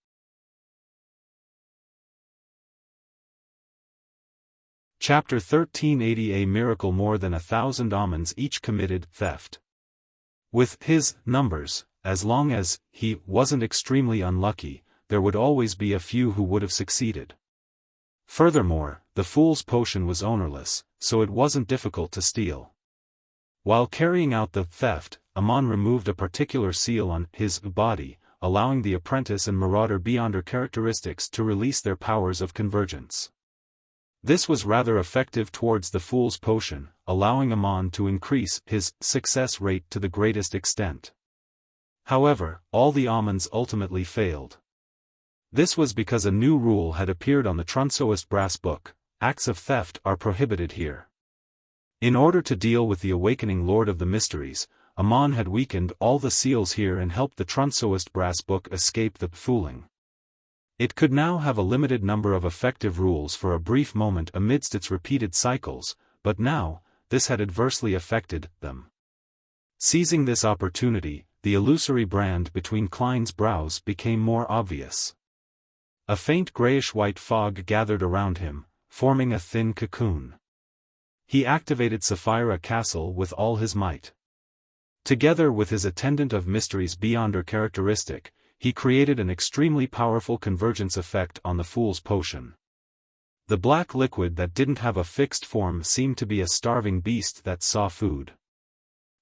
Chapter 1380 A miracle. More than 1,000 almonds each committed theft. With his numbers, as long as he wasn't extremely unlucky, there would always be a few who would have succeeded. Furthermore, the Fool's potion was ownerless, so it wasn't difficult to steal. While carrying out the theft, Amon removed a particular seal on his body, allowing the apprentice and marauder Beyonder characteristics to release their powers of convergence. This was rather effective towards the Fool's potion, allowing Amon to increase his success rate to the greatest extent. However, all the almonds ultimately failed. This was because a new rule had appeared on the Trunsoist brass book: acts of theft are prohibited here. In order to deal with the awakening Lord of the Mysteries, Amon had weakened all the seals here and helped the Trunsoist brass book escape the fooling. It could now have a limited number of effective rules for a brief moment amidst its repeated cycles, but now, this had adversely affected them. Seizing this opportunity, the illusory brand between Klein's brows became more obvious. A faint grayish-white fog gathered around him, forming a thin cocoon. He activated Sapphira Castle with all his might. Together with his attendant of mysteries Beyonder characteristic, he created an extremely powerful convergence effect on the Fool's potion. The black liquid that didn't have a fixed form seemed to be a starving beast that saw food.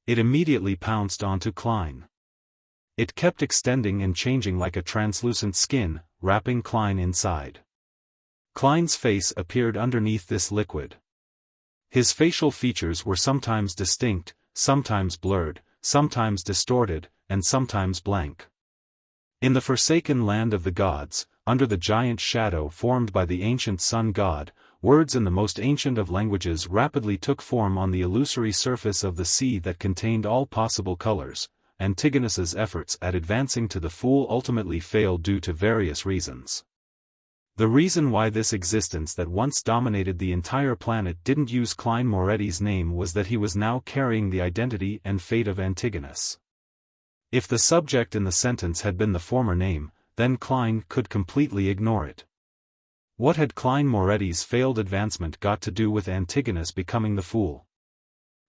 It immediately pounced onto Klein. It kept extending and changing like a translucent skin, wrapping Klein inside. Klein's face appeared underneath this liquid. His facial features were sometimes distinct, sometimes blurred, sometimes distorted, and sometimes blank. In the forsaken land of the gods, under the giant shadow formed by the ancient sun god, words in the most ancient of languages rapidly took form on the illusory surface of the sea that contained all possible colors. Antigonus's efforts at advancing to the Fool ultimately failed due to various reasons. The reason why this existence that once dominated the entire planet didn't use Klein Moretti's name was that he was now carrying the identity and fate of Antigonus. If the subject in the sentence had been the former name, then Klein could completely ignore it. What had Klein Moretti's failed advancement got to do with Antigonus becoming the Fool?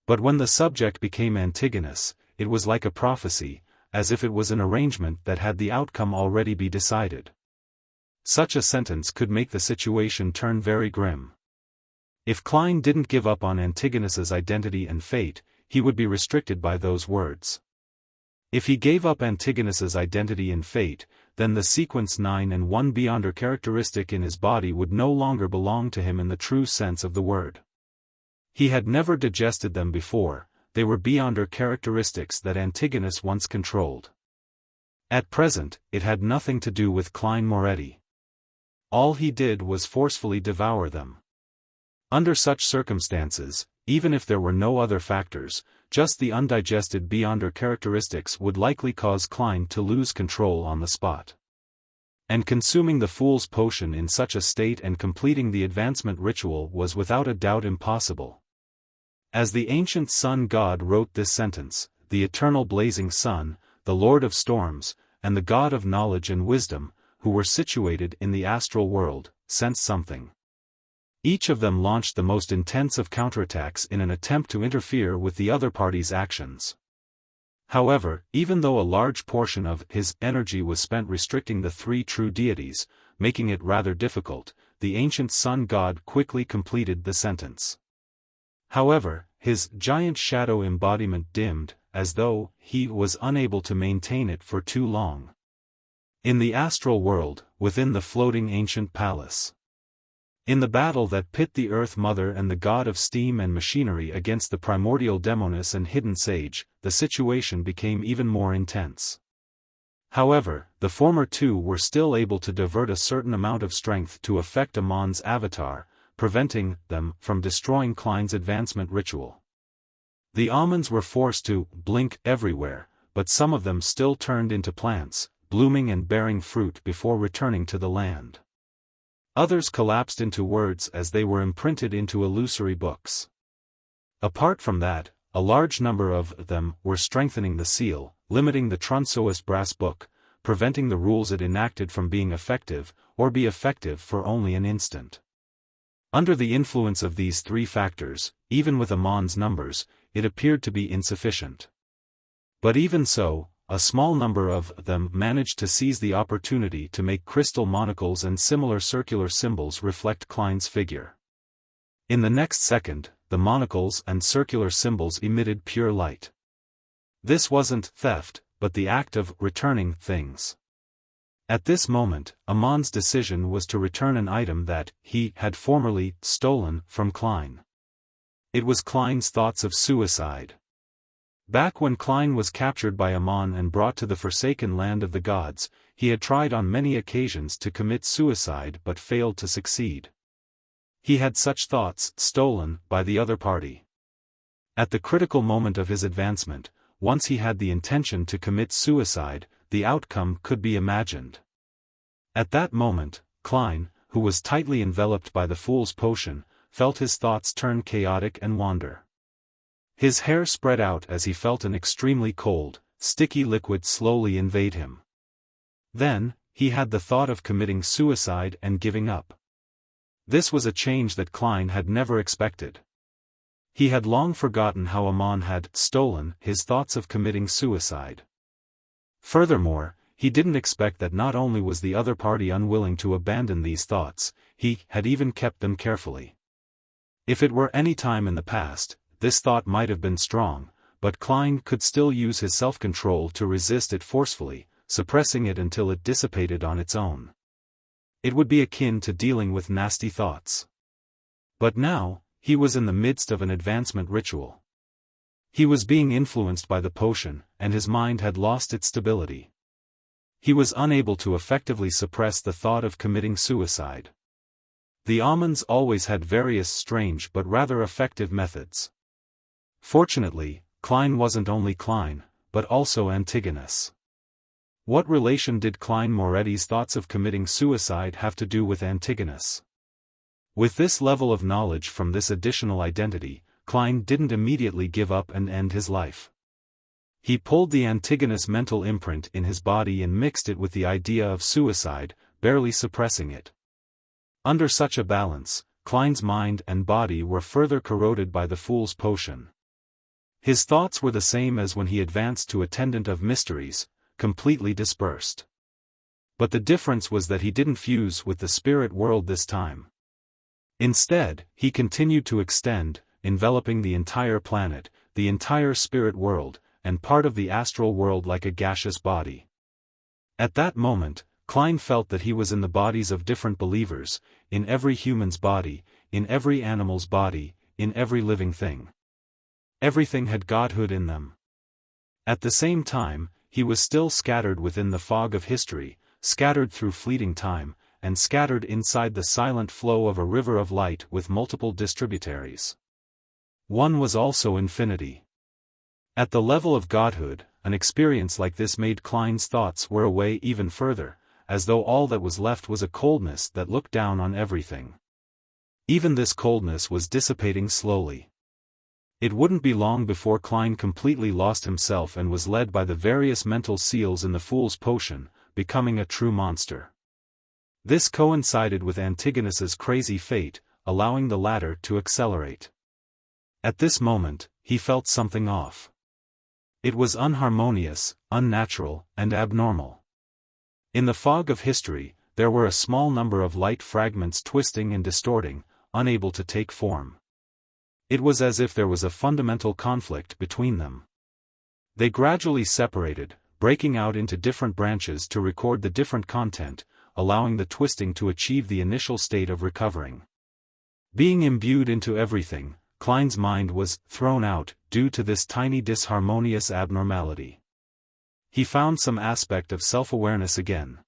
But when the subject became Antigonus, it was like a prophecy, as if it was an arrangement that had the outcome already be decided. Such a sentence could make the situation turn very grim. If Klein didn't give up on Antigonus's identity and fate, he would be restricted by those words. If he gave up Antigonus's identity and fate, then the sequence 9 and 1 Beyonder characteristic in his body would no longer belong to him in the true sense of the word. He had never digested them before. They were Beyonder characteristics that Antigonus once controlled. At present, it had nothing to do with Klein Moretti. All he did was forcefully devour them. Under such circumstances, even if there were no other factors, just the undigested Beyonder characteristics would likely cause Klein to lose control on the spot. And consuming the Fool's potion in such a state and completing the advancement ritual was without a doubt impossible. As the ancient sun god wrote this sentence, the eternal blazing sun, the Lord of storms, and the God of knowledge and wisdom, who were situated in the astral world, sensed something. Each of them launched the most intense of counterattacks in an attempt to interfere with the other party's actions. However, even though a large portion of his energy was spent restricting the three true deities, making it rather difficult, the ancient sun god quickly completed the sentence. However, his giant shadow embodiment dimmed, as though he was unable to maintain it for too long. In the astral world, within the floating ancient palace. In the battle that pit the Earth Mother and the god of steam and machinery against the primordial demoness and hidden sage, the situation became even more intense. However, the former two were still able to divert a certain amount of strength to affect Amon's avatar, preventing them from destroying Klein's advancement ritual. The almonds were forced to blink everywhere, but some of them still turned into plants, blooming and bearing fruit before returning to the land. Others collapsed into words as they were imprinted into illusory books. Apart from that, a large number of them were strengthening the seal, limiting the Trunsoist brass book, preventing the rules it enacted from being effective, or be effective for only an instant. Under the influence of these three factors, even with Amon's numbers, it appeared to be insufficient. But even so, a small number of them managed to seize the opportunity to make crystal monocles and similar circular symbols reflect Klein's figure. In the next second, the monocles and circular symbols emitted pure light. This wasn't theft, but the act of returning things. At this moment, Amon's decision was to return an item that he had formerly stolen from Klein. It was Klein's thoughts of suicide. Back when Klein was captured by Amon and brought to the forsaken land of the gods, he had tried on many occasions to commit suicide but failed to succeed. He had such thoughts stolen by the other party. At the critical moment of his advancement, once he had the intention to commit suicide, the outcome could be imagined. At that moment, Klein, who was tightly enveloped by the fool's potion, felt his thoughts turn chaotic and wander. His hair spread out as he felt an extremely cold, sticky liquid slowly invade him. Then, he had the thought of committing suicide and giving up. This was a change that Klein had never expected. He had long forgotten how Amon had stolen his thoughts of committing suicide. Furthermore, he didn't expect that not only was the other party unwilling to abandon these thoughts, he had even kept them carefully. If it were any time in the past, this thought might have been strong, but Klein could still use his self-control to resist it forcefully, suppressing it until it dissipated on its own. It would be akin to dealing with nasty thoughts. But now, he was in the midst of an advancement ritual. He was being influenced by the potion, and his mind had lost its stability. He was unable to effectively suppress the thought of committing suicide. The almonds always had various strange but rather effective methods. Fortunately, Klein wasn't only Klein, but also Antigonus. What relation did Klein Moretti's thoughts of committing suicide have to do with Antigonus? With this level of knowledge from this additional identity, Klein didn't immediately give up and end his life. He pulled the Antigonus mental imprint in his body and mixed it with the idea of suicide, barely suppressing it. Under such a balance, Klein's mind and body were further corroded by the fool's potion. His thoughts were the same as when he advanced to Attendant of Mysteries, completely dispersed. But the difference was that he didn't fuse with the spirit world this time. Instead, he continued to extend, enveloping the entire planet, the entire spirit world, and part of the astral world like a gaseous body. At that moment, Klein felt that he was in the bodies of different believers, in every human's body, in every animal's body, in every living thing. Everything had godhood in them. At the same time, he was still scattered within the fog of history, scattered through fleeting time, and scattered inside the silent flow of a river of light with multiple distributaries. One was also infinity. At the level of godhood, an experience like this made Klein's thoughts wear away even further, as though all that was left was a coldness that looked down on everything. Even this coldness was dissipating slowly. It wouldn't be long before Klein completely lost himself and was led by the various mental seals in the fool's potion, becoming a true monster. This coincided with Antigonus's crazy fate, allowing the latter to accelerate. At this moment, he felt something off. It was unharmonious, unnatural, and abnormal. In the fog of history, there were a small number of light fragments twisting and distorting, unable to take form. It was as if there was a fundamental conflict between them. They gradually separated, breaking out into different branches to record the different content, allowing the twisting to achieve the initial state of recovering. Being imbued into everything, Klein's mind was thrown out due to this tiny disharmonious abnormality. He found some aspect of self-awareness again.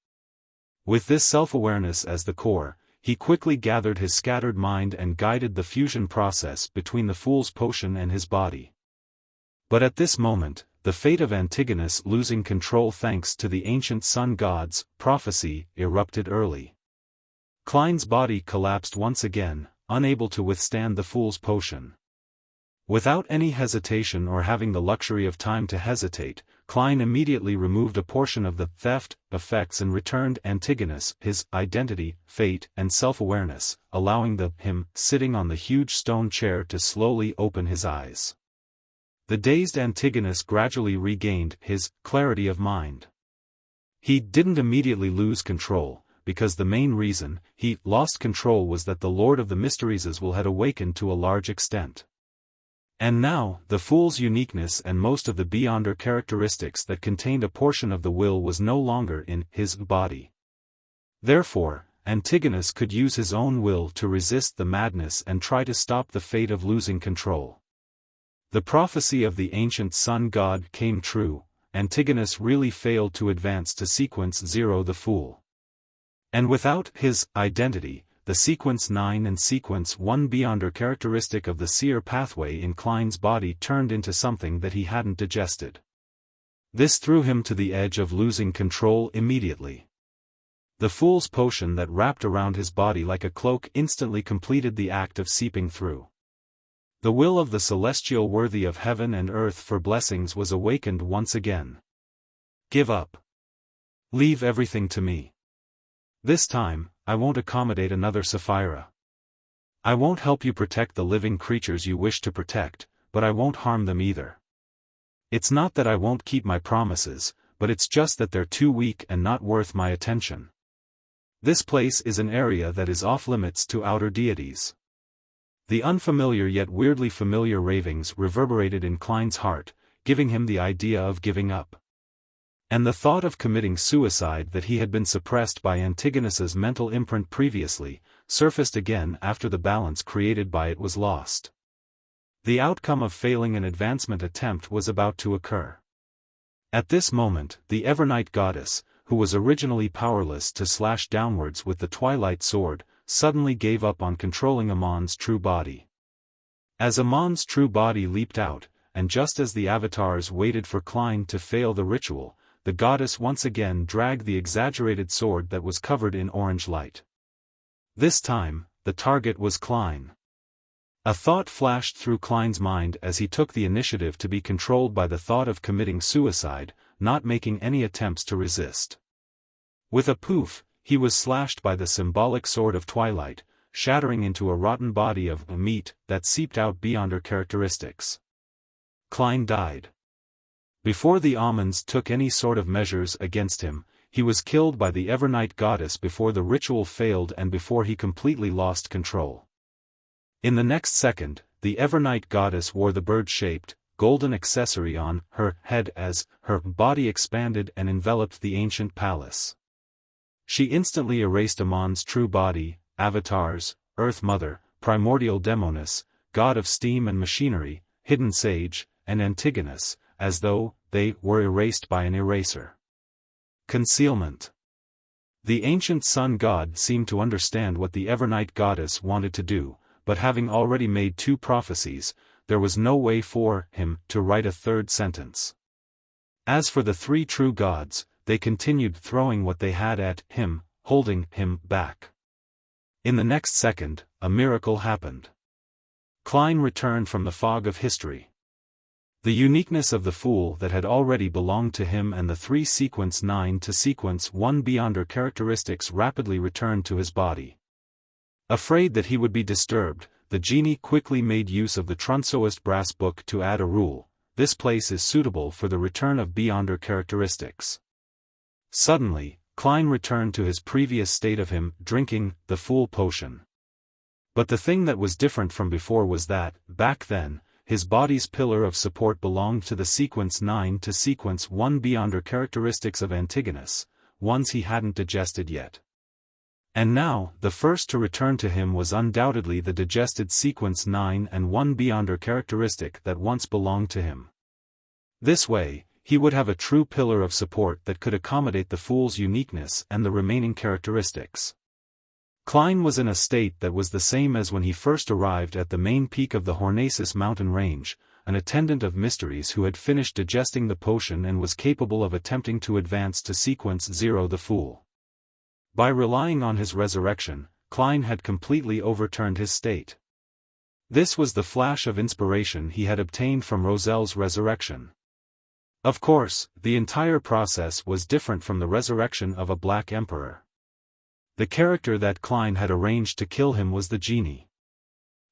With this self-awareness as the core, he quickly gathered his scattered mind and guided the fusion process between the fool's potion and his body. But at this moment, the fate of Antigonus losing control thanks to the ancient sun god's prophecy erupted early. Klein's body collapsed once again, unable to withstand the fool's potion. Without any hesitation or having the luxury of time to hesitate, Klein immediately removed a portion of the theft effects and returned Antigonus his identity, fate, and self-awareness, allowing him sitting on the huge stone chair to slowly open his eyes. The dazed Antigonus gradually regained his clarity of mind. He didn't immediately lose control, because the main reason he lost control was that the Lord of the Mysteries had awakened to a large extent. And now, the fool's uniqueness and most of the beyonder characteristics that contained a portion of the will was no longer in his body. Therefore, Antigonus could use his own will to resist the madness and try to stop the fate of losing control. The prophecy of the ancient sun god came true. Antigonus really failed to advance to sequence 0 the fool. And without his identity, the sequence 9 and sequence 1 beyonder characteristic of the seer pathway in Klein's body turned into something that he hadn't digested. This threw him to the edge of losing control immediately. The fool's potion that wrapped around his body like a cloak instantly completed the act of seeping through. The will of the celestial worthy of heaven and earth for blessings was awakened once again. Give up. Leave everything to me. This time, I won't accommodate another Sapphira. I won't help you protect the living creatures you wish to protect, but I won't harm them either. It's not that I won't keep my promises, but it's just that they're too weak and not worth my attention. This place is an area that is off-limits to outer deities. The unfamiliar yet weirdly familiar ravings reverberated in Klein's heart, giving him the idea of giving up. And the thought of committing suicide that he had been suppressed by Antigonus's mental imprint previously, surfaced again after the balance created by it was lost. The outcome of failing an advancement attempt was about to occur. At this moment, the Evernight goddess, who was originally powerless to slash downwards with the Twilight sword, suddenly gave up on controlling Amon's true body. As Amon's true body leaped out, and just as the avatars waited for Klein to fail the ritual, the goddess once again dragged the exaggerated sword that was covered in orange light. This time, the target was Klein. A thought flashed through Klein's mind as he took the initiative to be controlled by the thought of committing suicide, not making any attempts to resist. With a poof, he was slashed by the symbolic sword of twilight, shattering into a rotten body of meat that seeped out beyond her characteristics. Klein died. Before the Amons took any sort of measures against him, he was killed by the Evernight goddess before the ritual failed and before he completely lost control. In the next second, the Evernight goddess wore the bird-shaped, golden accessory on her head as her body expanded and enveloped the ancient palace. She instantly erased Amon's true body, avatars, Earth Mother, Primordial Demoness, God of Steam and Machinery, Hidden Sage, and Antigonus, as though they were erased by an eraser. Concealment. The ancient sun god seemed to understand what the Evernight goddess wanted to do, but having already made 2 prophecies, there was no way for him to write a third sentence. As for the 3 true gods, they continued throwing what they had at him, holding him back. In the next second, a miracle happened. Klein returned from the fog of history. The uniqueness of the Fool that had already belonged to him and the 3 sequence 9 to sequence 1 beyonder characteristics rapidly returned to his body. Afraid that he would be disturbed, the genie quickly made use of the Trunsoist brass book to add a rule: this place is suitable for the return of beyonder characteristics. Suddenly, Klein returned to his previous state of him drinking the Fool potion. But the thing that was different from before was that, back then, his body's pillar of support belonged to the sequence 9 to sequence 1 beyonder characteristics of Antigonus, ones he hadn't digested yet. And now, the first to return to him was undoubtedly the digested sequence 9 and 1 beyonder characteristic that once belonged to him. This way, he would have a true pillar of support that could accommodate the Fool's uniqueness and the remaining characteristics. Klein was in a state that was the same as when he first arrived at the main peak of the Hornacis mountain range, an attendant of mysteries who had finished digesting the potion and was capable of attempting to advance to sequence 0 the Fool. By relying on his resurrection, Klein had completely overturned his state. This was the flash of inspiration he had obtained from Roselle's resurrection. Of course, the entire process was different from the resurrection of a Black Emperor. The character that Klein had arranged to kill him was the genie.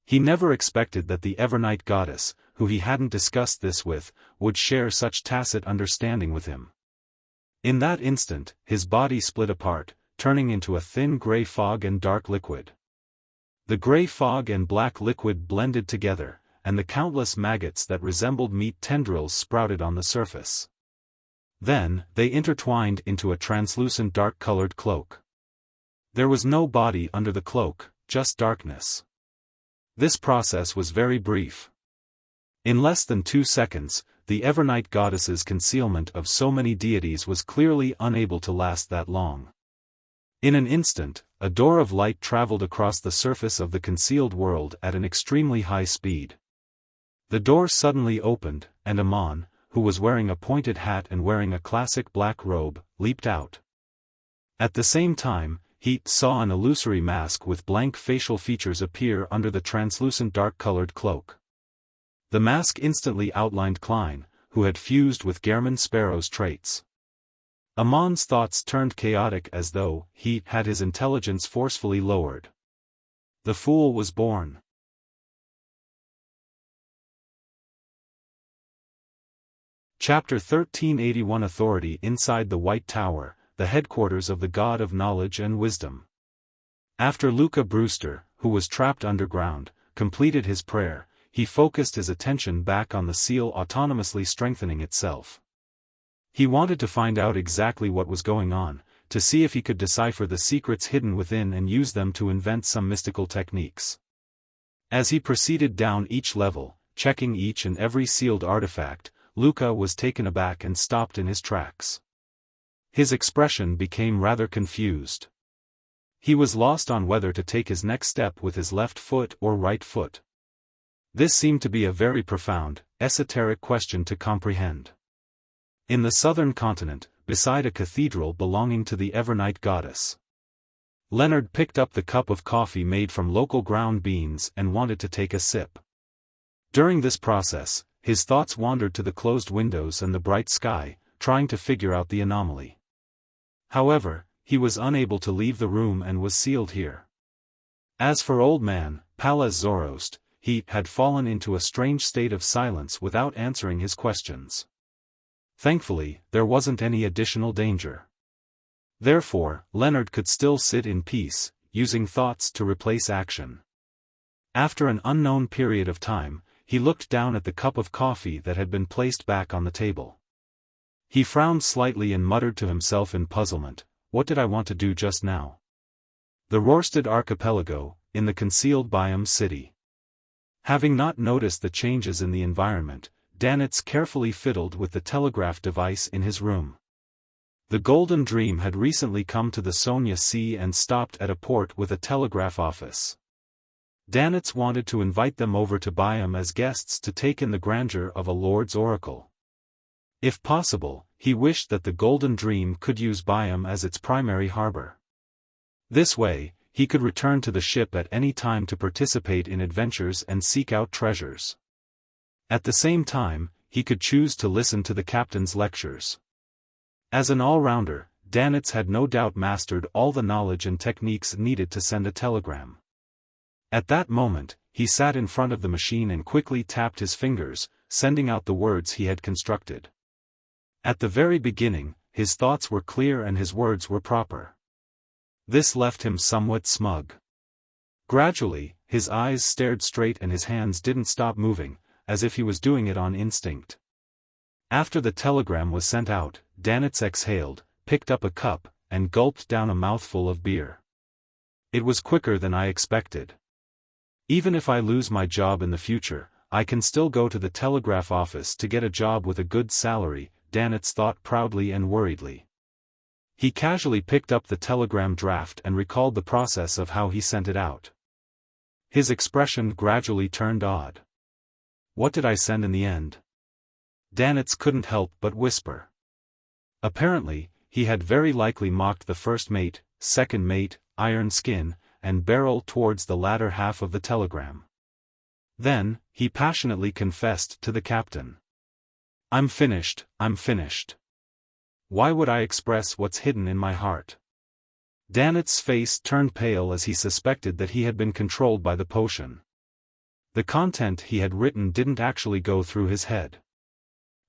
He never expected that the Evernight goddess, who he hadn't discussed this with, would share such tacit understanding with him. In that instant, his body split apart, turning into a thin gray fog and dark liquid. The gray fog and black liquid blended together, and the countless maggots that resembled meat tendrils sprouted on the surface. Then, they intertwined into a translucent dark-colored cloak. There was no body under the cloak, just darkness. This process was very brief. In less than 2 seconds, the Evernight goddess's concealment of so many deities was clearly unable to last that long. In an instant, a door of light traveled across the surface of the concealed world at an extremely high speed. The door suddenly opened, and Amon, who was wearing a pointed hat and wearing a classic black robe, leaped out. At the same time, he saw an illusory mask with blank facial features appear under the translucent dark-colored cloak. The mask instantly outlined Klein, who had fused with Gehrman Sparrow's traits. Amon's thoughts turned chaotic as though he had his intelligence forcefully lowered. The Fool was born. Chapter 1381 Authority Inside the White Tower, the headquarters of the God of Knowledge and Wisdom. After Luca Brewster, who was trapped underground, completed his prayer, he focused his attention back on the seal autonomously strengthening itself. He wanted to find out exactly what was going on, to see if he could decipher the secrets hidden within and use them to invent some mystical techniques. As he proceeded down each level, checking each and every sealed artifact, Luca was taken aback and stopped in his tracks. His expression became rather confused. He was lost on whether to take his next step with his left foot or right foot. This seemed to be a very profound, esoteric question to comprehend. In the southern continent, beside a cathedral belonging to the Evernight goddess, Leonard picked up the cup of coffee made from local ground beans and wanted to take a sip. During this process, his thoughts wandered to the closed windows and the bright sky, trying to figure out the anomaly. However, he was unable to leave the room and was sealed here. As for Old Man Pallas Zoroast, he had fallen into a strange state of silence without answering his questions. Thankfully, there wasn't any additional danger. Therefore, Leonard could still sit in peace, using thoughts to replace action. After an unknown period of time, he looked down at the cup of coffee that had been placed back on the table. He frowned slightly and muttered to himself in puzzlement, "What did I want to do just now?" The Rorstad Archipelago, in the concealed biome city. Having not noticed the changes in the environment, Danitz carefully fiddled with the telegraph device in his room. The Golden Dream had recently come to the Sonia Sea and stopped at a port with a telegraph office. Danitz wanted to invite them over to Biome as guests to take in the grandeur of a Lord's Oracle. If possible, he wished that the Golden Dream could use Biome as its primary harbor. This way, he could return to the ship at any time to participate in adventures and seek out treasures. At the same time, he could choose to listen to the captain's lectures. As an all-rounder, Danitz had no doubt mastered all the knowledge and techniques needed to send a telegram. At that moment, he sat in front of the machine and quickly tapped his fingers, sending out the words he had constructed. At the very beginning, his thoughts were clear and his words were proper. This left him somewhat smug. Gradually, his eyes stared straight and his hands didn't stop moving, as if he was doing it on instinct. After the telegram was sent out, Danitz exhaled, picked up a cup, and gulped down a mouthful of beer. It was quicker than I expected. Even if I lose my job in the future, I can still go to the telegraph office to get a job with a good salary, Danitz thought proudly and worriedly. He casually picked up the telegram draft and recalled the process of how he sent it out. His expression gradually turned odd. What did I send in the end? Danitz couldn't help but whisper. Apparently, he had very likely mocked the first mate, second mate, iron skin, and barrel towards the latter half of the telegram. Then, he passionately confessed to the captain. I'm finished. Why would I express what's hidden in my heart? Danitz's face turned pale as he suspected that he had been controlled by the potion. The content he had written didn't actually go through his head.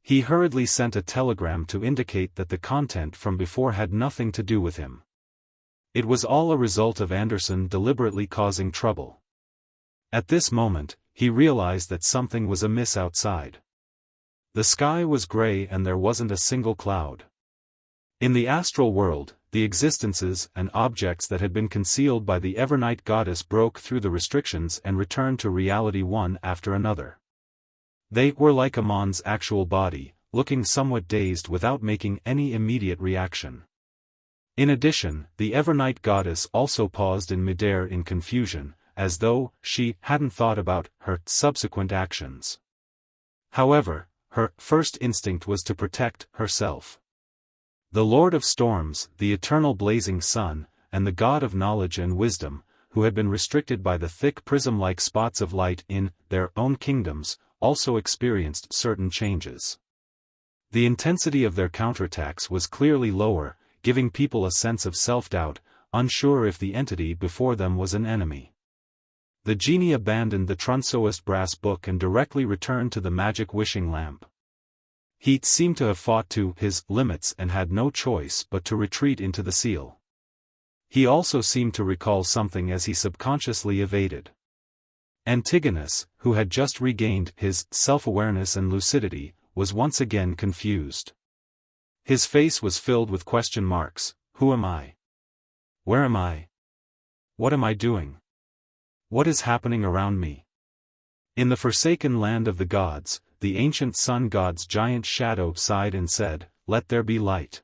He hurriedly sent a telegram to indicate that the content from before had nothing to do with him. It was all a result of Anderson deliberately causing trouble. At this moment, he realized that something was amiss outside. The sky was gray and there wasn't a single cloud. In the astral world, the existences and objects that had been concealed by the Evernight goddess broke through the restrictions and returned to reality one after another. They were like Amon's actual body, looking somewhat dazed without making any immediate reaction. In addition, the Evernight goddess also paused in midair in confusion, as though she hadn't thought about her subsequent actions. However, her first instinct was to protect herself. The Lord of Storms, the eternal blazing sun, and the God of knowledge and wisdom, who had been restricted by the thick prism-like spots of light in their own kingdoms, also experienced certain changes. The intensity of their counterattacks was clearly lower, giving people a sense of self-doubt, unsure if the entity before them was an enemy. The genie abandoned the Trunsoist brass book and directly returned to the magic wishing lamp. He seemed to have fought to his limits and had no choice but to retreat into the seal. He also seemed to recall something as he subconsciously evaded. Antigonus, who had just regained his self-awareness and lucidity, was once again confused. His face was filled with question marks. Who am I? Where am I? What am I doing? What is happening around me? In the forsaken land of the gods, the ancient sun god's giant shadow sighed and said, "Let there be light."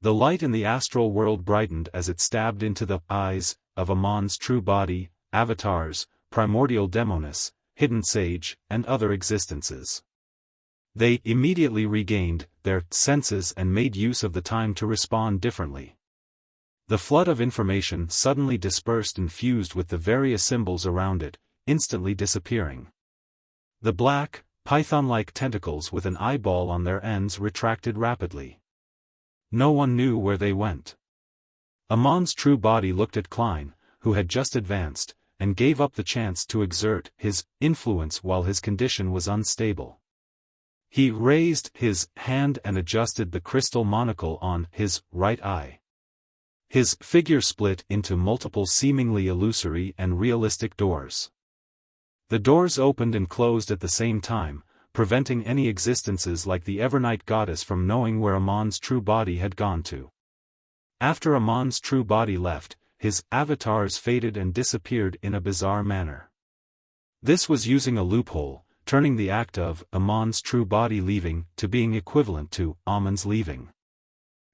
The light in the astral world brightened as it stabbed into the eyes of Amon's true body, avatars, primordial demoness, hidden sage, and other existences. They immediately regained their senses and made use of the time to respond differently. The flood of information suddenly dispersed and fused with the various symbols around it, instantly disappearing. The black, python-like tentacles with an eyeball on their ends retracted rapidly. No one knew where they went. Amon's true body looked at Klein, who had just advanced, and gave up the chance to exert his influence while his condition was unstable. He raised his hand and adjusted the crystal monocle on his right eye. His figure split into multiple seemingly illusory and realistic doors. The doors opened and closed at the same time, preventing any existences like the Evernight goddess from knowing where Amon's true body had gone to. After Amon's true body left, his avatars faded and disappeared in a bizarre manner. This was using a loophole, turning the act of Amon's true body leaving to being equivalent to Amon's leaving.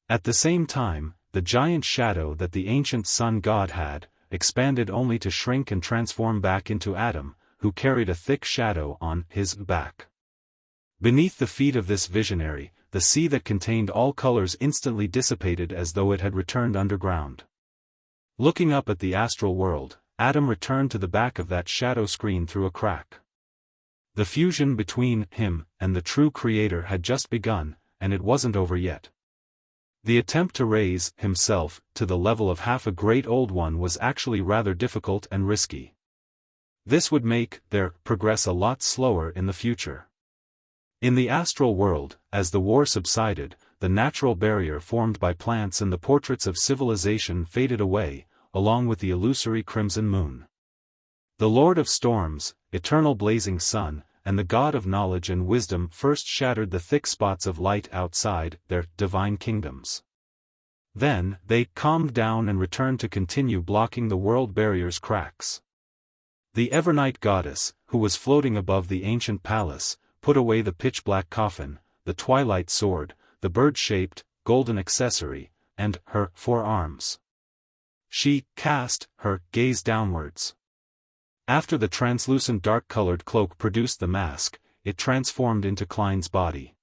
At the same time, the giant shadow that the ancient sun god had, expanded only to shrink and transform back into Adam, who carried a thick shadow on his back. Beneath the feet of this visionary, the sea that contained all colors instantly dissipated as though it had returned underground. Looking up at the astral world, Adam returned to the back of that shadow screen through a crack. The fusion between him and the true creator had just begun, and it wasn't over yet. The attempt to raise himself to the level of half a great old one was actually rather difficult and risky. This would make their progress a lot slower in the future. In the astral world, as the war subsided, the natural barrier formed by plants and the portraits of civilization faded away, along with the illusory crimson moon. The Lord of Storms, eternal blazing sun, and the God of knowledge and wisdom first shattered the thick spots of light outside their divine kingdoms. Then, they calmed down and returned to continue blocking the world barrier's cracks. The Evernight goddess, who was floating above the ancient palace, put away the pitch-black coffin, the twilight sword, the bird-shaped, golden accessory, and her forearms. She cast her gaze downwards. After the translucent dark-colored cloak produced the mask, it transformed into Klein's body.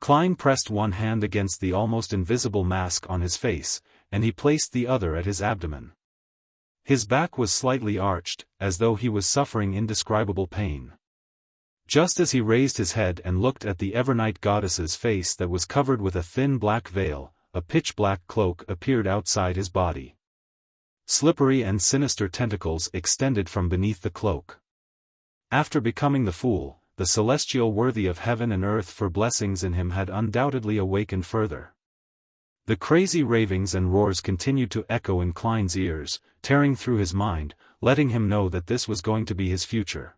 Klein pressed one hand against the almost invisible mask on his face, and he placed the other at his abdomen. His back was slightly arched, as though he was suffering indescribable pain. Just as he raised his head and looked at the Evernight goddess's face that was covered with a thin black veil, a pitch-black cloak appeared outside his body. Slippery and sinister tentacles extended from beneath the cloak. After becoming the fool, the celestial worthy of heaven and earth for blessings in him had undoubtedly awakened further. The crazy ravings and roars continued to echo in Klein's ears, tearing through his mind, letting him know that this was going to be his future.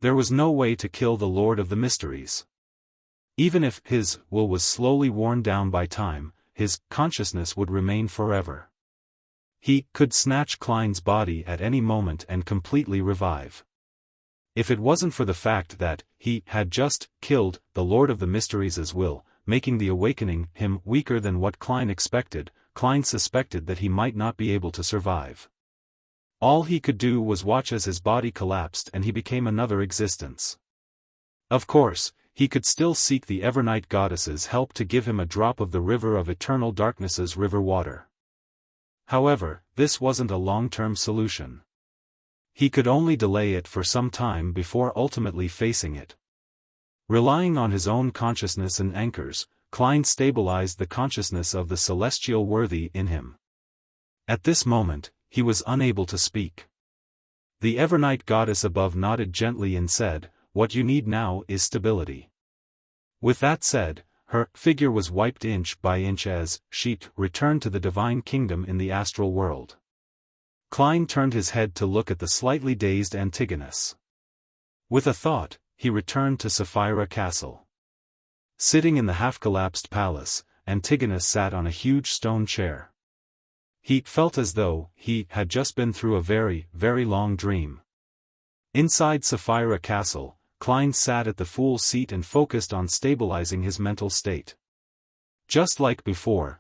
There was no way to kill the Lord of the Mysteries. Even if his will was slowly worn down by time, his consciousness would remain forever. He could snatch Klein's body at any moment and completely revive. If it wasn't for the fact that he had just killed the Lord of the Mysteries as will, making the awakening him weaker than what Klein expected, Klein suspected that he might not be able to survive. All he could do was watch as his body collapsed and he became another existence. Of course, he could still seek the Evernight goddess's help to give him a drop of the river of eternal darkness's river water. However, this wasn't a long-term solution. He could only delay it for some time before ultimately facing it. Relying on his own consciousness and anchors, Klein stabilized the consciousness of the celestial worthy in him. At this moment, he was unable to speak. The Evernight goddess above nodded gently and said, "What you need now is stability." With that said, her figure was wiped inch by inch as she returned to the divine kingdom in the astral world. Klein turned his head to look at the slightly dazed Antigonus. With a thought, he returned to Sapphira Castle. Sitting in the half-collapsed palace, Antigonus sat on a huge stone chair. He felt as though he had just been through a very, very long dream. Inside Sapphira Castle, Klein sat at the fool's seat and focused on stabilizing his mental state. Just like before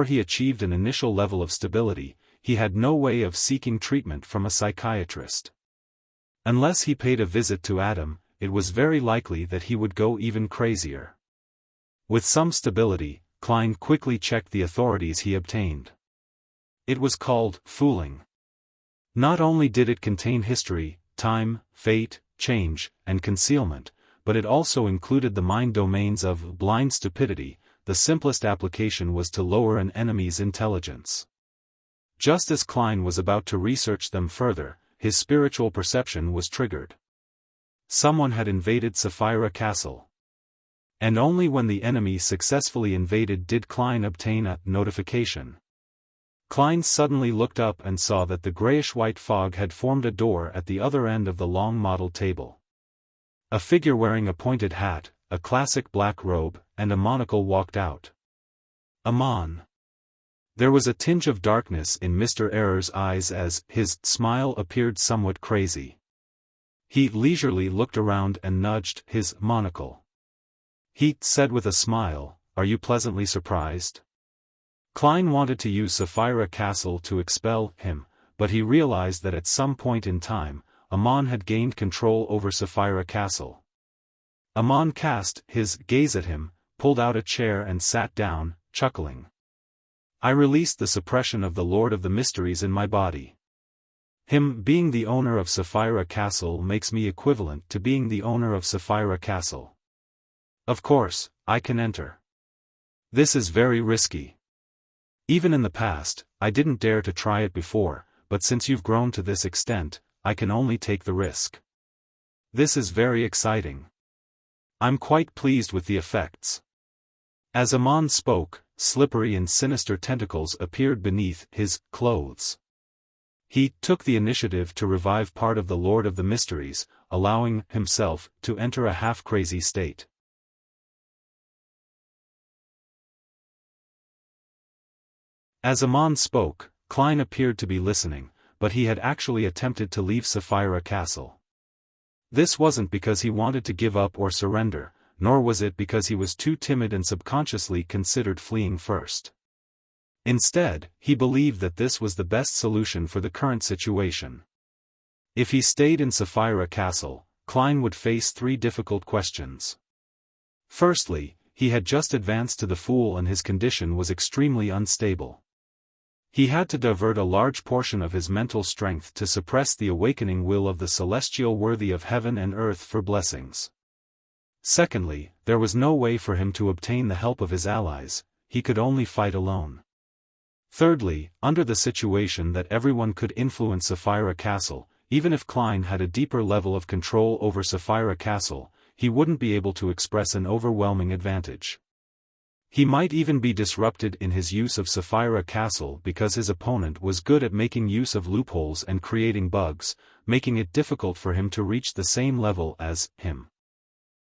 he achieved an initial level of stability, he had no way of seeking treatment from a psychiatrist. Unless he paid a visit to Adam, it was very likely that he would go even crazier. With some stability, Klein quickly checked the authorities he obtained. It was called fooling. Not only did it contain history, time, fate, change, and concealment, but it also included the mind domains of blind stupidity. The simplest application was to lower an enemy's intelligence. Just as Klein was about to research them further, his spiritual perception was triggered. Someone had invaded Sapphira Castle. And only when the enemy successfully invaded did Klein obtain a notification. Klein suddenly looked up and saw that the grayish-white fog had formed a door at the other end of the long model table. A figure wearing a pointed hat, a classic black robe, and a monocle walked out. Amon. There was a tinge of darkness in Mr. Error's eyes as his smile appeared somewhat crazy. He leisurely looked around and nudged his monocle. He said with a smile, "Are you pleasantly surprised?" Klein wanted to use Sapphira Castle to expel him, but he realized that at some point in time, Amon had gained control over Sapphira Castle. Amon cast his gaze at him, pulled out a chair and sat down, chuckling. "I released the suppression of the Lord of the Mysteries in my body. Him being the owner of Sapphira Castle makes me equivalent to being the owner of Sapphira Castle. Of course, I can enter. This is very risky. Even in the past, I didn't dare to try it before, but since you've grown to this extent, I can only take the risk. This is very exciting. I'm quite pleased with the effects. As Amon spoke, slippery and sinister tentacles appeared beneath his clothes. He took the initiative to revive part of the Lord of the Mysteries, allowing himself to enter a half-crazy state. As Amon spoke, Klein appeared to be listening, but he had actually attempted to leave Sapphira Castle. This wasn't because he wanted to give up or surrender, nor was it because he was too timid and subconsciously considered fleeing first. Instead, he believed that this was the best solution for the current situation. If he stayed in Sapphira Castle, Klein would face 3 difficult questions. Firstly, he had just advanced to the Fool and his condition was extremely unstable. He had to divert a large portion of his mental strength to suppress the awakening will of the celestial worthy of heaven and earth for blessings. Secondly, there was no way for him to obtain the help of his allies, he could only fight alone. Thirdly, under the situation that everyone could influence Sapphira Castle, even if Klein had a deeper level of control over Sapphira Castle, he wouldn't be able to express an overwhelming advantage. He might even be disrupted in his use of Sapphira Castle because his opponent was good at making use of loopholes and creating bugs, making it difficult for him to reach the same level as him.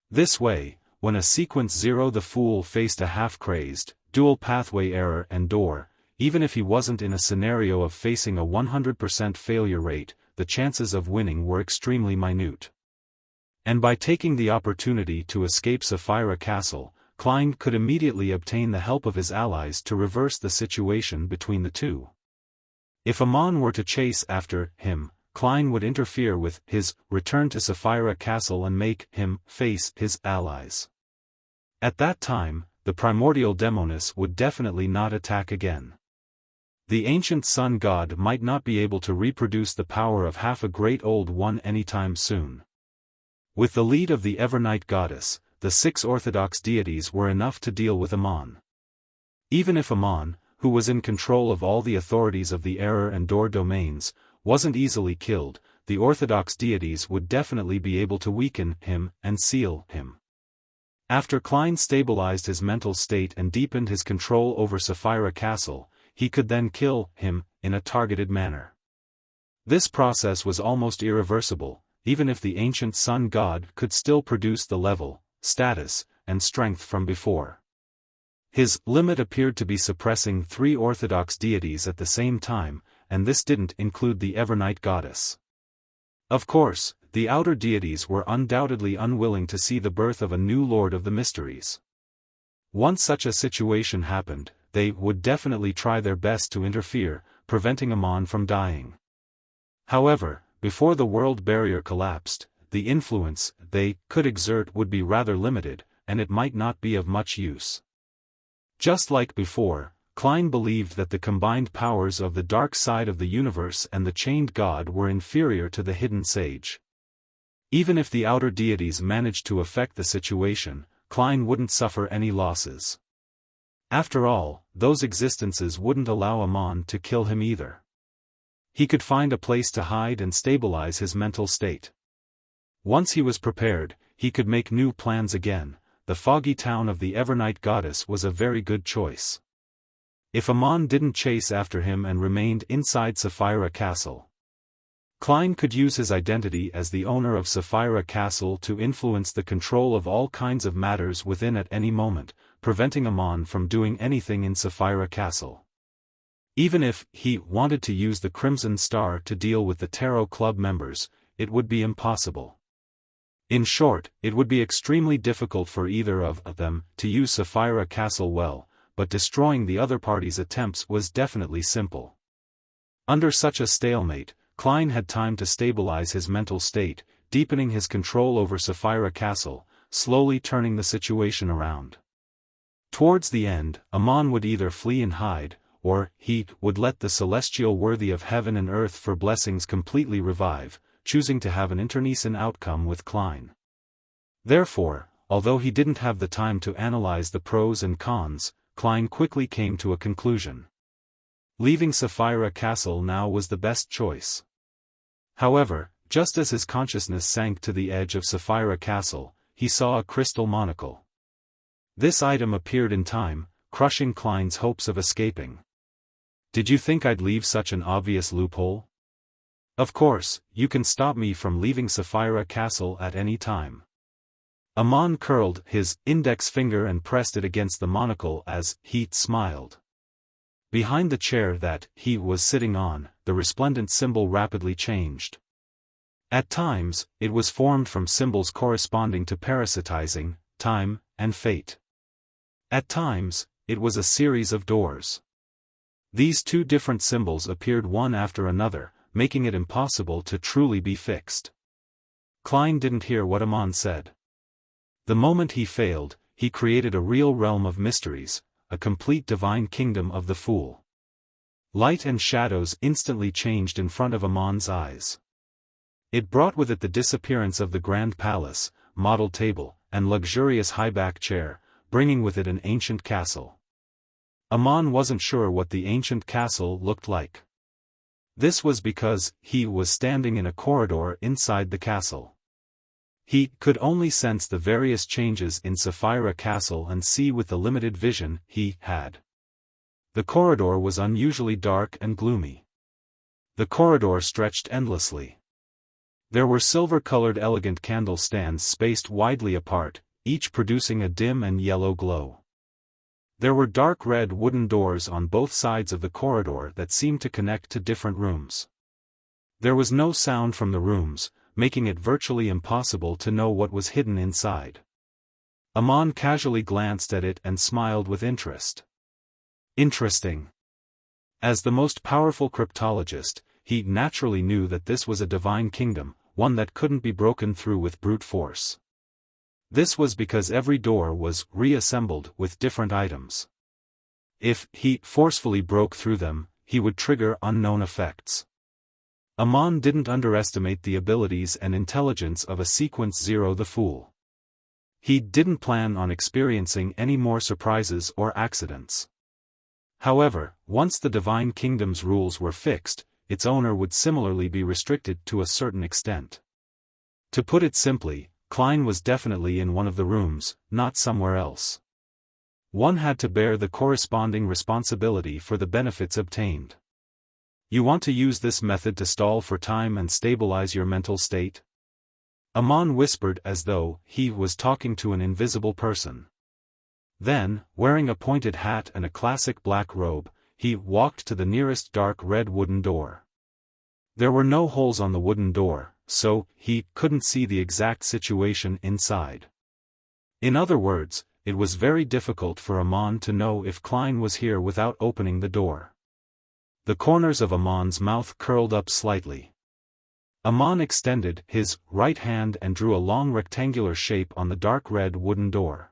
This way, when a sequence 0 the Fool faced a half-crazed, dual pathway error and door, even if he wasn't in a scenario of facing a 100% failure rate, the chances of winning were extremely minute. And by taking the opportunity to escape Sapphira Castle, Klein could immediately obtain the help of his allies to reverse the situation between the two. If Amon were to chase after him, Klein would interfere with his return to Sapphira Castle and make him face his allies. At that time, the primordial Demonis would definitely not attack again. The ancient sun god might not be able to reproduce the power of half a great old one anytime soon. With the lead of the Evernight goddess, the 6 orthodox deities were enough to deal with Amon. Even if Amon, who was in control of all the authorities of the error and door domains, wasn't easily killed, the orthodox deities would definitely be able to weaken him and seal him. After Klein stabilized his mental state and deepened his control over Sapphira Castle, he could then kill him in a targeted manner. This process was almost irreversible, even if the ancient sun god could still produce the level, status, and strength from before. His limit appeared to be suppressing 3 orthodox deities at the same time, and this didn't include the Evernight goddess. Of course, the outer deities were undoubtedly unwilling to see the birth of a new Lord of the Mysteries. Once such a situation happened, they would definitely try their best to interfere, preventing Amon from dying. However, before the world barrier collapsed, the influence they could exert would be rather limited, and it might not be of much use. Just like before, Klein believed that the combined powers of the dark side of the universe and the chained god were inferior to the hidden sage. Even if the outer deities managed to affect the situation, Klein wouldn't suffer any losses. After all, those existences wouldn't allow Amon to kill him either. He could find a place to hide and stabilize his mental state. Once he was prepared, he could make new plans again. The foggy town of the Evernight goddess was a very good choice. If Amon didn't chase after him and remained inside Sapphira Castle, Klein could use his identity as the owner of Sapphira Castle to influence the control of all kinds of matters within at any moment, preventing Amon from doing anything in Sapphira Castle. Even if he wanted to use the Crimson Star to deal with the Tarot Club members, it would be impossible. In short, it would be extremely difficult for either of them to use Sapphira Castle well, but destroying the other party's attempts was definitely simple. Under such a stalemate, Klein had time to stabilize his mental state, deepening his control over Sapphira Castle, slowly turning the situation around. Towards the end, Amon would either flee and hide, or he would let the celestial worthy of heaven and earth for blessings completely revive, choosing to have an internecine outcome with Klein. Therefore, although he didn't have the time to analyze the pros and cons, Klein quickly came to a conclusion. Leaving Sapphira Castle now was the best choice. However, just as his consciousness sank to the edge of Sapphira Castle, he saw a crystal monocle. This item appeared in time, crushing Klein's hopes of escaping. "Did you think I'd leave such an obvious loophole? Of course, you can stop me from leaving Sapphira Castle at any time." Amon curled his index finger and pressed it against the monocle as he smiled. Behind the chair that he was sitting on, the resplendent symbol rapidly changed. At times, it was formed from symbols corresponding to parasitizing, time, and fate. At times, it was a series of doors. These two different symbols appeared one after another, making it impossible to truly be fixed. Klein didn't hear what Amon said. The moment he failed, he created a real realm of mysteries, a complete divine kingdom of the fool. Light and shadows instantly changed in front of Amon's eyes. It brought with it the disappearance of the grand palace, model table, and luxurious high-back chair, bringing with it an ancient castle. Amon wasn't sure what the ancient castle looked like. This was because he was standing in a corridor inside the castle. He could only sense the various changes in Sapphira Castle and see with the limited vision he had. The corridor was unusually dark and gloomy. The corridor stretched endlessly. There were silver-colored elegant candle stands spaced widely apart, each producing a dim and yellow glow. There were dark red wooden doors on both sides of the corridor that seemed to connect to different rooms. There was no sound from the rooms, making it virtually impossible to know what was hidden inside. Amon casually glanced at it and smiled with interest. Interesting. As the most powerful cryptologist, he naturally knew that this was a divine kingdom, one that couldn't be broken through with brute force. This was because every door was reassembled with different items. If he forcefully broke through them, he would trigger unknown effects. Amon didn't underestimate the abilities and intelligence of a Sequence Zero the Fool. He didn't plan on experiencing any more surprises or accidents. However, once the Divine Kingdom's rules were fixed, its owner would similarly be restricted to a certain extent. To put it simply, Klein was definitely in one of the rooms, not somewhere else. One had to bear the corresponding responsibility for the benefits obtained. You want to use this method to stall for time and stabilize your mental state? Amon whispered as though he was talking to an invisible person. Then, wearing a pointed hat and a classic black robe, he walked to the nearest dark red wooden door. There were no holes on the wooden door, so he couldn't see the exact situation inside. In other words, it was very difficult for Amon to know if Klein was here without opening the door. The corners of Amon's mouth curled up slightly. Amon extended his right hand and drew a long rectangular shape on the dark red wooden door.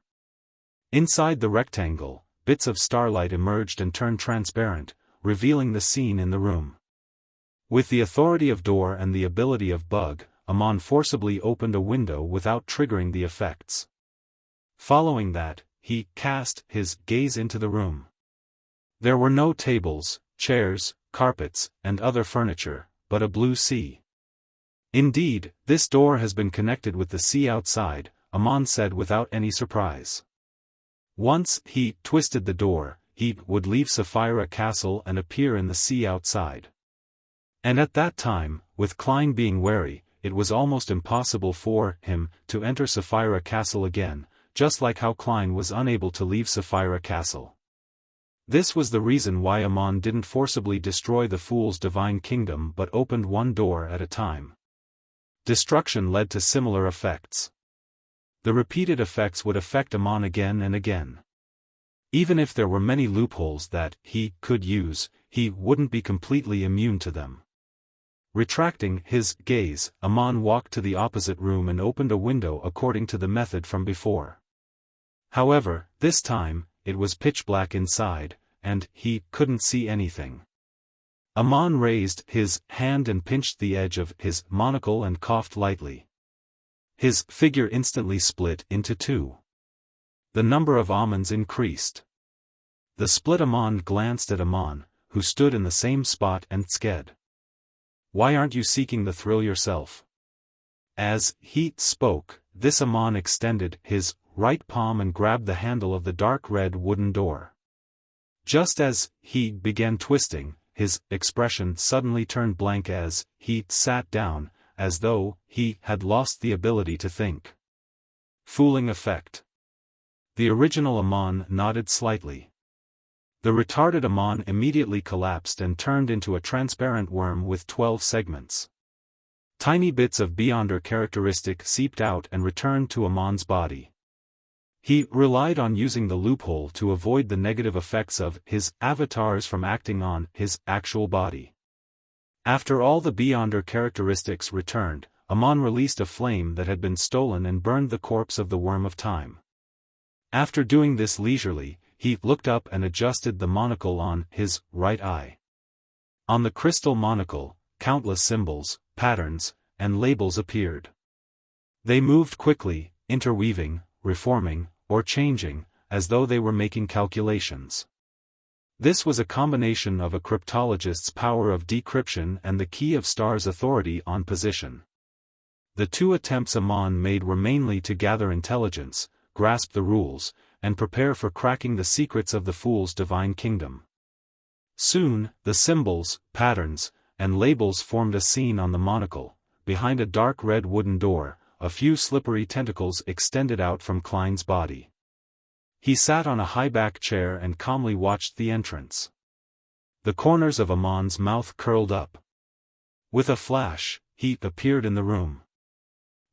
Inside the rectangle, bits of starlight emerged and turned transparent, revealing the scene in the room. With the authority of door and the ability of bug, Amon forcibly opened a window without triggering the effects. Following that, he cast his gaze into the room. There were no tables, chairs, carpets, and other furniture, but a blue sea. Indeed, this door has been connected with the sea outside, Amon said without any surprise. Once he twisted the door, he would leave Sapphira Castle and appear in the sea outside. And at that time, with Klein being wary, it was almost impossible for him to enter Sapphira Castle again, just like how Klein was unable to leave Sapphira Castle. This was the reason why Amon didn't forcibly destroy the Fool's divine kingdom but opened one door at a time. Destruction led to similar effects. The repeated effects would affect Amon again and again. Even if there were many loopholes that he could use, he wouldn't be completely immune to them. Retracting his gaze, Amon walked to the opposite room and opened a window according to the method from before. However, this time, it was pitch black inside, and he couldn't see anything. Amon raised his hand and pinched the edge of his monocle and coughed lightly. His figure instantly split into two. The number of almonds increased. The split Amon glanced at Amon, who stood in the same spot, and sked. "Why aren't you seeking the thrill yourself?" As he spoke, this Amon extended his right palm and grabbed the handle of the dark red wooden door. Just as he began twisting, his expression suddenly turned blank as he sat down, as though he had lost the ability to think. Fooling effect. The original Amon nodded slightly. The retarded Amon immediately collapsed and turned into a transparent worm with 12 segments. Tiny bits of Beyonder characteristic seeped out and returned to Amon's body. He relied on using the loophole to avoid the negative effects of his avatars from acting on his actual body. After all the Beyonder characteristics returned, Amon released a flame that had been stolen and burned the corpse of the Worm of Time. After doing this leisurely, he looked up and adjusted the monocle on his right eye. On the crystal monocle, countless symbols, patterns, and labels appeared. They moved quickly, interweaving, reforming, or changing, as though they were making calculations. This was a combination of a cryptologist's power of decryption and the key of Star's authority on position. The two attempts Amon made were mainly to gather intelligence, grasp the rules, and prepare for cracking the secrets of the Fool's divine kingdom. Soon, the symbols, patterns, and labels formed a scene on the monocle. Behind a dark red wooden door, a few slippery tentacles extended out from Klein's body. He sat on a high-back chair and calmly watched the entrance. The corners of Amon's mouth curled up. With a flash, he appeared in the room.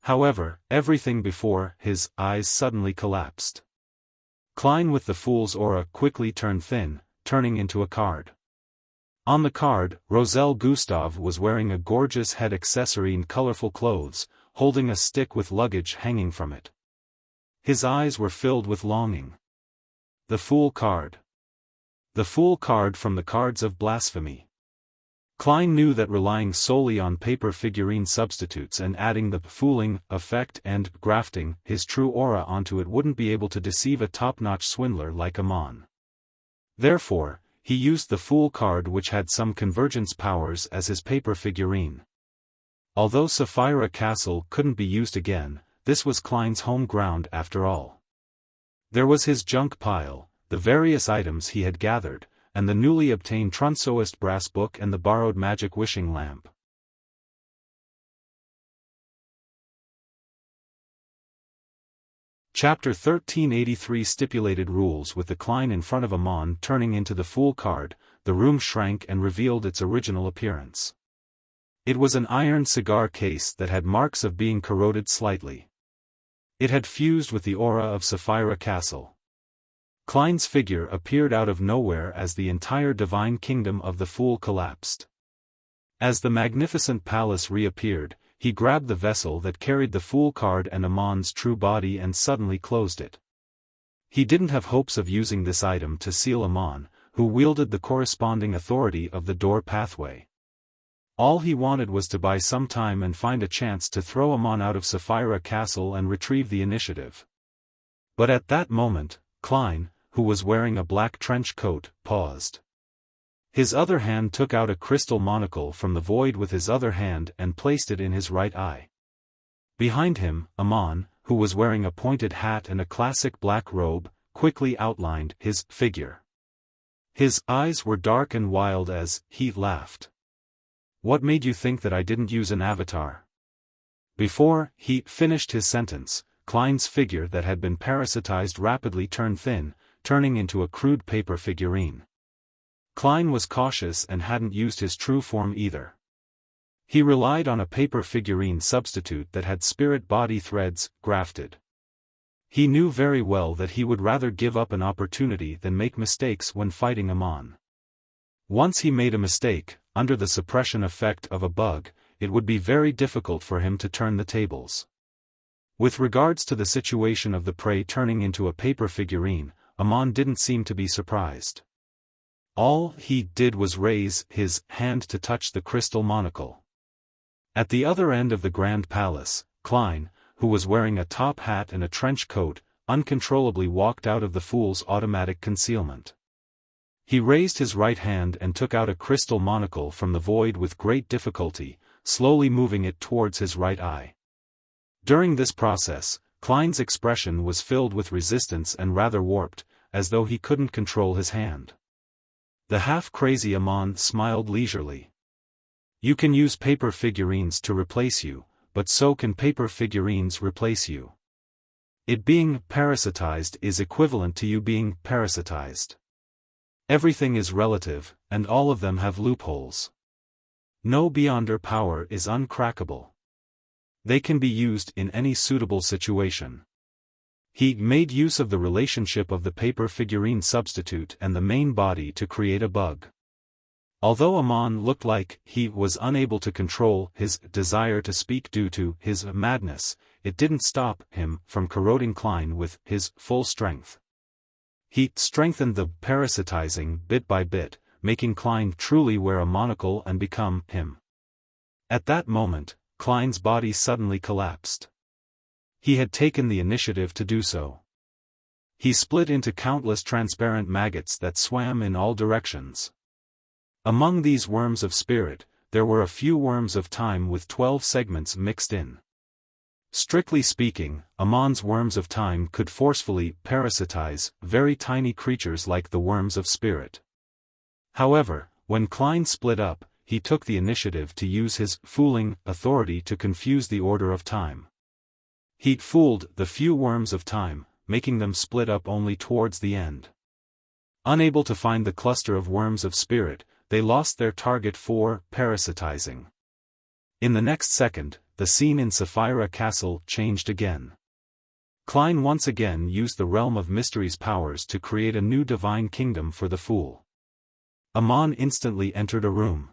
However, everything before his eyes suddenly collapsed. Klein with the Fool's aura quickly turned thin, turning into a card. On the card, Roselle Gustave was wearing a gorgeous head accessory in colorful clothes, holding a stick with luggage hanging from it. His eyes were filled with longing. The Fool card. The Fool card from the cards of blasphemy. Klein knew that relying solely on paper figurine substitutes and adding the fooling effect and grafting his true aura onto it wouldn't be able to deceive a top-notch swindler like Amon. Therefore, he used the Fool card, which had some convergence powers, as his paper figurine. Although Sapphira Castle couldn't be used again, this was Klein's home ground after all. There was his junk pile, the various items he had gathered, and the newly obtained Trunsoist brass book and the borrowed magic wishing lamp. Chapter 1383 Stipulated Rules. With the Klein in front of Amon turning into the Fool card, the room shrank and revealed its original appearance. It was an iron cigar case that had marks of being corroded slightly. It had fused with the aura of Sapphira Castle. Klein's figure appeared out of nowhere as the entire divine kingdom of the Fool collapsed. As the magnificent palace reappeared, he grabbed the vessel that carried the Fool card and Amon's true body and suddenly closed it. He didn't have hopes of using this item to seal Amon, who wielded the corresponding authority of the door pathway. All he wanted was to buy some time and find a chance to throw Amon out of Sapphira Castle and retrieve the initiative. But at that moment, Klein, who was wearing a black trench coat, paused. His other hand took out a crystal monocle from the void with his other hand and placed it in his right eye. Behind him, Amon, who was wearing a pointed hat and a classic black robe, quickly outlined his figure. His eyes were dark and wild as he laughed. "What made you think that I didn't use an avatar?" Before he finished his sentence, Klein's figure that had been parasitized rapidly turned thin, turning into a crude paper figurine. Klein was cautious and hadn't used his true form either. He relied on a paper figurine substitute that had spirit body threads grafted. He knew very well that he would rather give up an opportunity than make mistakes when fighting Amon. Once he made a mistake, under the suppression effect of a bug, it would be very difficult for him to turn the tables. With regards to the situation of the prey turning into a paper figurine, Amon didn't seem to be surprised. All he did was raise his hand to touch the crystal monocle. At the other end of the Grand Palace, Klein, who was wearing a top hat and a trench coat, uncontrollably walked out of the fool's automatic concealment. He raised his right hand and took out a crystal monocle from the void with great difficulty, slowly moving it towards his right eye. During this process, Klein's expression was filled with resistance and rather warped, as though he couldn't control his hand. The half-crazy Amon smiled leisurely. You can use paper figurines to replace you, but so can paper figurines replace you. It being parasitized is equivalent to you being parasitized. Everything is relative, and all of them have loopholes. No beyonder power is uncrackable. They can be used in any suitable situation. He made use of the relationship of the paper figurine substitute and the main body to create a bug. Although Amon looked like he was unable to control his desire to speak due to his madness, it didn't stop him from corroding Klein with his full strength. He strengthened the parasitizing bit by bit, making Klein truly wear a monocle and become him. At that moment, Klein's body suddenly collapsed. He had taken the initiative to do so. He split into countless transparent maggots that swam in all directions. Among these worms of spirit, there were a few worms of time with 12 segments mixed in. Strictly speaking, Amon's worms of time could forcefully parasitize very tiny creatures like the worms of spirit. However, when Klein split up, he took the initiative to use his fooling authority to confuse the order of time. He fooled the few worms of time, making them split up only towards the end. Unable to find the cluster of worms of spirit, they lost their target for parasitizing. In the next second, the scene in Sapphira Castle changed again. Klein once again used the Realm of Mystery's powers to create a new divine kingdom for the fool. Amon instantly entered a room.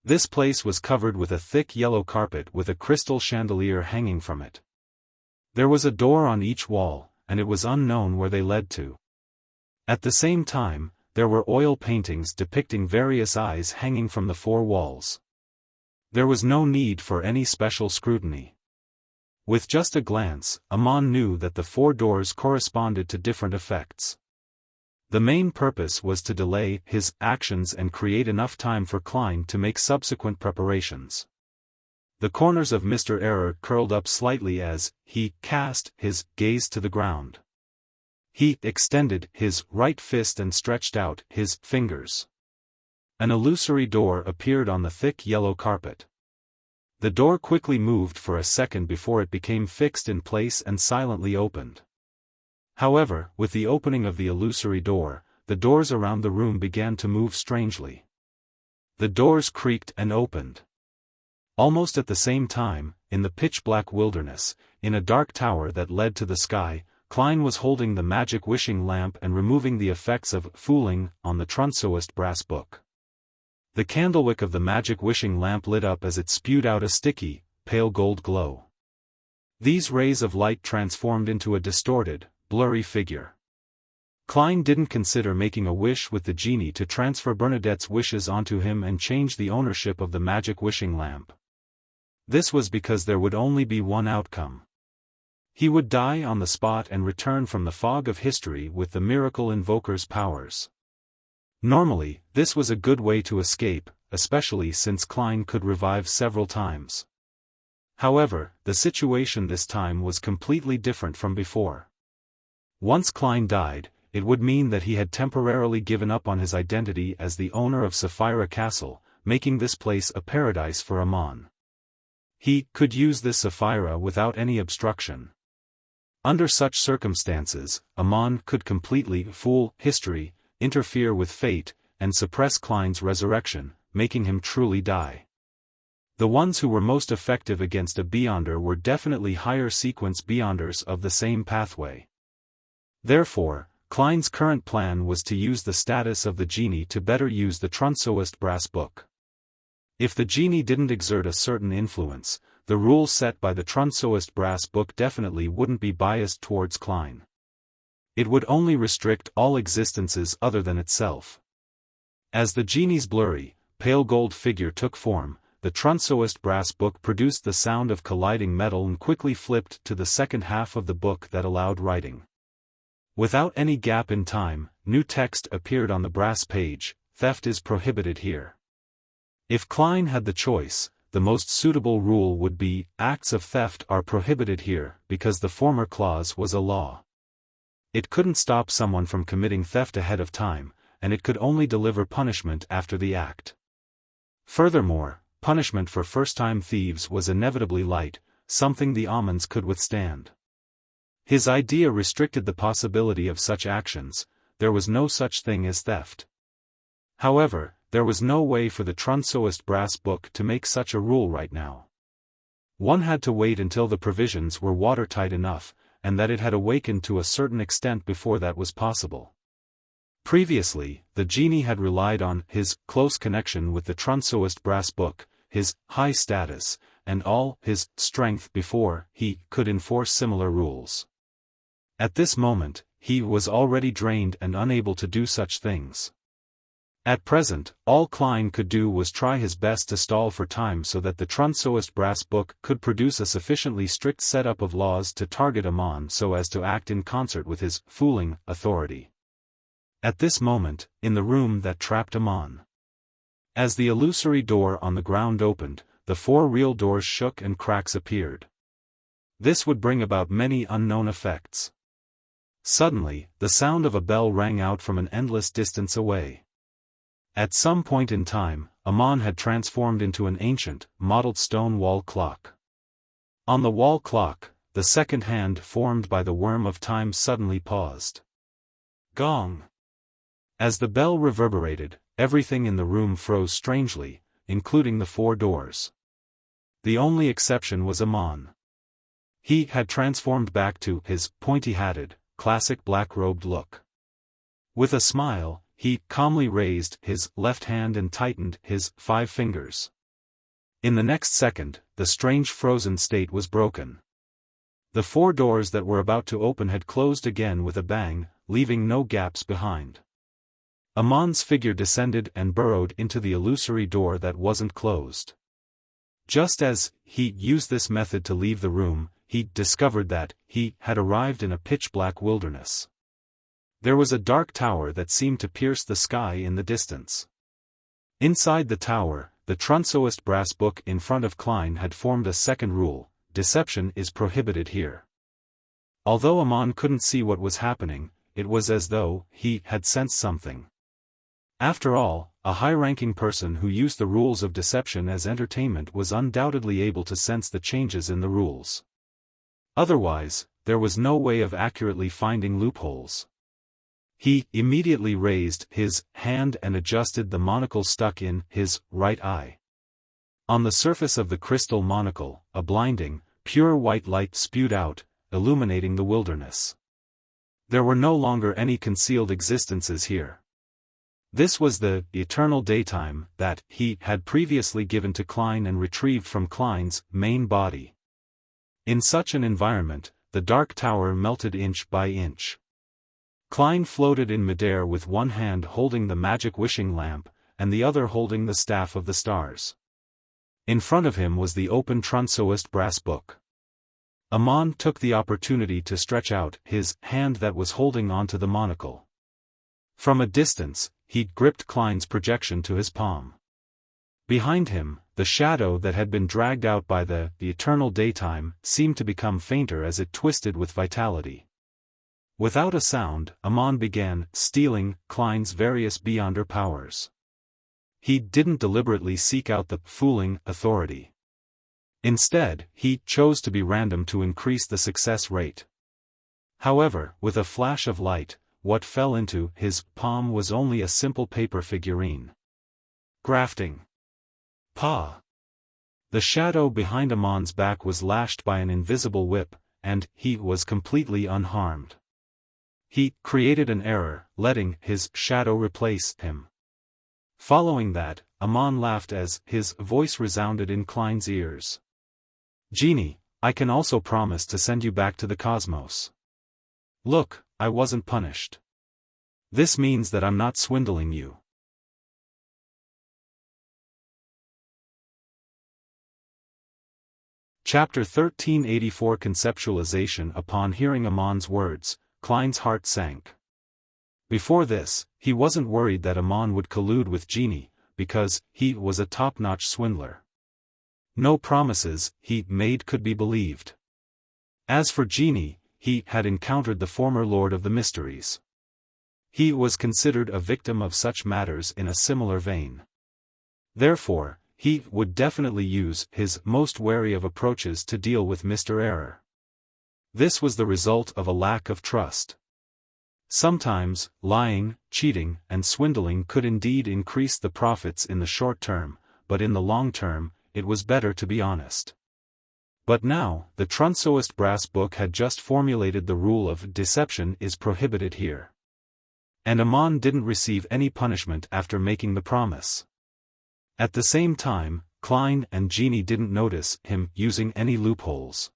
This place was covered with a thick yellow carpet with a crystal chandelier hanging from it. There was a door on each wall, and it was unknown where they led to. At the same time, there were oil paintings depicting various eyes hanging from the four walls. There was no need for any special scrutiny. With just a glance, Amon knew that the four doors corresponded to different effects. The main purpose was to delay his actions and create enough time for Klein to make subsequent preparations. The corners of Mr. Error curled up slightly as he cast his gaze to the ground. He extended his right fist and stretched out his fingers. An illusory door appeared on the thick yellow carpet. The door quickly moved for a second before it became fixed in place and silently opened. However, with the opening of the illusory door, the doors around the room began to move strangely. The doors creaked and opened. Almost at the same time, in the pitch-black wilderness, in a dark tower that led to the sky, Klein was holding the magic wishing lamp and removing the effects of fooling on the Trunsoist brass book. The candlewick of the magic wishing lamp lit up as it spewed out a sticky, pale gold glow. These rays of light transformed into a distorted, blurry figure. Klein didn't consider making a wish with the genie to transfer Bernadette's wishes onto him and change the ownership of the magic wishing lamp. This was because there would only be one outcome. He would die on the spot and return from the fog of history with the miracle invoker's powers. Normally, this was a good way to escape, especially since Klein could revive several times. However, the situation this time was completely different from before. Once Klein died, it would mean that he had temporarily given up on his identity as the owner of Sapphira Castle, making this place a paradise for Amon. He could use this Sapphira without any obstruction. Under such circumstances, Amon could completely fool history, interfere with fate, and suppress Klein's resurrection, making him truly die. The ones who were most effective against a Beyonder were definitely higher sequence Beyonders of the same pathway. Therefore, Klein's current plan was to use the status of the genie to better use the Trunsoist brass book. If the genie didn't exert a certain influence, the rules set by the Trunsoist brass book definitely wouldn't be biased towards Klein. It would only restrict all existences other than itself. As the genie's blurry, pale gold figure took form, the Trunsoist brass book produced the sound of colliding metal and quickly flipped to the second half of the book that allowed writing. Without any gap in time, new text appeared on the brass page: "Theft is prohibited here." If Klein had the choice, the most suitable rule would be, "Acts of theft are prohibited here," because the former clause was a law. It couldn't stop someone from committing theft ahead of time, and it could only deliver punishment after the act. Furthermore, punishment for first-time thieves was inevitably light, something the Amans could withstand. His idea restricted the possibility of such actions. There was no such thing as theft. However, there was no way for the Trunsoist brass book to make such a rule right now. One had to wait until the provisions were watertight enough, and that it had awakened to a certain extent before that was possible. Previously, the genie had relied on his close connection with the Trunsoist brass book, his high status, and all his strength before he could enforce similar rules. At this moment, he was already drained and unable to do such things. At present, all Klein could do was try his best to stall for time so that the Trunsoist brass book could produce a sufficiently strict setup of laws to target Amon so as to act in concert with his fooling authority. At this moment, in the room that trapped Amon, as the illusory door on the ground opened, the four real doors shook and cracks appeared. This would bring about many unknown effects. Suddenly, the sound of a bell rang out from an endless distance away. At some point in time, Amon had transformed into an ancient, mottled stone wall clock. On the wall clock, the second hand formed by the worm of time suddenly paused. Gong! As the bell reverberated, everything in the room froze strangely, including the four doors. The only exception was Amon. He had transformed back to his pointy-hatted, classic black-robed look. With a smile, he calmly raised his left hand and tightened his 5 fingers. In the next second, the strange frozen state was broken. The 4 doors that were about to open had closed again with a bang, leaving no gaps behind. Amon's figure descended and burrowed into the illusory door that wasn't closed. Just as he used this method to leave the room, he discovered that he had arrived in a pitch-black wilderness. There was a dark tower that seemed to pierce the sky in the distance. Inside the tower, the Trunsoist brass book in front of Klein had formed a second rule: deception is prohibited here. Although Amon couldn't see what was happening, it was as though he had sensed something. After all, a high-ranking person who used the rules of deception as entertainment was undoubtedly able to sense the changes in the rules. Otherwise, there was no way of accurately finding loopholes. He immediately raised his hand and adjusted the monocle stuck in his right eye. On the surface of the crystal monocle, a blinding, pure white light spewed out, illuminating the wilderness. There were no longer any concealed existences here. This was the eternal daytime that he had previously given to Klein and retrieved from Klein's main body. In such an environment, the dark tower melted inch by inch. Klein floated in midair with one hand holding the magic wishing lamp, and the other holding the staff of the stars. In front of him was the open Trunsoist brass book. Amon took the opportunity to stretch out his hand that was holding onto the monocle. From a distance, he gripped Klein's projection to his palm. Behind him, the shadow that had been dragged out by the eternal daytime seemed to become fainter as it twisted with vitality. Without a sound, Amon began stealing Klein's various beyonder powers. He didn't deliberately seek out the fooling authority. Instead, he chose to be random to increase the success rate. However, with a flash of light, what fell into his palm was only a simple paper figurine. Grafting. Pa! The shadow behind Amon's back was lashed by an invisible whip, and he was completely unharmed. He created an error, letting his shadow replace him. Following that, Amon laughed as his voice resounded in Klein's ears. "Genie, I can also promise to send you back to the cosmos. Look, I wasn't punished. This means that I'm not swindling you." Chapter 1384 Conceptualization. Upon hearing Amon's words, Klein's heart sank. Before this, he wasn't worried that Amon would collude with Genie, because he was a top-notch swindler. No promises he made could be believed. As for Genie, he had encountered the former Lord of the Mysteries. He was considered a victim of such matters in a similar vein. Therefore, he would definitely use his most wary of approaches to deal with Mr. Error. This was the result of a lack of trust. Sometimes, lying, cheating, and swindling could indeed increase the profits in the short term, but in the long term, it was better to be honest. But now, the Trunsoist Brass Book had just formulated the rule of deception is prohibited here. And Amon didn't receive any punishment after making the promise. At the same time, Klein and Genie didn't notice him using any loopholes.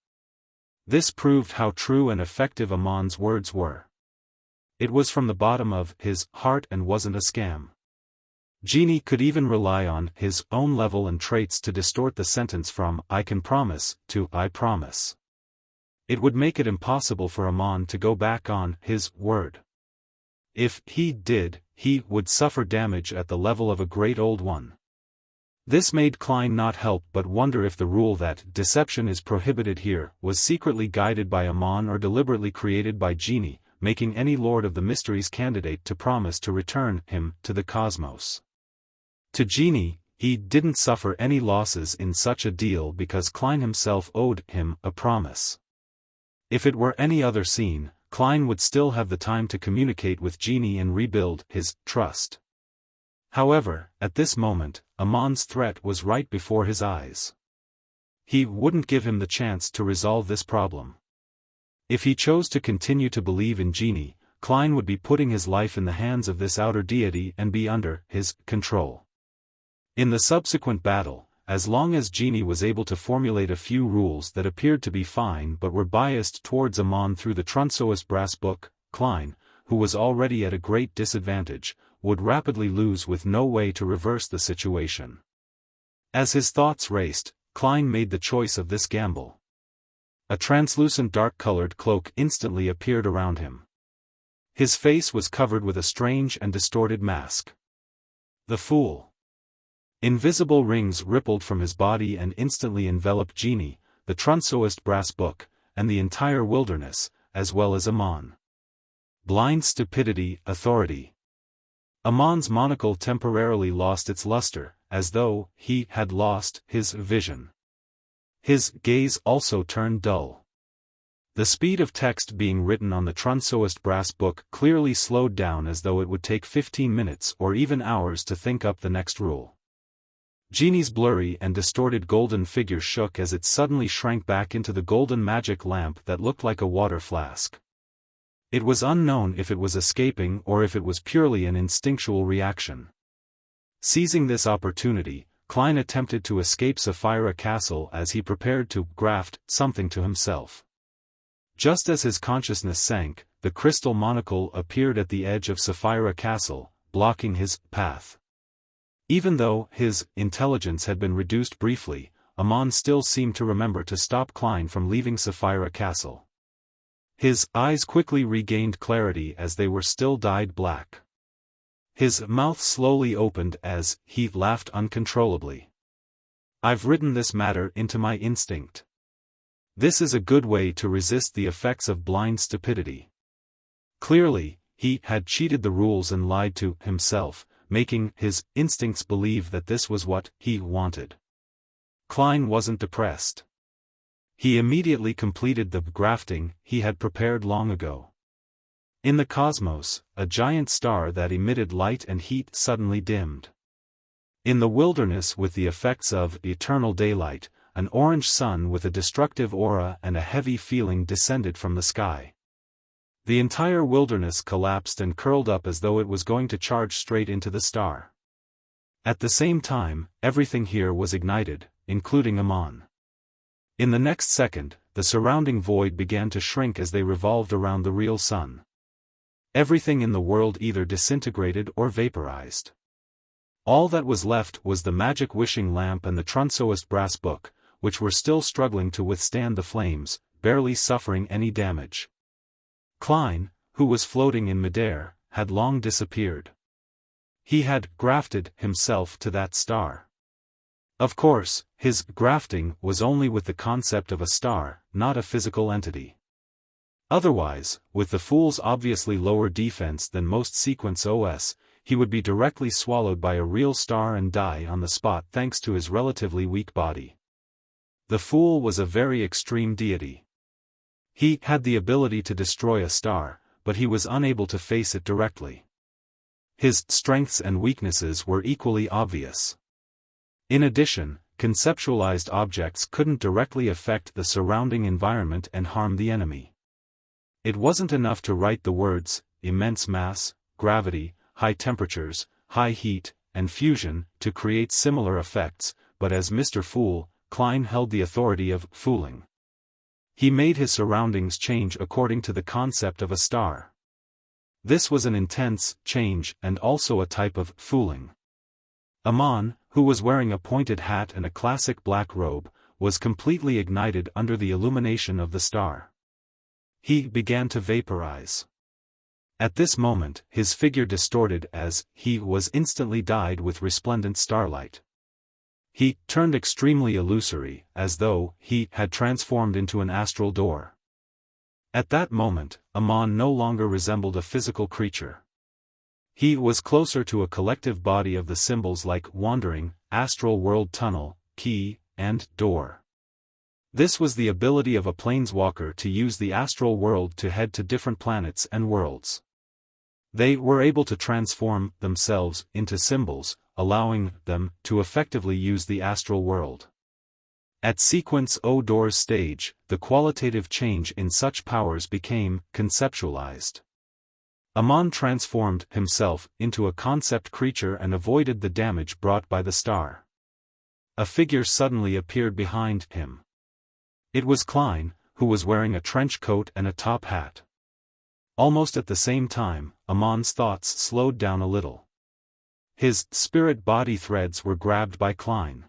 This proved how true and effective Amon's words were. It was from the bottom of his heart and wasn't a scam. Genie could even rely on his own level and traits to distort the sentence from "I can promise" to "I promise." It would make it impossible for Amon to go back on his word. If he did, he would suffer damage at the level of a great old one. This made Klein not help but wonder if the rule that deception is prohibited here was secretly guided by Amon or deliberately created by Genie, making any Lord of the Mysteries candidate to promise to return him to the cosmos. To Genie, he didn't suffer any losses in such a deal because Klein himself owed him a promise. If it were any other scene, Klein would still have the time to communicate with Genie and rebuild his trust. However, at this moment, Amon's threat was right before his eyes. He wouldn't give him the chance to resolve this problem. If he chose to continue to believe in Genie, Klein would be putting his life in the hands of this outer deity and be under his control. In the subsequent battle, as long as Genie was able to formulate a few rules that appeared to be fine but were biased towards Amon through the Trunsoist Brass Book, Klein, who was already at a great disadvantage, would rapidly lose with no way to reverse the situation. As his thoughts raced, Klein made the choice of this gamble. A translucent dark-colored cloak instantly appeared around him. His face was covered with a strange and distorted mask. The fool. Invisible rings rippled from his body and instantly enveloped Genie, the Trunsoist Brass Book, and the entire wilderness, as well as Amon. Blind stupidity, authority. Amon's monocle temporarily lost its luster, as though he had lost his vision. His gaze also turned dull. The speed of text being written on the Trunsoist Brass Book clearly slowed down as though it would take 15 minutes or even hours to think up the next rule. Genie's blurry and distorted golden figure shook as it suddenly shrank back into the golden magic lamp that looked like a water flask. It was unknown if it was escaping or if it was purely an instinctual reaction. Seizing this opportunity, Klein attempted to escape Sapphira Castle as he prepared to graft something to himself. Just as his consciousness sank, the crystal monocle appeared at the edge of Sapphira Castle, blocking his path. Even though his intelligence had been reduced briefly, Amon still seemed to remember to stop Klein from leaving Sapphira Castle. His eyes quickly regained clarity as they were still dyed black. His mouth slowly opened as he laughed uncontrollably. "I've written this matter into my instinct. This is a good way to resist the effects of blind stupidity." Clearly, he had cheated the rules and lied to himself, making his instincts believe that this was what he wanted. Klein wasn't depressed. He immediately completed the grafting he had prepared long ago. In the cosmos, a giant star that emitted light and heat suddenly dimmed. In the wilderness, with the effects of eternal daylight, an orange sun with a destructive aura and a heavy feeling descended from the sky. The entire wilderness collapsed and curled up as though it was going to charge straight into the star. At the same time, everything here was ignited, including Amon. In the next second, the surrounding void began to shrink as they revolved around the real sun. Everything in the world either disintegrated or vaporized. All that was left was the magic wishing lamp and the Trunsoist Brass Book, which were still struggling to withstand the flames, barely suffering any damage. Klein, who was floating in midair, had long disappeared. He had grafted himself to that star. Of course, his grafting was only with the concept of a star, not a physical entity. Otherwise, with the Fool's obviously lower defense than most sequence OS, he would be directly swallowed by a real star and die on the spot thanks to his relatively weak body. The Fool was a very extreme deity. He had the ability to destroy a star, but he was unable to face it directly. His strengths and weaknesses were equally obvious. In addition, conceptualized objects couldn't directly affect the surrounding environment and harm the enemy. It wasn't enough to write the words, immense mass, gravity, high temperatures, high heat, and fusion, to create similar effects, but as Mr. Fool, Klein held the authority of fooling. He made his surroundings change according to the concept of a star. This was an intense change and also a type of fooling. Amon, who was wearing a pointed hat and a classic black robe, was completely ignited under the illumination of the star. He began to vaporize. At this moment, his figure distorted as he was instantly dyed with resplendent starlight. He turned extremely illusory, as though he had transformed into an astral door. At that moment, Amon no longer resembled a physical creature. He was closer to a collective body of the symbols like wandering, astral world tunnel, key, and door. This was the ability of a planeswalker to use the astral world to head to different planets and worlds. They were able to transform themselves into symbols, allowing them to effectively use the astral world. At Sequence O Door's stage, the qualitative change in such powers became conceptualized. Amon transformed himself into a concept creature and avoided the damage brought by the star. A figure suddenly appeared behind him. It was Klein, who was wearing a trench coat and a top hat. Almost at the same time, Amon's thoughts slowed down a little. His spirit body threads were grabbed by Klein.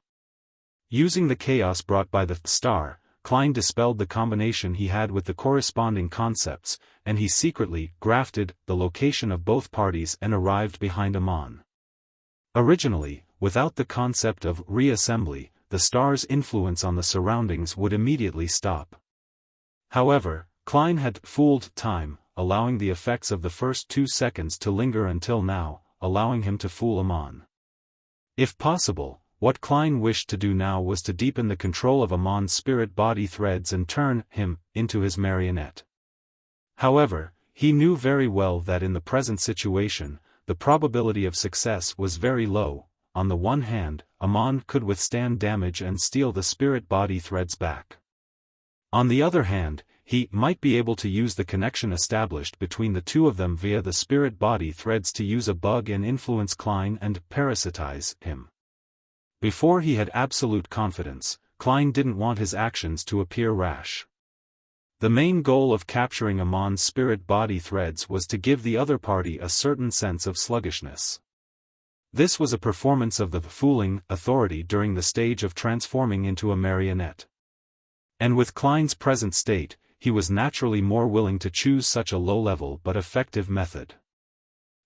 Using the chaos brought by the star, Klein dispelled the combination he had with the corresponding concepts, and he secretly grafted the location of both parties and arrived behind Amon. Originally, without the concept of reassembly, the star's influence on the surroundings would immediately stop. However, Klein had fooled time, allowing the effects of the first 2 seconds to linger until now, allowing him to fool Amon. If possible, what Klein wished to do now was to deepen the control of Amon's spirit-body threads and turn him into his marionette. However, he knew very well that in the present situation, the probability of success was very low. On the one hand, Amon could withstand damage and steal the spirit-body threads back. On the other hand, he might be able to use the connection established between the two of them via the spirit-body threads to use a bug and influence Klein and parasitize him. Before he had absolute confidence, Klein didn't want his actions to appear rash. The main goal of capturing Amon's spirit-body threads was to give the other party a certain sense of sluggishness. This was a performance of the fooling authority during the stage of transforming into a marionette. And with Klein's present state, he was naturally more willing to choose such a low-level but effective method.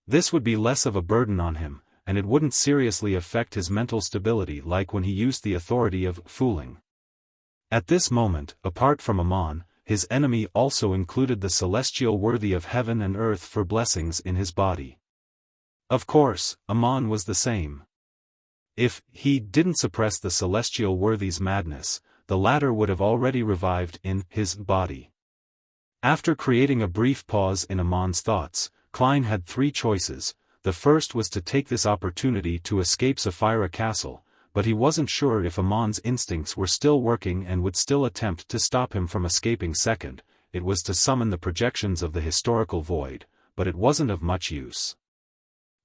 This would be less of a burden on him, and it wouldn't seriously affect his mental stability like when he used the authority of fooling. At this moment, apart from Amon, his enemy also included the celestial worthy of heaven and earth for blessings in his body. Of course, Amon was the same. If he didn't suppress the celestial worthy's madness, the latter would have already revived in his body. After creating a brief pause in Amon's thoughts, Klein had 3 choices. The first was to take this opportunity to escape Sapphira Castle, but he wasn't sure if Amon's instincts were still working and would still attempt to stop him from escaping. Second, it was to summon the projections of the historical void, but it wasn't of much use.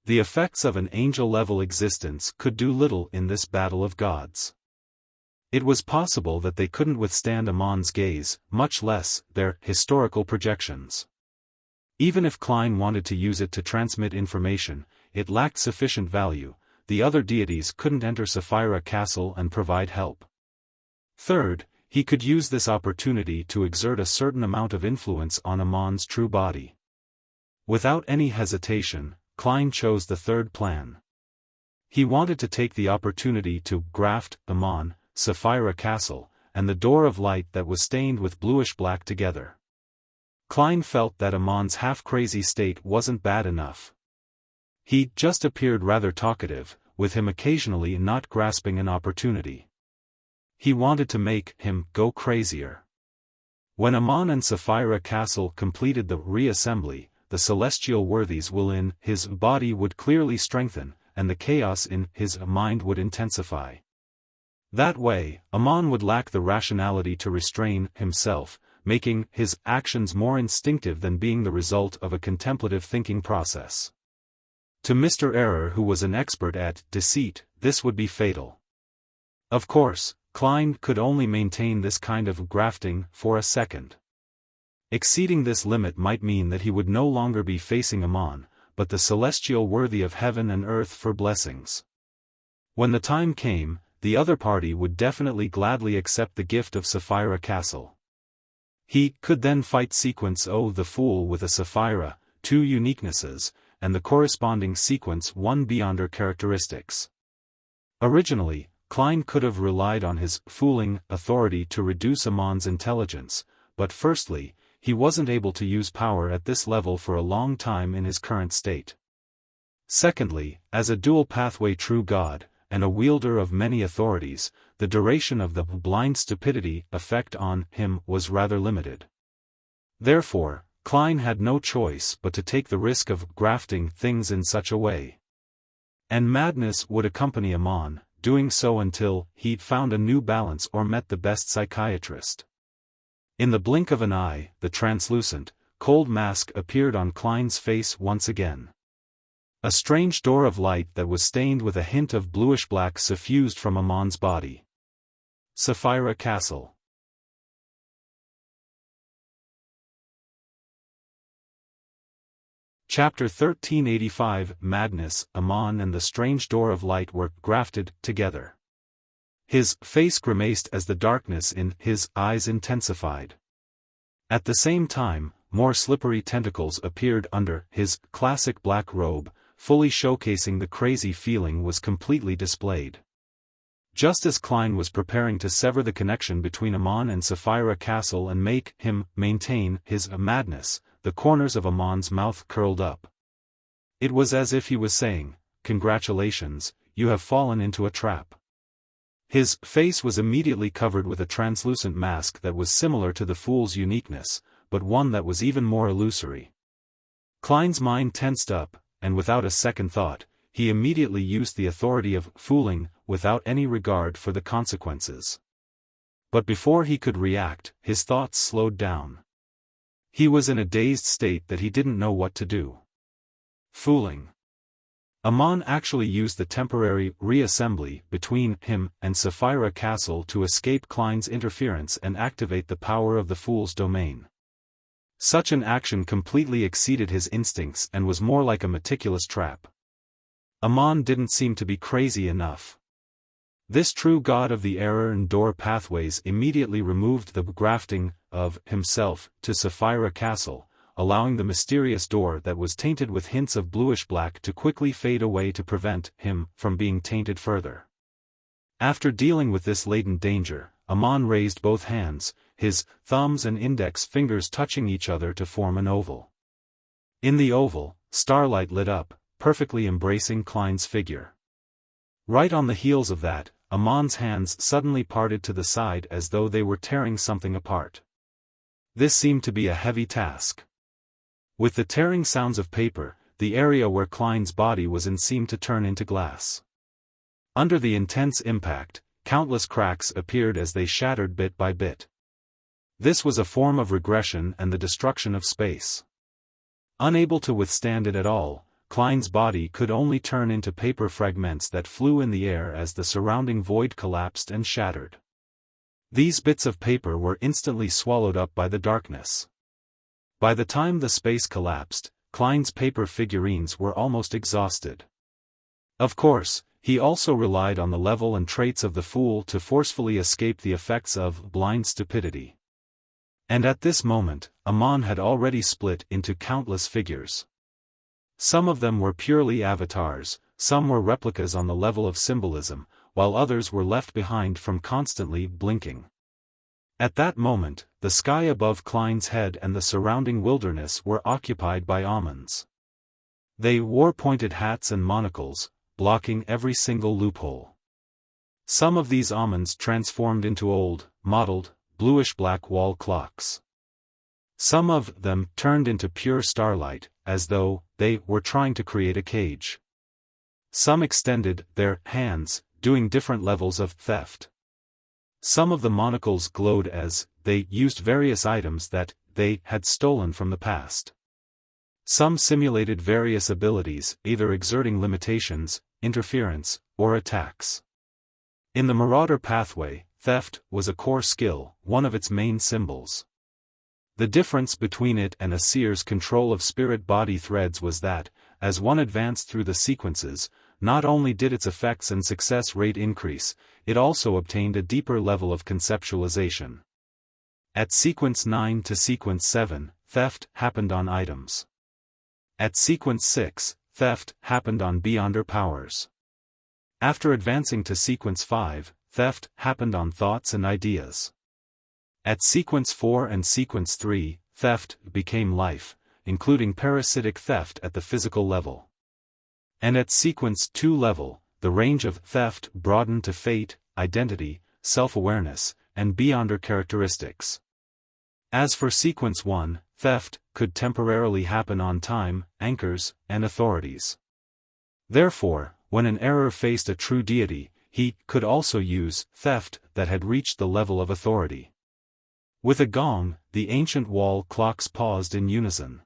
The effects of an angel-level existence could do little in this battle of gods. It was possible that they couldn't withstand Amon's gaze, much less their historical projections. Even if Klein wanted to use it to transmit information, it lacked sufficient value. The other deities couldn't enter Sapphira Castle and provide help. Third, he could use this opportunity to exert a certain amount of influence on Amon's true body. Without any hesitation, Klein chose the third plan. He wanted to take the opportunity to graft Amon, Sapphira Castle, and the Door of Light that was stained with bluish-black together. Klein felt that Amon's half-crazy state wasn't bad enough. He just appeared rather talkative, with him occasionally not grasping an opportunity. He wanted to make him go crazier. When Amon and Sapphira Castle completed the reassembly, the celestial worthies will in his body would clearly strengthen, and the chaos in his mind would intensify. That way, Amon would lack the rationality to restrain himself, making his actions more instinctive than being the result of a contemplative thinking process. To Mr. Error, who was an expert at deceit, this would be fatal. Of course, Klein could only maintain this kind of grafting for a second. Exceeding this limit might mean that he would no longer be facing Amon, but the celestial worthy of heaven and earth for blessings. When the time came, the other party would definitely gladly accept the gift of Sapphira Castle. He could then fight Sequence O the Fool with a Sapphira, 2 uniquenesses, and the corresponding Sequence 1 beyond her characteristics. Originally, Klein could have relied on his fooling authority to reduce Amon's intelligence, but firstly, he wasn't able to use power at this level for a long time in his current state. Secondly, as a dual pathway true god, and a wielder of many authorities, the duration of the blind stupidity effect on him was rather limited. Therefore, Klein had no choice but to take the risk of grafting things in such a way. And madness would accompany Amon, doing so until he found a new balance or met the best psychiatrist. In the blink of an eye, the translucent, cold mask appeared on Klein's face once again. A strange door of light that was stained with a hint of bluish-black suffused from Amon's body. Sapphira Castle. Chapter 1385 Madness. Amon and the strange door of light were grafted together. His face grimaced as the darkness in his eyes intensified. At the same time, more slippery tentacles appeared under his classic black robe, fully showcasing the crazy feeling was completely displayed. Just as Klein was preparing to sever the connection between Amon and Sapphira Castle and make him maintain his madness, the corners of Amon's mouth curled up. It was as if he was saying, "Congratulations, you have fallen into a trap." His face was immediately covered with a translucent mask that was similar to the fool's uniqueness, but one that was even more illusory. Klein's mind tensed up, and without a second thought, he immediately used the authority of fooling, without any regard for the consequences. But before he could react, his thoughts slowed down. He was in a dazed state that he didn't know what to do. Fooling. Amon actually used the temporary reassembly between him and Sapphira Castle to escape Klein's interference and activate the power of the fool's domain. Such an action completely exceeded his instincts and was more like a meticulous trap. Amon didn't seem to be crazy enough. This true god of the error and door pathways immediately removed the grafting of himself to Sapphira Castle, allowing the mysterious door that was tainted with hints of bluish-black to quickly fade away to prevent him from being tainted further. After dealing with this latent danger, Amon raised both hands, his thumbs and index fingers touching each other to form an oval. In the oval, starlight lit up, perfectly embracing Klein's figure. Right on the heels of that, Amon's hands suddenly parted to the side as though they were tearing something apart. This seemed to be a heavy task. With the tearing sounds of paper, the area where Klein's body was in seemed to turn into glass. Under the intense impact, countless cracks appeared as they shattered bit by bit. This was a form of regression and the destruction of space. Unable to withstand it at all, Klein's body could only turn into paper fragments that flew in the air as the surrounding void collapsed and shattered. These bits of paper were instantly swallowed up by the darkness. By the time the space collapsed, Klein's paper figurines were almost exhausted. Of course, he also relied on the level and traits of the fool to forcefully escape the effects of blind stupidity. And at this moment, Amon had already split into countless figures. Some of them were purely avatars, some were replicas on the level of symbolism, while others were left behind from constantly blinking. At that moment, the sky above Klein's head and the surrounding wilderness were occupied by Amons. They wore pointed hats and monocles, blocking every single loophole. Some of these Amons transformed into old, mottled, bluish-black wall clocks. Some of them turned into pure starlight, as though they were trying to create a cage. Some extended their hands, doing different levels of theft. Some of the monocles glowed as they used various items that they had stolen from the past. Some simulated various abilities, either exerting limitations, interference, or attacks. In the Marauder pathway, theft was a core skill, one of its main symbols. The difference between it and a seer's control of spirit-body threads was that, as one advanced through the sequences, not only did its effects and success rate increase, it also obtained a deeper level of conceptualization. At sequence 9 to sequence 7, theft happened on items. At sequence 6, theft happened on Beyonder powers. After advancing to sequence 5, theft happened on thoughts and ideas. At sequence 4 and sequence 3, theft became life, including parasitic theft at the physical level. And at sequence 2 level, the range of theft broadened to fate, identity, self-awareness, and Beyonder characteristics. As for sequence 1, theft could temporarily happen on time, anchors, and authorities. Therefore, when an error faced a true deity, he could also use theft that had reached the level of authority. With a gong, the ancient wall clocks paused in unison.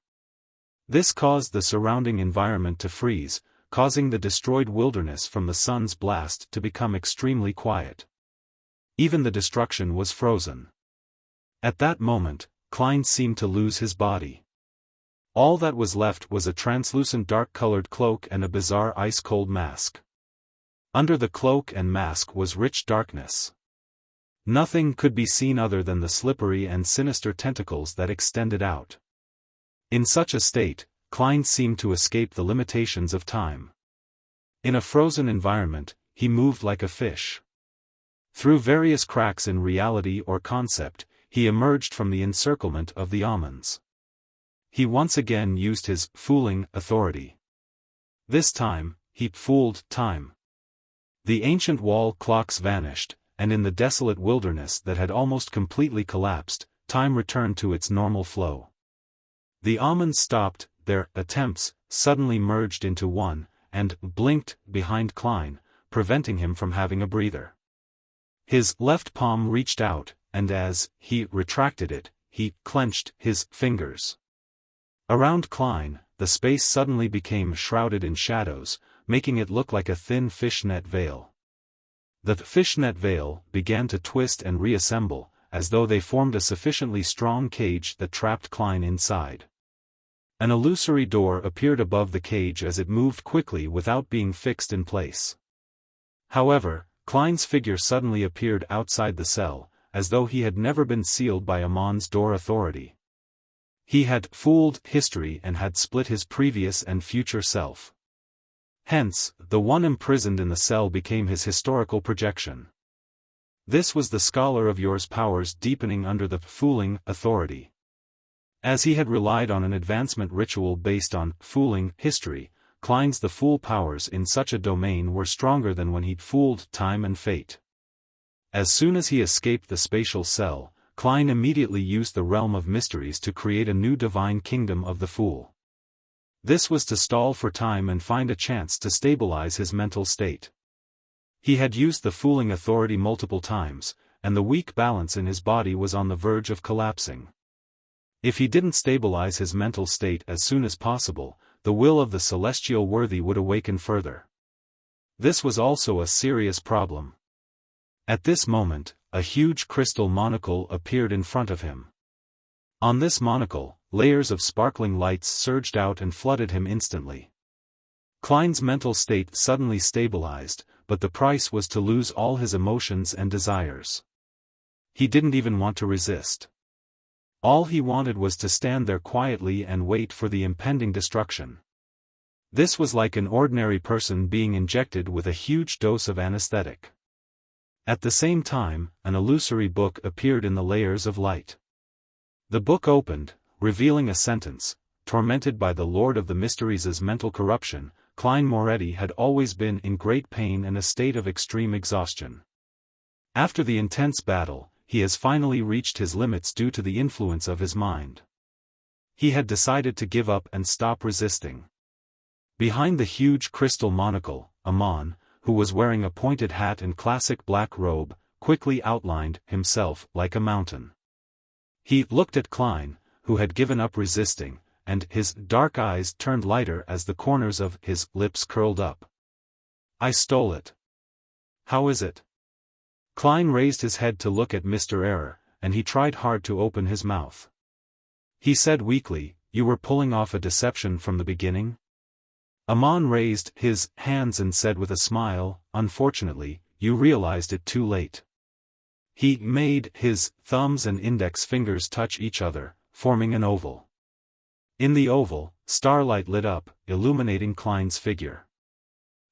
This caused the surrounding environment to freeze, causing the destroyed wilderness from the sun's blast to become extremely quiet. Even the destruction was frozen. At that moment, Klein seemed to lose his body. All that was left was a translucent dark-colored cloak and a bizarre ice-cold mask. Under the cloak and mask was rich darkness. Nothing could be seen other than the slippery and sinister tentacles that extended out. In such a state, Klein seemed to escape the limitations of time. In a frozen environment, he moved like a fish. Through various cracks in reality or concept, he emerged from the encirclement of the Amons. He once again used his fooling authority. This time, he fooled time. The ancient wall clocks vanished, and in the desolate wilderness that had almost completely collapsed, time returned to its normal flow. The Amons stopped, their attempts suddenly merged into one, and blinked behind Klein, preventing him from having a breather. His left palm reached out, and as he retracted it, he clenched his fingers. Around Klein, the space suddenly became shrouded in shadows, making it look like a thin fishnet veil. The fishnet veil began to twist and reassemble, as though they formed a sufficiently strong cage that trapped Klein inside. An illusory door appeared above the cage as it moved quickly without being fixed in place. However, Klein's figure suddenly appeared outside the cell, as though he had never been sealed by Amon's door authority. He had fooled history and had split his previous and future self. Hence, the one imprisoned in the cell became his historical projection. This was the scholar of yours powers deepening under the fooling authority. As he had relied on an advancement ritual based on fooling history, Klein's the fool powers in such a domain were stronger than when he'd fooled time and fate. As soon as he escaped the spatial cell, Klein immediately used the realm of mysteries to create a new divine kingdom of the fool. This was to stall for time and find a chance to stabilize his mental state. He had used the fooling authority multiple times, and the weak balance in his body was on the verge of collapsing. If he didn't stabilize his mental state as soon as possible, the will of the celestial worthy would awaken further. This was also a serious problem. At this moment, a huge crystal monocle appeared in front of him. On this monocle, layers of sparkling lights surged out and flooded him instantly. Klein's mental state suddenly stabilized, but the price was to lose all his emotions and desires. He didn't even want to resist. All he wanted was to stand there quietly and wait for the impending destruction. This was like an ordinary person being injected with a huge dose of anesthetic. At the same time, an illusory book appeared in the layers of light. The book opened, revealing a sentence: tormented by the Lord of the Mysteries' mental corruption, Klein Moretti had always been in great pain and a state of extreme exhaustion. After the intense battle, he has finally reached his limits due to the influence of his mind. He had decided to give up and stop resisting. Behind the huge crystal monocle, Amon, who was wearing a pointed hat and classic black robe, quickly outlined himself like a mountain. He looked at Klein, who had given up resisting, and his dark eyes turned lighter as the corners of his lips curled up. "I stole it. How is it?" Klein raised his head to look at Mr. Error, and he tried hard to open his mouth. He said weakly, "You were pulling off a deception from the beginning?" Amon raised his hands and said with a smile, "Unfortunately, you realized it too late." He made his thumbs and index fingers touch each other, forming an oval. In the oval, starlight lit up, illuminating Klein's figure.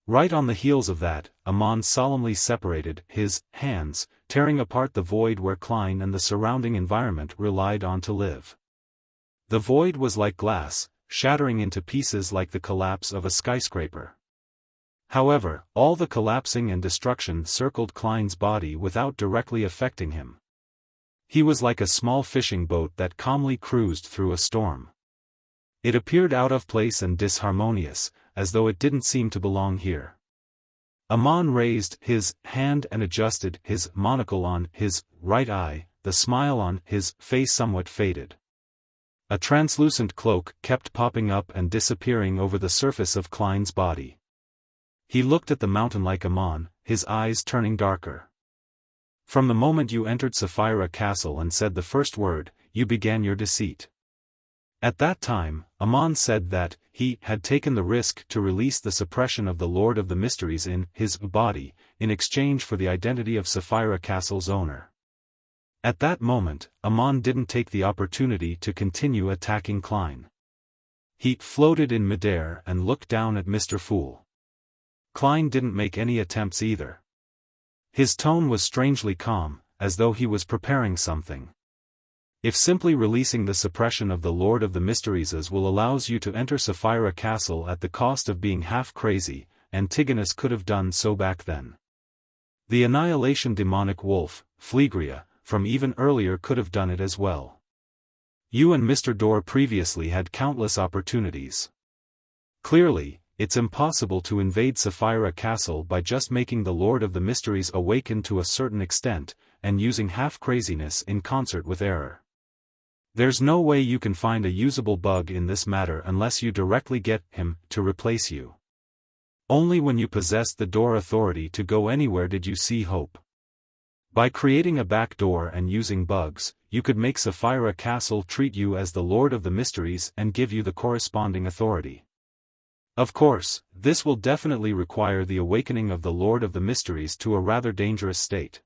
Right on the heels of that, Amon solemnly separated his hands, tearing apart the void where Klein and the surrounding environment relied on to live. The void was like glass, shattering into pieces like the collapse of a skyscraper. However, all the collapsing and destruction circled Klein's body without directly affecting him. He was like a small fishing boat that calmly cruised through a storm. It appeared out of place and disharmonious, as though it didn't seem to belong here. Amon raised his hand and adjusted his monocle on his right eye, the smile on his face somewhat faded. A translucent cloak kept popping up and disappearing over the surface of Klein's body. He looked at the mountain like Amon, his eyes turning darker. "From the moment you entered Sapphira Castle and said the first word, you began your deceit." At that time, Amon said that he had taken the risk to release the suppression of the Lord of the Mysteries in his body, in exchange for the identity of Sapphira Castle's owner. At that moment, Amon didn't take the opportunity to continue attacking Klein. He floated in midair and looked down at Mr. Fool. Klein didn't make any attempts either. His tone was strangely calm, as though he was preparing something. "If simply releasing the suppression of the Lord of the Mysteries will allows you to enter Sapphira Castle at the cost of being half crazy, Antigonus could have done so back then. The annihilation demonic wolf, Phlegria, from even earlier could have done it as well. You and Mr. Dorr previously had countless opportunities. Clearly, it's impossible to invade Sapphira Castle by just making the Lord of the Mysteries awaken to a certain extent, and using half-craziness in concert with error. There's no way you can find a usable bug in this matter unless you directly get him to replace you. Only when you possessed the door authority to go anywhere did you see hope. By creating a back door and using bugs, you could make Sapphira Castle treat you as the Lord of the Mysteries and give you the corresponding authority. Of course, this will definitely require the awakening of the Lord of the Mysteries to a rather dangerous state.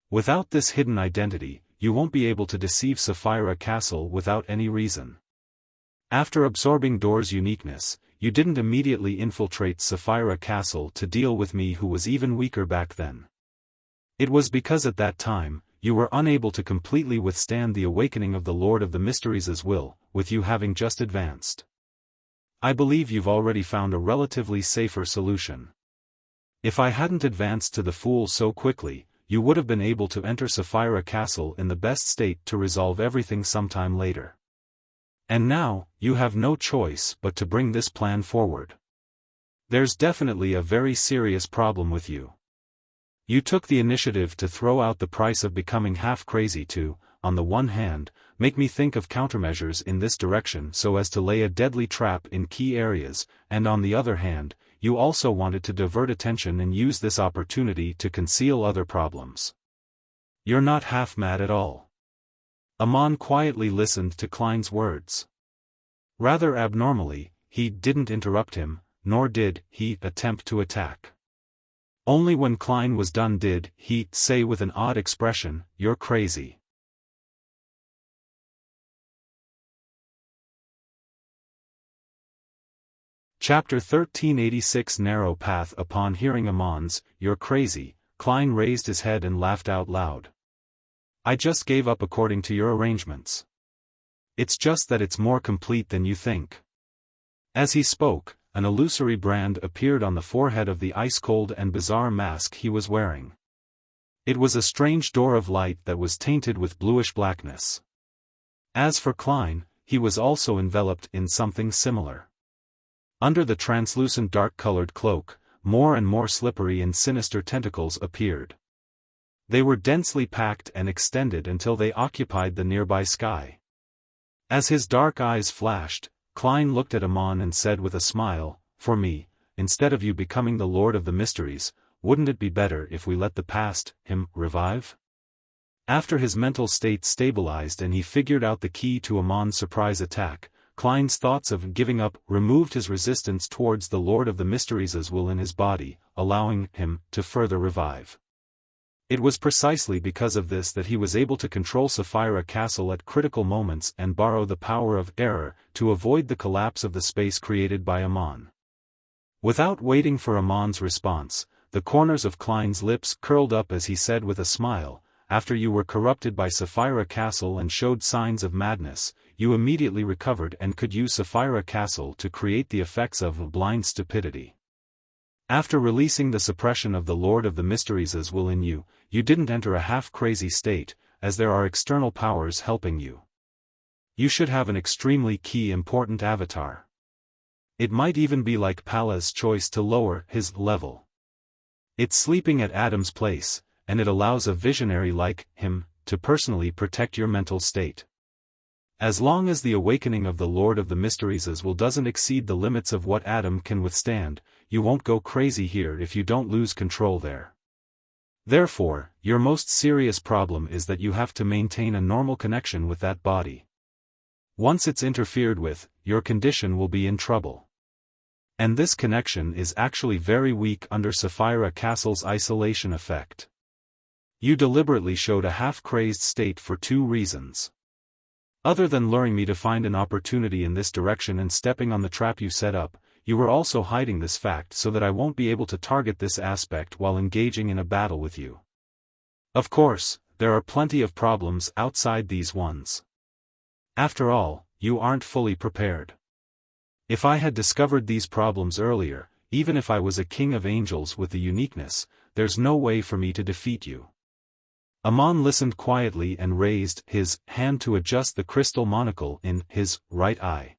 Without this hidden identity, you won't be able to deceive Sapphira Castle without any reason. After absorbing Door's uniqueness, you didn't immediately infiltrate Sapphira Castle to deal with me, who was even weaker back then. It was because at that time, you were unable to completely withstand the awakening of the Lord of the Mysteries' will, with you having just advanced. I believe you've already found a relatively safer solution. If I hadn't advanced to the Fool so quickly, you would have been able to enter Sapphira Castle in the best state to resolve everything sometime later. And now, you have no choice but to bring this plan forward. There's definitely a very serious problem with you. You took the initiative to throw out the price of becoming half-crazy to, on the one hand, make me think of countermeasures in this direction so as to lay a deadly trap in key areas, and on the other hand, you also wanted to divert attention and use this opportunity to conceal other problems. You're not half mad at all. Amon quietly listened to Klein's words. Rather abnormally, he didn't interrupt him, nor did he attempt to attack. Only when Klein was done did he say with an odd expression, "You're crazy." Chapter 1386 Narrow Path. Upon hearing Amon's, "You're crazy," Klein raised his head and laughed out loud. "I just gave up according to your arrangements. It's just that it's more complete than you think." As he spoke, an illusory brand appeared on the forehead of the ice-cold and bizarre mask he was wearing. It was a strange door of light that was tainted with bluish blackness. As for Klein, he was also enveloped in something similar. Under the translucent dark-colored cloak, more and more slippery and sinister tentacles appeared. They were densely packed and extended until they occupied the nearby sky. As his dark eyes flashed, Klein looked at Amon and said with a smile, "For me, instead of you becoming the Lord of the Mysteries, wouldn't it be better if we let the past, him, revive?" After his mental state stabilized and he figured out the key to Amon's surprise attack, Klein's thoughts of giving up removed his resistance towards the Lord of the Mysteries' will in his body, allowing him to further revive. It was precisely because of this that he was able to control Sapphira Castle at critical moments and borrow the power of error to avoid the collapse of the space created by Amon. Without waiting for Amon's response, the corners of Klein's lips curled up as he said with a smile, "After you were corrupted by Sapphira Castle and showed signs of madness, you immediately recovered and could use Sapphira Castle to create the effects of blind stupidity. After releasing the suppression of the Lord of the Mysteries' will in you, you didn't enter a half-crazy state, as there are external powers helping you. You should have an extremely key important avatar. It might even be like Pala's choice to lower his level. It's sleeping at Adam's place, and it allows a visionary like him to personally protect your mental state. As long as the awakening of the Lord of the Mysteries' will doesn't exceed the limits of what Adam can withstand, you won't go crazy here if you don't lose control there. Therefore, your most serious problem is that you have to maintain a normal connection with that body. Once it's interfered with, your condition will be in trouble. And this connection is actually very weak under Sapphira Castle's isolation effect. You deliberately showed a half-crazed state for 2 reasons. Other than luring me to find an opportunity in this direction and stepping on the trap you set up, you were also hiding this fact so that I won't be able to target this aspect while engaging in a battle with you. Of course, there are plenty of problems outside these ones. After all, you aren't fully prepared. If I had discovered these problems earlier, even if I was a king of angels with the uniqueness, there's no way for me to defeat you." Amon listened quietly and raised his hand to adjust the crystal monocle in his right eye.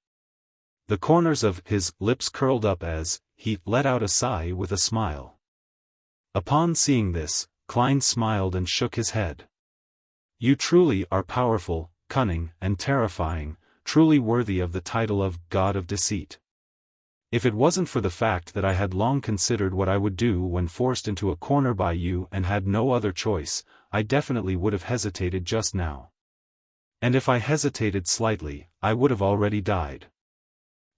The corners of his lips curled up as he let out a sigh with a smile. Upon seeing this, Klein smiled and shook his head. "You truly are powerful, cunning, and terrifying, truly worthy of the title of God of Deceit. If it wasn't for the fact that I had long considered what I would do when forced into a corner by you and had no other choice, I definitely would have hesitated just now. And if I hesitated slightly, I would have already died.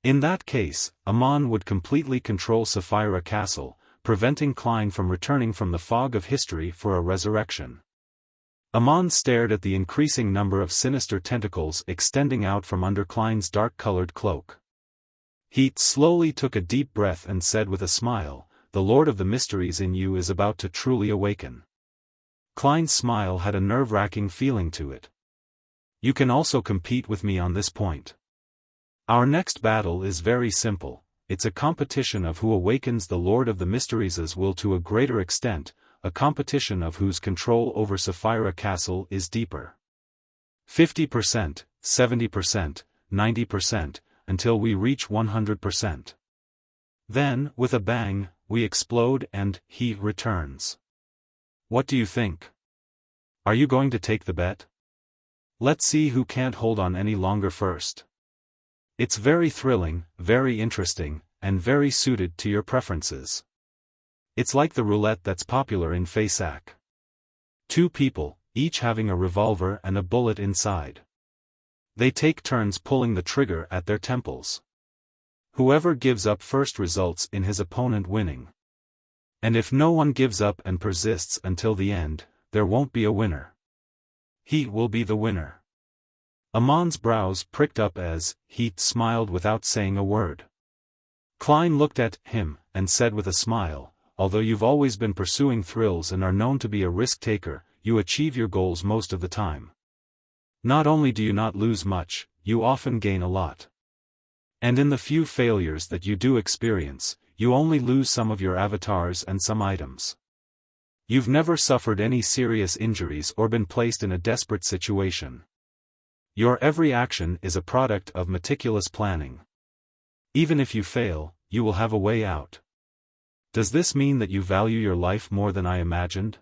In that case, Amon would completely control Sapphira Castle, preventing Klein from returning from the fog of history for a resurrection." Amon stared at the increasing number of sinister tentacles extending out from under Klein's dark-colored cloak. He slowly took a deep breath and said with a smile, "The Lord of the Mysteries in you is about to truly awaken." Klein's smile had a nerve-wracking feeling to it. "You can also compete with me on this point. Our next battle is very simple, it's a competition of who awakens the Lord of the Mysteries' will to a greater extent, a competition of whose control over Sapphira Castle is deeper. 50%, 70%, 90%, until we reach 100%. Then, with a bang, we explode and he returns. What do you think? Are you going to take the bet? Let's see who can't hold on any longer first. It's very thrilling, very interesting, and very suited to your preferences. It's like the roulette that's popular in Faisac. 2 people, each having a revolver and a bullet inside. They take turns pulling the trigger at their temples. Whoever gives up first results in his opponent winning. And if no one gives up and persists until the end, there won't be a winner. He will be the winner. Amon's brows pricked up as he smiled without saying a word. Klein looked at him and said with a smile, although you've always been pursuing thrills and are known to be a risk-taker, you achieve your goals most of the time. Not only do you not lose much, you often gain a lot. And in the few failures that you do experience, you only lose some of your avatars and some items. You've never suffered any serious injuries or been placed in a desperate situation. Your every action is a product of meticulous planning. Even if you fail, you will have a way out. Does this mean that you value your life more than I imagined?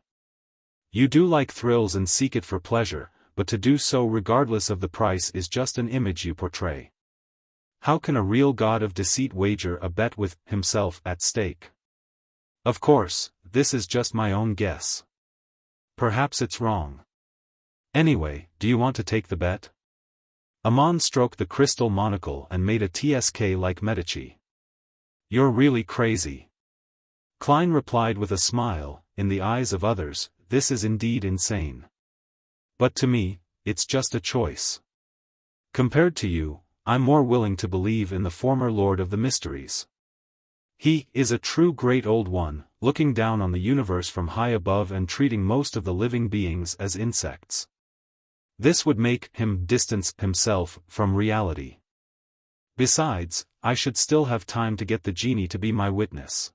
You do like thrills and seek it for pleasure, but to do so regardless of the price is just an image you portray. How can a real god of deceit wager a bet with himself at stake? Of course, this is just my own guess. Perhaps it's wrong. Anyway, do you want to take the bet? Amon stroked the crystal monocle and made a TSK like Medici. You're really crazy. Klein replied with a smile, in the eyes of others, this is indeed insane. But to me, it's just a choice. Compared to you, I'm more willing to believe in the former Lord of the Mysteries. He is a true great old one, looking down on the universe from high above and treating most of the living beings as insects. This would make him distance himself from reality. Besides, I should still have time to get the genie to be my witness.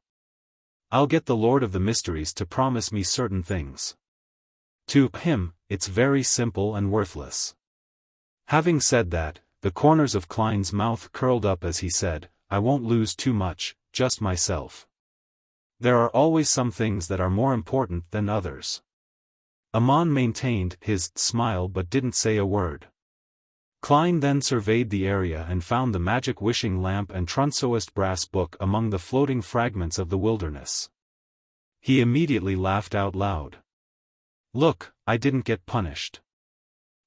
I'll get the Lord of the Mysteries to promise me certain things. To him, it's very simple and worthless. Having said that, the corners of Klein's mouth curled up as he said, I won't lose too much, just myself. There are always some things that are more important than others. Amon maintained his smile but didn't say a word. Klein then surveyed the area and found the magic wishing lamp and Trunsoist brass book among the floating fragments of the wilderness. He immediately laughed out loud. Look, I didn't get punished.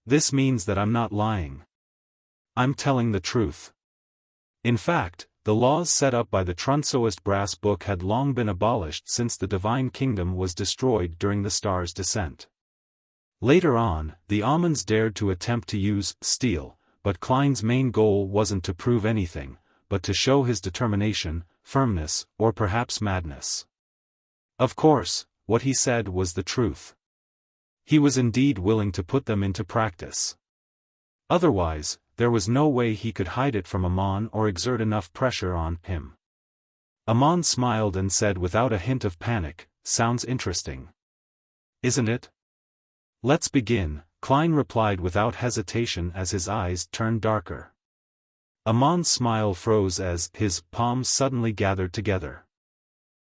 This means that I'm not lying. I'm telling the truth. In fact, the laws set up by the Trunsoist brass book had long been abolished since the Divine Kingdom was destroyed during the star's descent. Later on, the Amons dared to attempt to use steel, but Klein's main goal wasn't to prove anything, but to show his determination, firmness, or perhaps madness. Of course, what he said was the truth. He was indeed willing to put them into practice. Otherwise, there was no way he could hide it from Amon or exert enough pressure on him. Amon smiled and said without a hint of panic, sounds interesting. Isn't it? Let's begin, Klein replied without hesitation as his eyes turned darker. Amon's smile froze as his palms suddenly gathered together.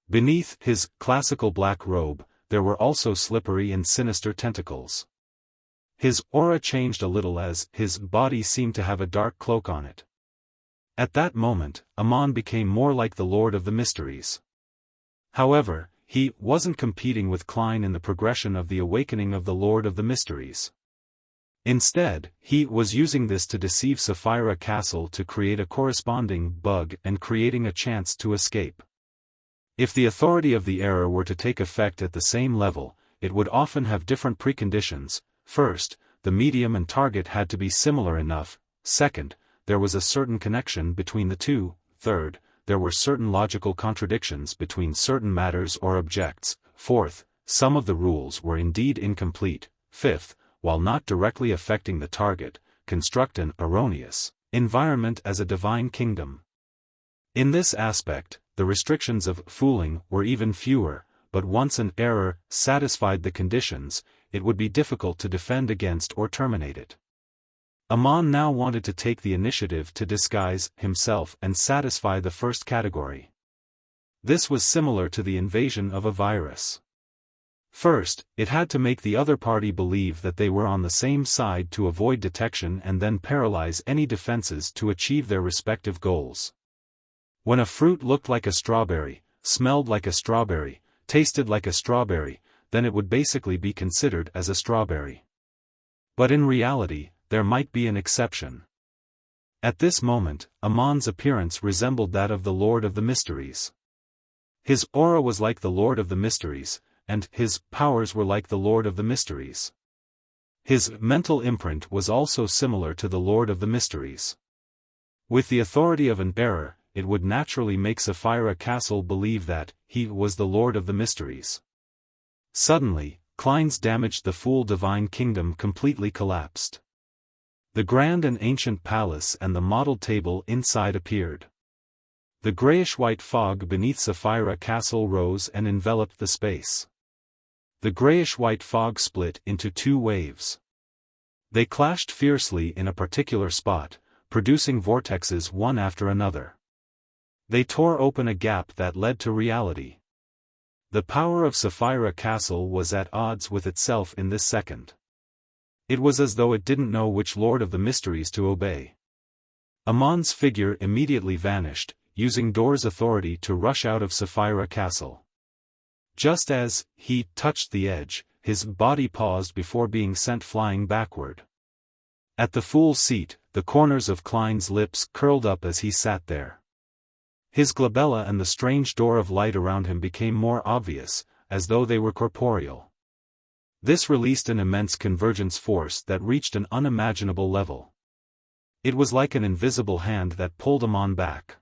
Beneath his classical black robe, there were also slippery and sinister tentacles. His aura changed a little as his body seemed to have a dark cloak on it. At that moment, Amon became more like the Lord of the Mysteries. However, he wasn't competing with Klein in the progression of the awakening of the Lord of the Mysteries. Instead, he was using this to deceive Sapphira Castle to create a corresponding bug and creating a chance to escape. If the authority of the error were to take effect at the same level, it would often have different preconditions. First, the medium and target had to be similar enough. Second, there was a certain connection between the two. Third, there were certain logical contradictions between certain matters or objects. Fourth, some of the rules were indeed incomplete. Fifth, while not directly affecting the target, construct an erroneous environment as a divine kingdom. In this aspect, the restrictions of fooling were even fewer, but once an error satisfied the conditions, it would be difficult to defend against or terminate it. Amon now wanted to take the initiative to disguise himself and satisfy the first category. This was similar to the invasion of a virus. First, it had to make the other party believe that they were on the same side to avoid detection and then paralyze any defenses to achieve their respective goals. When a fruit looked like a strawberry, smelled like a strawberry, tasted like a strawberry, then it would basically be considered as a strawberry. But in reality, there might be an exception. At this moment, Amon's appearance resembled that of the Lord of the Mysteries. His aura was like the Lord of the Mysteries, and his powers were like the Lord of the Mysteries. His mental imprint was also similar to the Lord of the Mysteries. With the authority of an error, it would naturally make Sapphira Castle believe that he was the Lord of the Mysteries. Suddenly, Klein's damaged the Fool Divine Kingdom completely collapsed. The grand and ancient palace and the model table inside appeared. The grayish-white fog beneath Sapphira Castle rose and enveloped the space. The grayish-white fog split into two waves. They clashed fiercely in a particular spot, producing vortexes one after another. They tore open a gap that led to reality. The power of Sapphira Castle was at odds with itself in this second. It was as though it didn't know which Lord of the Mysteries to obey. Amon's figure immediately vanished, using Dor's authority to rush out of Sapphira Castle. Just as he touched the edge, his body paused before being sent flying backward. At the Fool's seat, the corners of Klein's lips curled up as he sat there. His glabella and the strange door of light around him became more obvious, as though they were corporeal. This released an immense convergence force that reached an unimaginable level. It was like an invisible hand that pulled Amon back.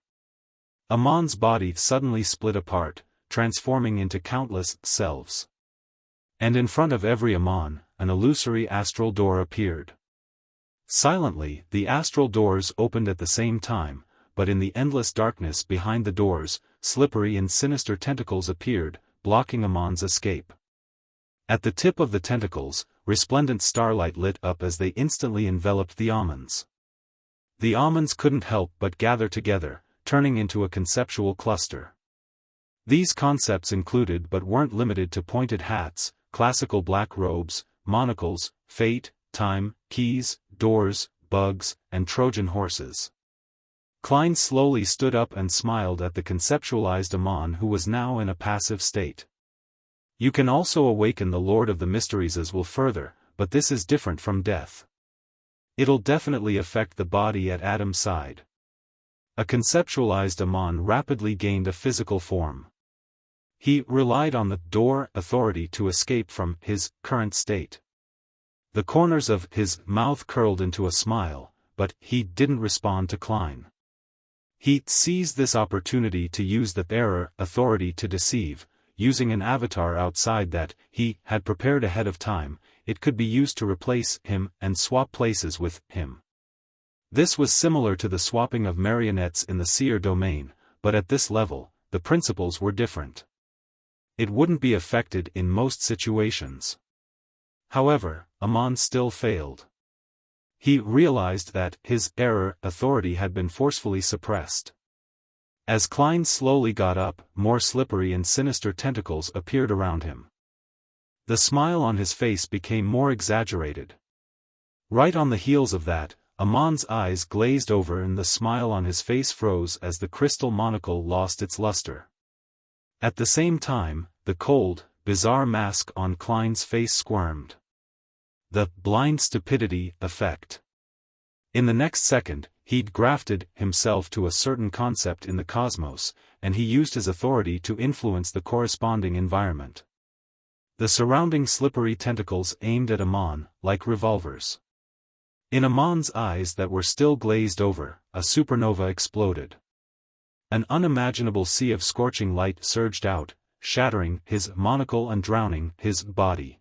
Amon's body suddenly split apart, transforming into countless selves. And in front of every Amon, an illusory astral door appeared. Silently, the astral doors opened at the same time, but in the endless darkness behind the doors, slippery and sinister tentacles appeared, blocking Amon's escape. At the tip of the tentacles, resplendent starlight lit up as they instantly enveloped the almonds. The almonds couldn't help but gather together, turning into a conceptual cluster. These concepts included but weren't limited to pointed hats, classical black robes, monocles, fate, time, keys, doors, bugs, and Trojan horses. Klein slowly stood up and smiled at the conceptualized Amon, who was now in a passive state. You can also awaken the Lord of the Mysteries as will further, but this is different from death. It'll definitely affect the body at Adam's side. A conceptualized Amon rapidly gained a physical form. He relied on the door authority to escape from his current state. The corners of his mouth curled into a smile, but he didn't respond to Klein. He seized this opportunity to use the error authority to deceive, using an avatar outside that he had prepared ahead of time. It could be used to replace him and swap places with him. This was similar to the swapping of marionettes in the seer domain, but at this level, the principles were different. It wouldn't be affected in most situations. However, Amon still failed. He realized that his error authority had been forcefully suppressed. As Klein slowly got up, more slippery and sinister tentacles appeared around him. The smile on his face became more exaggerated. Right on the heels of that, Amon's eyes glazed over and the smile on his face froze as the crystal monocle lost its luster. At the same time, the cold, bizarre mask on Klein's face squirmed. The blind stupidity effect. In the next second, he'd grafted himself to a certain concept in the cosmos, and he used his authority to influence the corresponding environment. The surrounding slippery tentacles aimed at Amon, like revolvers. In Amon's eyes that were still glazed over, a supernova exploded. An unimaginable sea of scorching light surged out, shattering his monocle and drowning his body.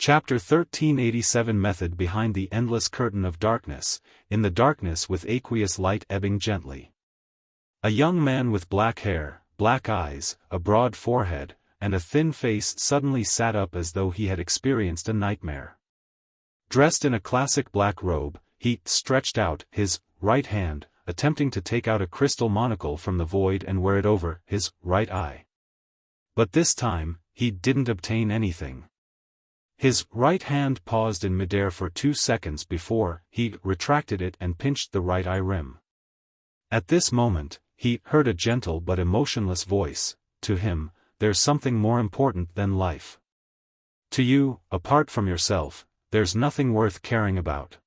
Chapter 1387 Method behind the endless curtain of darkness, in the darkness with aqueous light ebbing gently. A young man with black hair, black eyes, a broad forehead, and a thin face suddenly sat up as though he had experienced a nightmare. Dressed in a classic black robe, he stretched out his right hand, attempting to take out a crystal monocle from the void and wear it over his right eye. But this time, he didn't obtain anything. His right hand paused in midair for 2 seconds before he retracted it and pinched the right eye rim. At this moment, he heard a gentle but emotionless voice. To him, there's something more important than life. To you, apart from yourself, there's nothing worth caring about.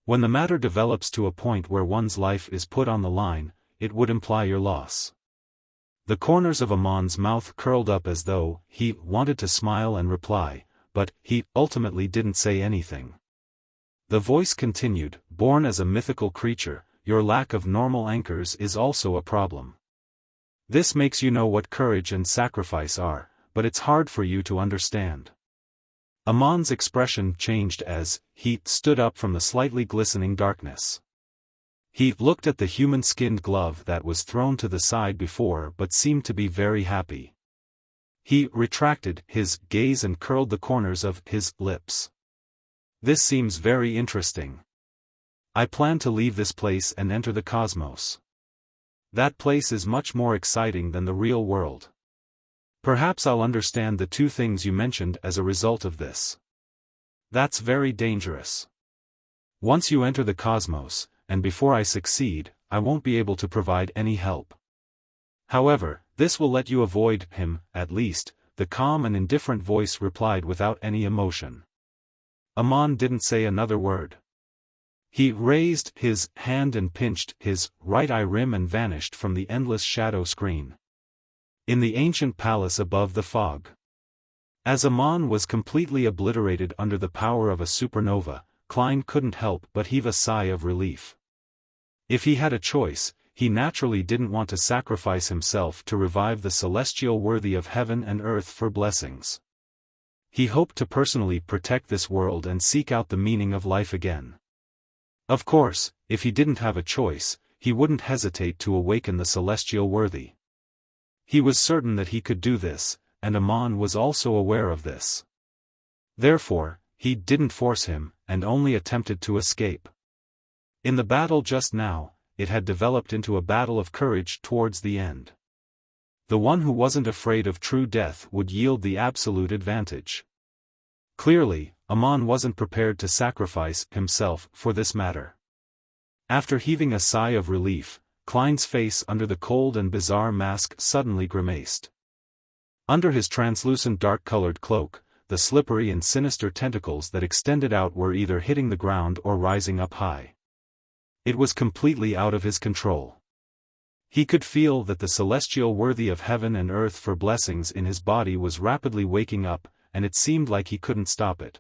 When the matter develops to a point where one's life is put on the line, it would imply your loss. The corners of Amon's mouth curled up as though he wanted to smile and reply, but he ultimately didn't say anything. The voice continued, born as a mythical creature, your lack of normal anchors is also a problem. This makes you know what courage and sacrifice are, but it's hard for you to understand. Amon's expression changed as he stood up from the slightly glistening darkness. He looked at the human-skinned glove that was thrown to the side before but seemed to be very happy. He retracted his gaze and curled the corners of his lips. This seems very interesting. I plan to leave this place and enter the cosmos. That place is much more exciting than the real world. Perhaps I'll understand the two things you mentioned as a result of this. That's very dangerous. Once you enter the cosmos, and before I succeed, I won't be able to provide any help. However, this will let you avoid him, at least, the calm and indifferent voice replied without any emotion. Amon didn't say another word. He raised his hand and pinched his right eye rim and vanished from the endless shadow screen. In the ancient palace above the fog. As Amon was completely obliterated under the power of a supernova, Klein couldn't help but heave a sigh of relief. If he had a choice, he naturally didn't want to sacrifice himself to revive the celestial worthy of heaven and earth for blessings. He hoped to personally protect this world and seek out the meaning of life again. Of course, if he didn't have a choice, he wouldn't hesitate to awaken the celestial worthy. He was certain that he could do this, and Amon was also aware of this. Therefore, he didn't force him, and only attempted to escape. In the battle just now, it had developed into a battle of courage towards the end. The one who wasn't afraid of true death would yield the absolute advantage. Clearly, Amon wasn't prepared to sacrifice himself for this matter. After heaving a sigh of relief, Klein's face under the cold and bizarre mask suddenly grimaced. Under his translucent dark-colored cloak, the slippery and sinister tentacles that extended out were either hitting the ground or rising up high. It was completely out of his control. He could feel that the celestial worthy of heaven and earth for blessings in his body was rapidly waking up, and it seemed like he couldn't stop it.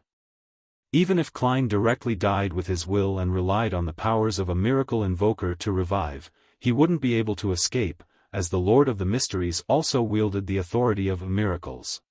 Even if Klein directly died with his will and relied on the powers of a miracle invoker to revive, he wouldn't be able to escape, as the Lord of the Mysteries also wielded the authority of miracles.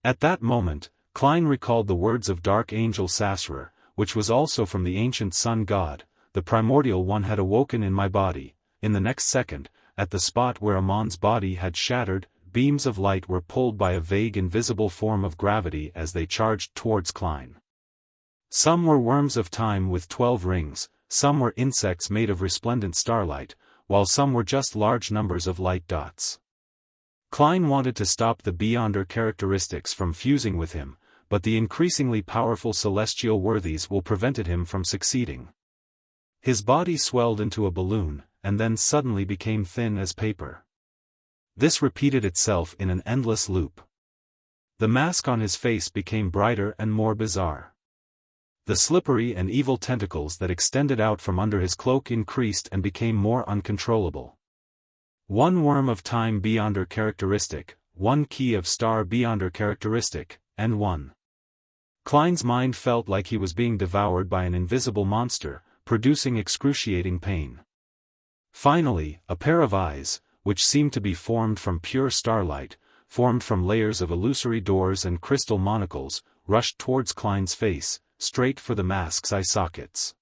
At that moment, Klein recalled the words of Dark Angel Sasra, which was also from the ancient sun god, the primordial one had awoken in my body. In the next second, at the spot where Amon's body had shattered, beams of light were pulled by a vague invisible form of gravity as they charged towards Klein. Some were worms of time with 12 rings, some were insects made of resplendent starlight, while some were just large numbers of light dots. Klein wanted to stop the Beyonder characteristics from fusing with him, but the increasingly powerful celestial worthies prevented him from succeeding. His body swelled into a balloon, and then suddenly became thin as paper. This repeated itself in an endless loop. The mask on his face became brighter and more bizarre. The slippery and evil tentacles that extended out from under his cloak increased and became more uncontrollable. One worm of time Beyonder characteristic, one key of star Beyonder characteristic, and one. Klein's mind felt like he was being devoured by an invisible monster, producing excruciating pain. Finally, a pair of eyes, which seemed to be formed from pure starlight, formed from layers of illusory doors and crystal monocles, rushed towards Klein's face, straight for the mask's eye sockets.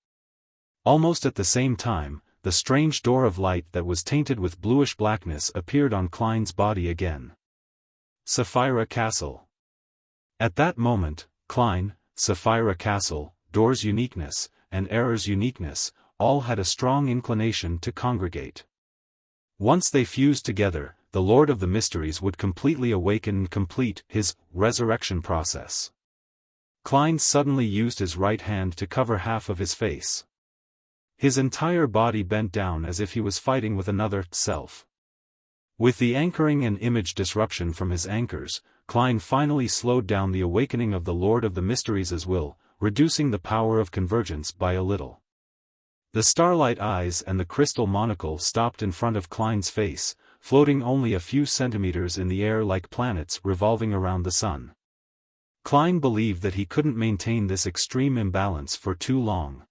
Almost at the same time, the strange door of light that was tainted with bluish blackness appeared on Klein's body again. Sapphira Castle. At that moment, Klein, Sapphira Castle, Door's uniqueness, and Error's uniqueness, all had a strong inclination to congregate. Once they fused together, the Lord of the Mysteries would completely awaken and complete his resurrection process. Klein suddenly used his right hand to cover half of his face. His entire body bent down as if he was fighting with another self. With the anchoring and image disruption from his anchors, Klein finally slowed down the awakening of the Lord of the Mysteries' will, reducing the power of convergence by a little. The starlight eyes and the crystal monocle stopped in front of Klein's face, floating only a few centimeters in the air like planets revolving around the sun. Klein believed that he couldn't maintain this extreme imbalance for too long.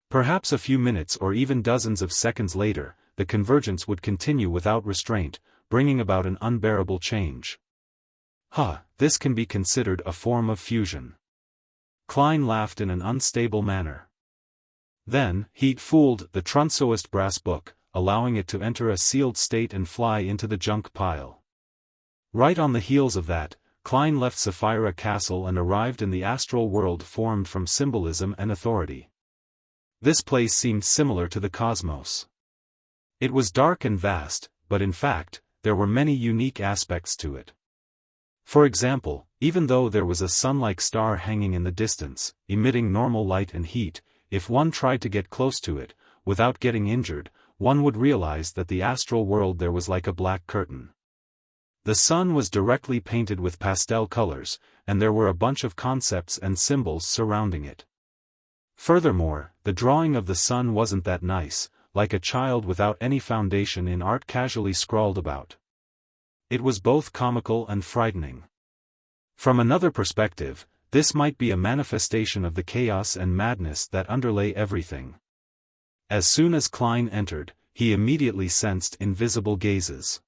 Perhaps a few minutes or even dozens of seconds later, the convergence would continue without restraint, bringing about an unbearable change. This can be considered a form of fusion. Klein laughed in an unstable manner. Then, he fooled the Trunsoist brass book, allowing it to enter a sealed state and fly into the junk pile. Right on the heels of that, Klein left Sapphira Castle and arrived in the astral world formed from symbolism and authority. This place seemed similar to the cosmos. It was dark and vast, but in fact, there were many unique aspects to it. For example, even though there was a sun-like star hanging in the distance, emitting normal light and heat, if one tried to get close to it, without getting injured, one would realize that the astral world there was like a black curtain. The sun was directly painted with pastel colors, and there were a bunch of concepts and symbols surrounding it. Furthermore, the drawing of the sun wasn't that nice, like a child without any foundation in art casually scrawled about. It was both comical and frightening. From another perspective, this might be a manifestation of the chaos and madness that underlay everything. As soon as Klein entered, he immediately sensed invisible gazes.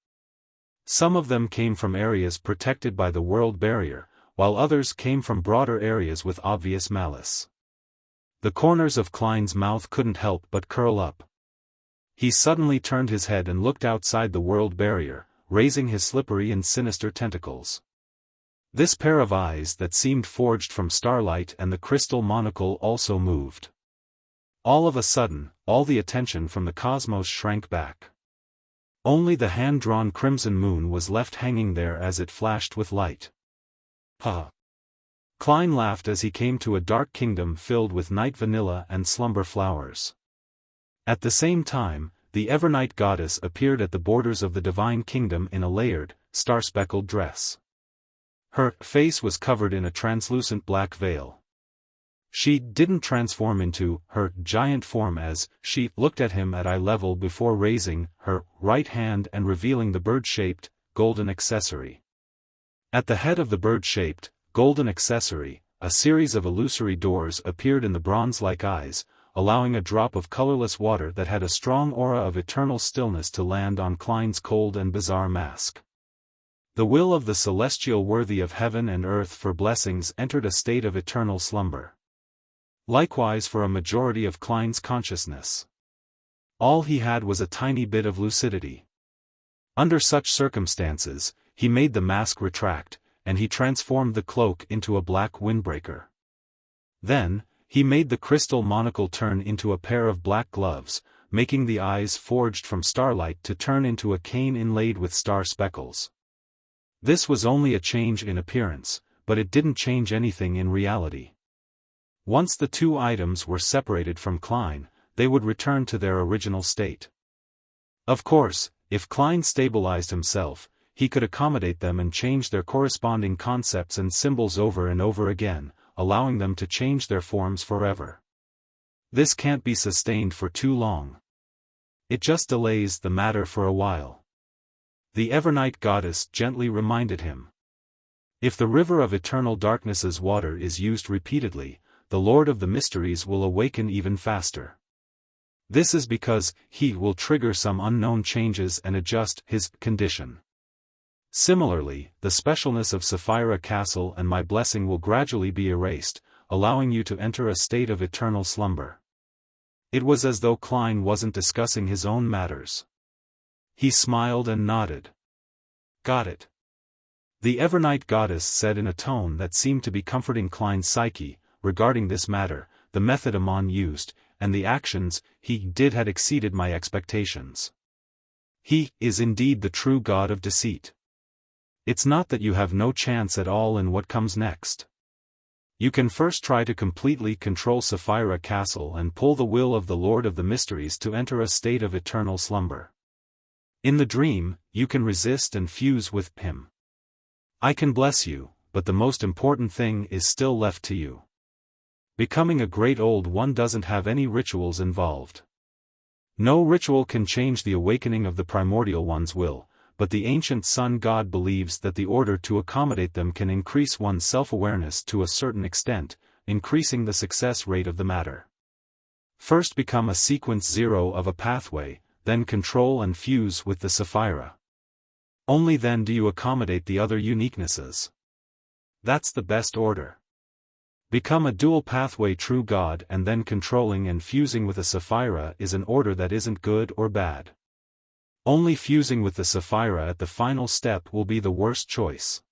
Some of them came from areas protected by the world barrier, while others came from broader areas with obvious malice. The corners of Klein's mouth couldn't help but curl up. He suddenly turned his head and looked outside the world barrier, raising his slippery and sinister tentacles. This pair of eyes that seemed forged from starlight and the crystal monocle also moved. All of a sudden, all the attention from the cosmos shrank back. Only the hand-drawn crimson moon was left hanging there as it flashed with light. Klein laughed as he came to a dark kingdom filled with night vanilla and slumber flowers. At the same time, the Evernight goddess appeared at the borders of the divine kingdom in a layered, star-speckled dress. Her face was covered in a translucent black veil. She didn't transform into her giant form as she looked at him at eye level before raising her right hand and revealing the bird-shaped, golden accessory. At the head of the bird-shaped, golden accessory, a series of illusory doors appeared in the bronze-like eyes, allowing a drop of colorless water that had a strong aura of eternal stillness to land on Klein's cold and bizarre mask. The will of the celestial worthy of heaven and earth for blessings entered a state of eternal slumber. Likewise for a majority of Klein's consciousness. All he had was a tiny bit of lucidity. Under such circumstances, he made the mask retract, and he transformed the cloak into a black windbreaker. Then, he made the crystal monocle turn into a pair of black gloves, making the eyes forged from starlight to turn into a cane inlaid with star speckles. This was only a change in appearance, but it didn't change anything in reality. Once the two items were separated from Klein, they would return to their original state. Of course, if Klein stabilized himself, he could accommodate them and change their corresponding concepts and symbols over and over again, allowing them to change their forms forever. This can't be sustained for too long. It just delays the matter for a while. The Evernight goddess gently reminded him. If the river of eternal darkness's water is used repeatedly, the Lord of the Mysteries will awaken even faster. This is because he will trigger some unknown changes and adjust his condition. Similarly, the specialness of Sapphira Castle and my blessing will gradually be erased, allowing you to enter a state of eternal slumber. It was as though Klein wasn't discussing his own matters. He smiled and nodded. Got it. The Evernight goddess said in a tone that seemed to be comforting Klein's psyche. Regarding this matter, the method Amon used, and the actions he did had exceeded my expectations. He is indeed the true god of deceit. It's not that you have no chance at all in what comes next. You can first try to completely control Sapphira Castle and pull the will of the Lord of the Mysteries to enter a state of eternal slumber. In the dream, you can resist and fuse with him. I can bless you, but the most important thing is still left to you. Becoming a great old one doesn't have any rituals involved. No ritual can change the awakening of the primordial one's will, but the ancient sun god believes that the order to accommodate them can increase one's self-awareness to a certain extent, increasing the success rate of the matter. First become a sequence 0 of a pathway, then control and fuse with the Sapphira. Only then do you accommodate the other uniquenesses. That's the best order. Become a dual pathway true God and then controlling and fusing with a Sapphira is an order that isn't good or bad. Only fusing with the Sapphira at the final step will be the worst choice.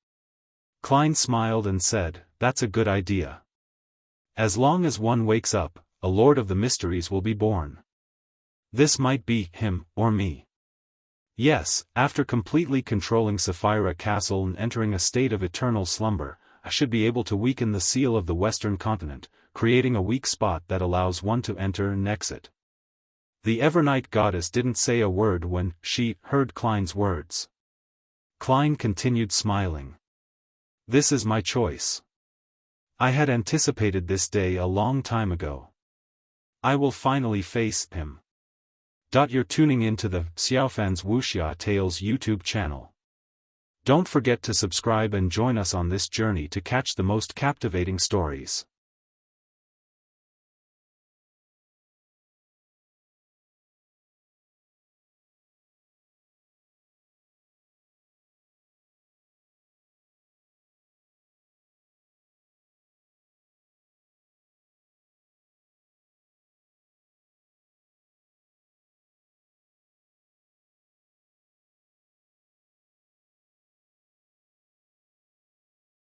Klein smiled and said, "That's a good idea. As long as one wakes up, a Lord of the Mysteries will be born. This might be him, or me. Yes, after completely controlling Sapphira Castle and entering a state of eternal slumber, I should be able to weaken the seal of the Western continent, creating a weak spot that allows one to enter and exit." The Evernight goddess didn't say a word when she heard Klein's words. Klein continued smiling. "This is my choice. I had anticipated this day a long time ago. I will finally face him." You're tuning into the Xiaofan's Wuxia Tales YouTube channel. Don't forget to subscribe and join us on this journey to catch the most captivating stories.